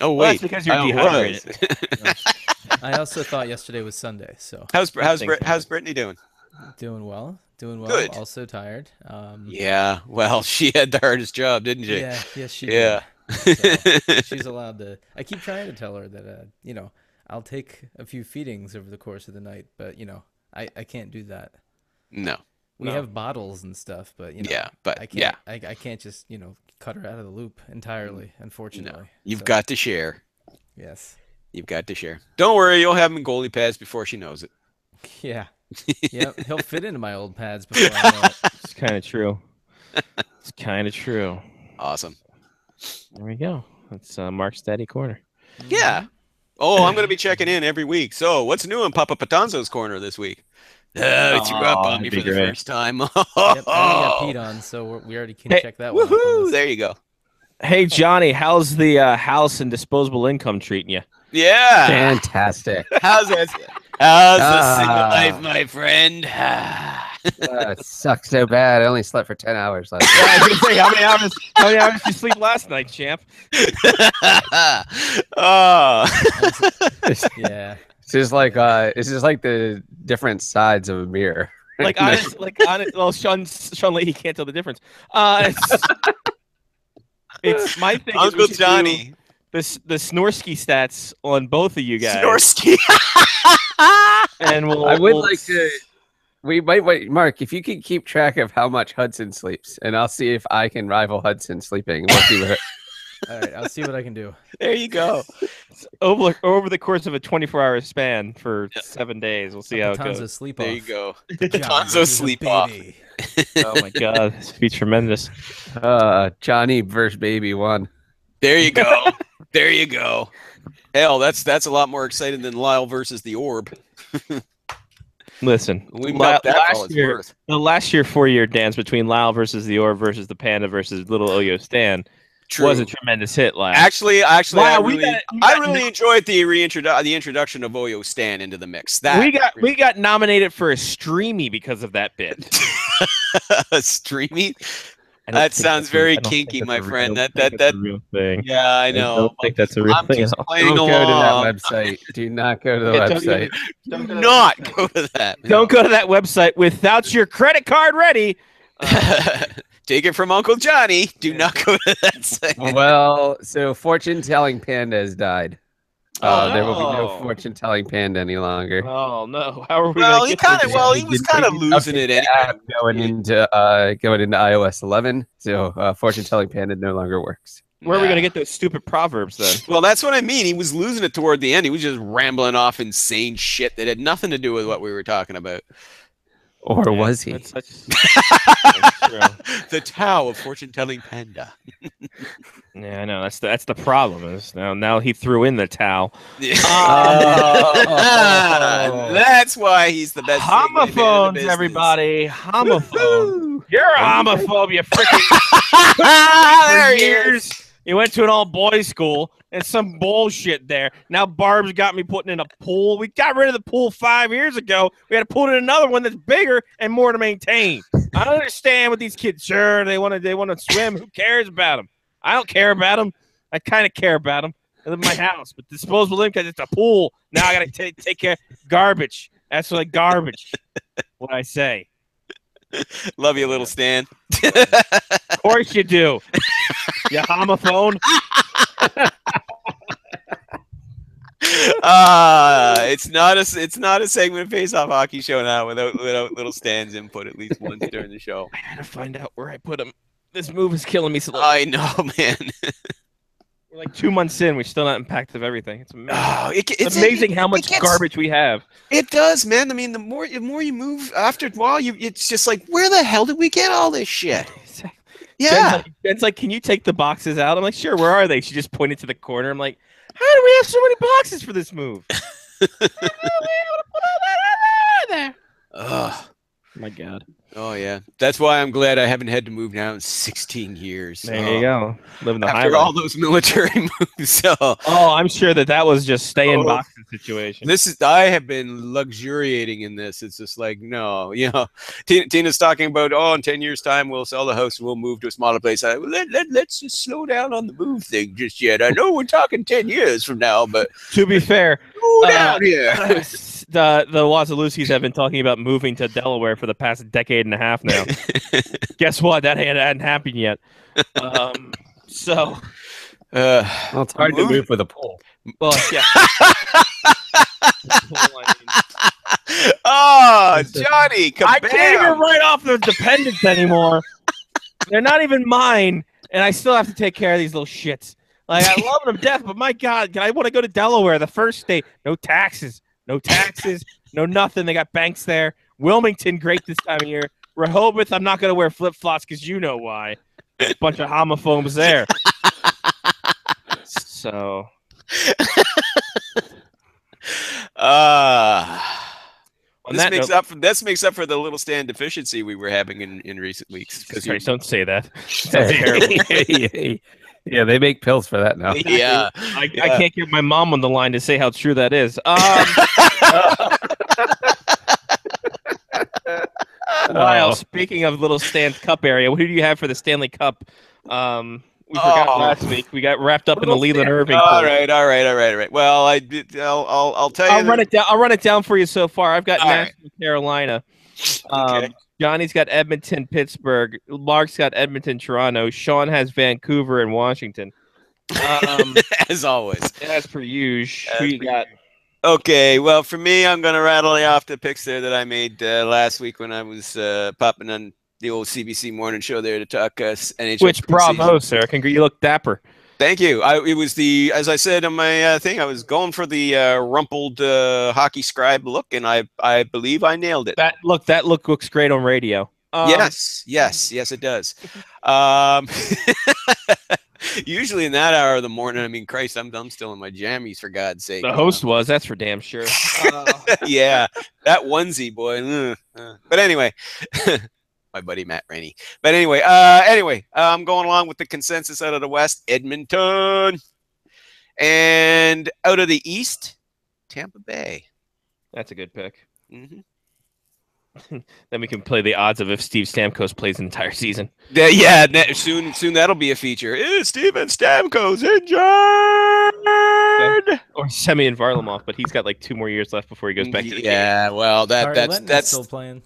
Oh Well, wait, that's because you're I dehydrated. was. I also thought yesterday was Sunday, so how's Thanks. how's Brittany doing? doing well. Good. Also tired. Yeah, well, she had the hardest job, didn't she? Yeah, yes, she Yeah. did. So she's allowed to. I keep trying to tell her that, I'll take a few feedings over the course of the night, but I can't do that. No. We No. have bottles and stuff, but Yeah, but I yeah, can't. I can't just cut her out of the loop entirely. Unfortunately, you've So, got to share. yes, You've got to share. Don't worry, you'll have him in goalie pads before she knows it. yeah, yeah. He'll fit into my old pads before I know it. It's kind of true. It's kind of true. Awesome. There we go. That's Mark's Daddy Corner. Yeah. Oh, I'm going to be checking in every week. So, what's new in Papa Patanzo's corner this week? It's you up on me that'd for be the great. first time. Yep, I already got peed on, so we already can Hey, check that one. off on Woohoo! this. There you go. Hey, Johnny, how's the house and disposable income treating you? Yeah. Fantastic. How's that? How's the Ah. single life, my friend? It sucks so bad. I only slept for 10 hours last night. I was gonna say, how many hours did you sleep last night, champ? Oh. Yeah, It's just like the different sides of a mirror. Like honest, well, Sean Leahy can't tell the difference. It's my thing. is we Uncle should do Johnny. the Snorsky stats on both of you guys, Snorsky. and we'll. I would we'll like to. We might wait, Mark. If you can keep track of how much Hudson sleeps, and I'll see if I can rival Hudson sleeping. We'll see what. all right. I'll see what I can do. There you go. over the course of a 24-hour span for 7 days. We'll see how it Tons of goes. sleep There off. you go. Johnny Tonzo versus a sleep off. baby. Oh my god, this would be tremendous. Johnny versus Baby won. There you go. There you go. Hell, that's a lot more exciting than Lyle versus the Orb. Listen, We milked that for all it's worth. the last year 4-year dance between Lyle versus the Orb versus the Panda versus Little Oyo Stan True. was a tremendous hit. Lyle. Actually, Wow, I we really, got- we I got- really enjoyed the the introduction of Oyo Stan into the mix. That we got nominated for a Streamy because of that bit. streamy. I don't That think sounds that's very I don't think kinky, that's my a real- friend. I don't That think that that's a real thing. Yeah, I I know. don't think that's a real I'm thing. just at all. playing Don't go to along. that website. Do not go to the Yeah, don't website. Do not go to that. Don't go to that website without your credit card ready. Take it from Uncle Johnny. Do not go to that site. Well, so fortune-telling panda has died. There will be no no. fortune-telling panda any longer. Oh no! How are we? Well, gonna he get kind this? of he was kind of losing it anyway. App going into iOS 11, so fortune-telling panda no longer works. Where are we Nah. gonna get those stupid proverbs then? Well, that's what I mean. He was losing it toward the end. He was just rambling off insane shit that had nothing to do with what we were talking about. Or Yeah, was he? that's that's true. The Tao of fortune-telling panda. Yeah, I know. That's the problem. Is now he threw in the towel. That's why he's the best. segue man in the Homophones, business. everybody. Homophone. You're a homophobe, you freaking There he years. You went to an all boys school and some bullshit there. Now Barb's got me putting in a pool. We got rid of the pool 5 years ago. We had to put in another one that's bigger and more to maintain. I don't understand what these kids. Sure, they want to swim. Who cares about them? I don't care about them. I kind of care about them. I live in my house, but disposable income, it's a pool. Now I got to take care of garbage. That's like garbage. What I say. Love you, little Stan. Of course you do. You homophone. It's not a segment of Face Off Hockey Show now without little Stan's input at least once during the show. I gotta find out where I put him. This move is killing me slowly. I know, man. We're like 2 months in, we're still not impacted of everything. It's amazing. Oh, It's amazing how much gets- garbage we have. It does, man. I mean, the more you move, after a while, it's just like, where the hell did we get all this shit? Yeah. Ben's like, can you take the boxes out? I'm like, sure. Where are they? She just pointed to the corner. I'm like, how do we have so many boxes for this move? How are we able to put all that there? Ugh. My God. Oh yeah, that's why I'm glad I haven't had to move now in 16 years. There you go. Living the high After life. all those military moves, so Oh, I'm sure that was just stay in boxes situation. I have been luxuriating in this. It's just like, no, Tina's talking about, in 10 years time we'll sell the house and we'll move to a smaller place. Let's just slow down on the move thing just yet. I know we're talking 10 years from now, but To be fair, slow down here. the Wasilewskis have been talking about moving to Delaware for the past decade and a half now. Guess what? That hadn't happened yet. So, Well, it's hard to move with a pole. well, yeah. Oh, Johnny, I can't even kabam. write off the dependents anymore. They're not even mine, and I still have to take care of these little shits. Like, I love them to death, but my God, I want to go to Delaware, the first state. No taxes, no nothing. They got banks there. Wilmington, great this time of year. Rehoboth, I'm not going to wear flip-flops because you know why. Bunch of homophobes there. So, on This that makes note- up for the little stand deficiency we were having in recent weeks. Because Christ, don't say that. Sounds terrible. Yeah, they make pills for that now. yeah, I can't get my mom on the line to say how true that is. Lyle, speaking of little Stan's Cup area, who do you have for the Stanley Cup? We forgot last week. We got wrapped up in the Leland Irving. All right. Well, I'll tell you. I'll run it down for you so far. I've got All right. Nashville, Carolina. Okay. Johnny's got Edmonton, Pittsburgh. Mark's got Edmonton, Toronto. Sean has Vancouver and Washington. As always. As per usual. Who you got? Okay, well, for me, I'm going to rattle off the picks there that I made last week when I was popping on the old CBC morning show there to talk NHL. Which bravo, preseason. sir. You look dapper. Thank you. It was as I said on my thing, I was going for the rumpled hockey scribe look, and I believe I nailed it. That look looks great on radio. Yes, it does. Usually in that hour of the morning, I mean, Christ, I'm still in my jammies, for God's sake. The host was, that's for damn sure. Yeah, that onesie, boy. But anyway, my buddy Matt Rainey. But anyway, I'm going along with the consensus out of the West, Edmonton, and out of the East, Tampa Bay. That's a good pick. Mm-hmm. Then we can play the odds of if Steve Stamkos plays an entire season. Yeah, soon that'll be a feature. Is Steven Stamkos injured? Or Semyon Varlamov, but he's got like 2 more years left before he goes back to the game. Yeah, well, Gary that's Lettman's still playing.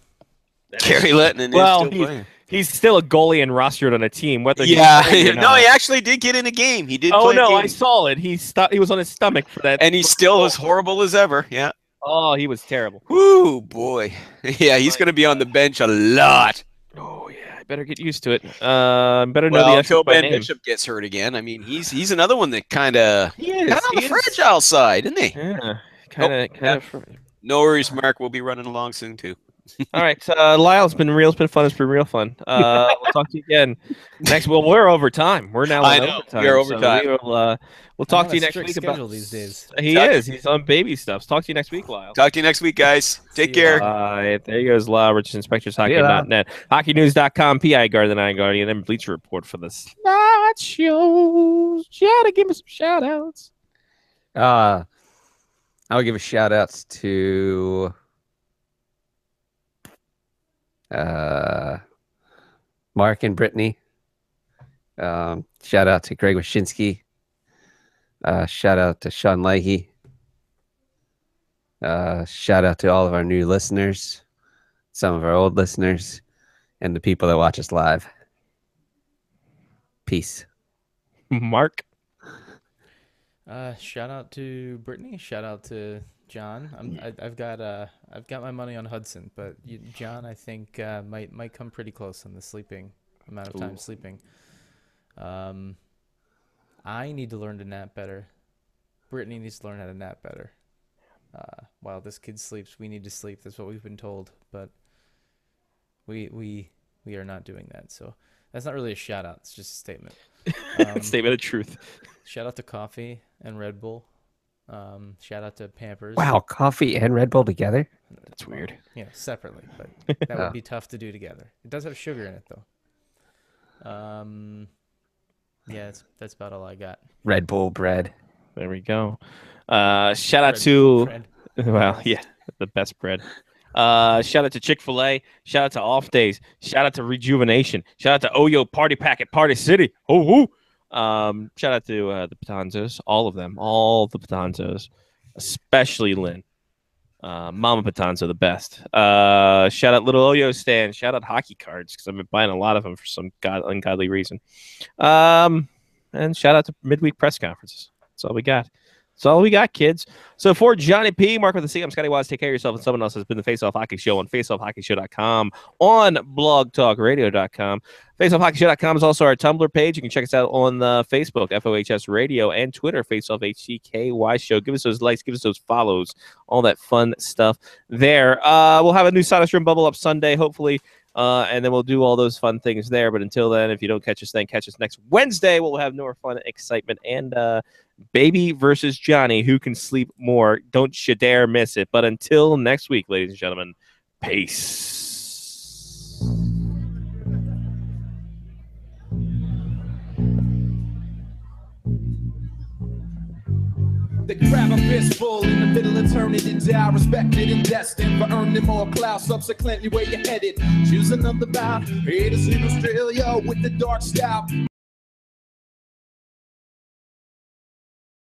Gary Lettman Well, is still playing. He's still a goalie and rostered on a team. Whether he's Yeah, playing or no, not. he actually did get in a game. He did. Oh play a no, game. I saw it. He was on his stomach for that, and he's still as horrible as ever. Yeah. Oh, he was terrible. Whoo, boy. Yeah, he's going to be on the bench a lot. Oh yeah, I better get used to it. Better know Well, the until Essex by Ben name. Bishop gets hurt again. I mean, he's another one that kind of He is. on the fragile side, isn't he? Yeah, kind of. No worries, Mark. We'll be running along soon too. All right, Lyle, it's been real. It's been fun. It's been real fun. We'll talk to you again next. Well, we're over time. We're now I on know, overtime. we are overtime. So we'll talk on to you a next strict week schedule about these days. He's on baby stuff. Talk to you next week, Lyle. Talk to you next week, guys. Take See you. care. There goes Lyle Richardson, SpectresHockey.net, HockeyNews.com, PI Guardian, I Guardian, and Bleacher Report for the slot shows. Shout give me some shout outs. I'll give a shout outs to Mark and Brittany. Shout out to Greg Wyshynski. Shout out to Sean Leahy. Shout out to all of our new listeners, some of our old listeners, and the people that watch us live. Peace. Mark. Shout out to Brittany. Shout out to John. I've got my money on Hudson, but John, I think might come pretty close on the sleeping amount of time sleeping. I need to learn to nap better. Brittany needs to learn how to nap better. While this kid sleeps, we need to sleep. That's what we've been told, but we are not doing that. So that's not really a shout out. It's just a statement. Statement of truth. Shout out to coffee and Red Bull. Shout out to Pampers. Wow, coffee and Red Bull together? That's weird. Yeah, separately, but that would be tough to do together. It does have sugar in it though. Yeah, that's about all I got. Red Bull bread. There we go. Shout out Red to bread. well, yeah, the best bread. Shout out to Chick-fil-A. Shout out to Off Days. Shout out to Rejuvenation. Shout out to Oyo Party Pack at Party City. Oh, woo. Shout out to the Patanzos, all of them, all the Patanzos, especially Lynn. Mama Patanzo, the best. Shout out Little Oyo Stand. Shout out hockey cards because I've been buying a lot of them for some ungodly reason. And shout out to midweek press conferences. That's all we got. That's all we got, kids. So for Johnny P, Mark with the C, I'm Scotty Watts. Take care of yourself, and someone else has been the Face Off Hockey Show on faceoffhockeyshow.com, on blogtalkradio.com. Faceoffhockeyshow.com is also our Tumblr page. You can check us out on Facebook, FOHS Radio, and Twitter, Faceoff HCKY Show. Give us those likes, give us those follows, all that fun stuff there. We'll have a new Sawdust Room Bubble up Sunday, hopefully. And then we'll do all those fun things there. But until then, if you don't catch us then, catch us next Wednesday. We'll have more fun, excitement, and Baby versus Johnny. Who can sleep more? Don't you dare miss it. But until next week, ladies and gentlemen, peace. They grab a fistful in the middle of turning it down, respected and destined for earning more clout. Subsequently, where you headed? Choose another bout. Haters in Australia with the dark stout.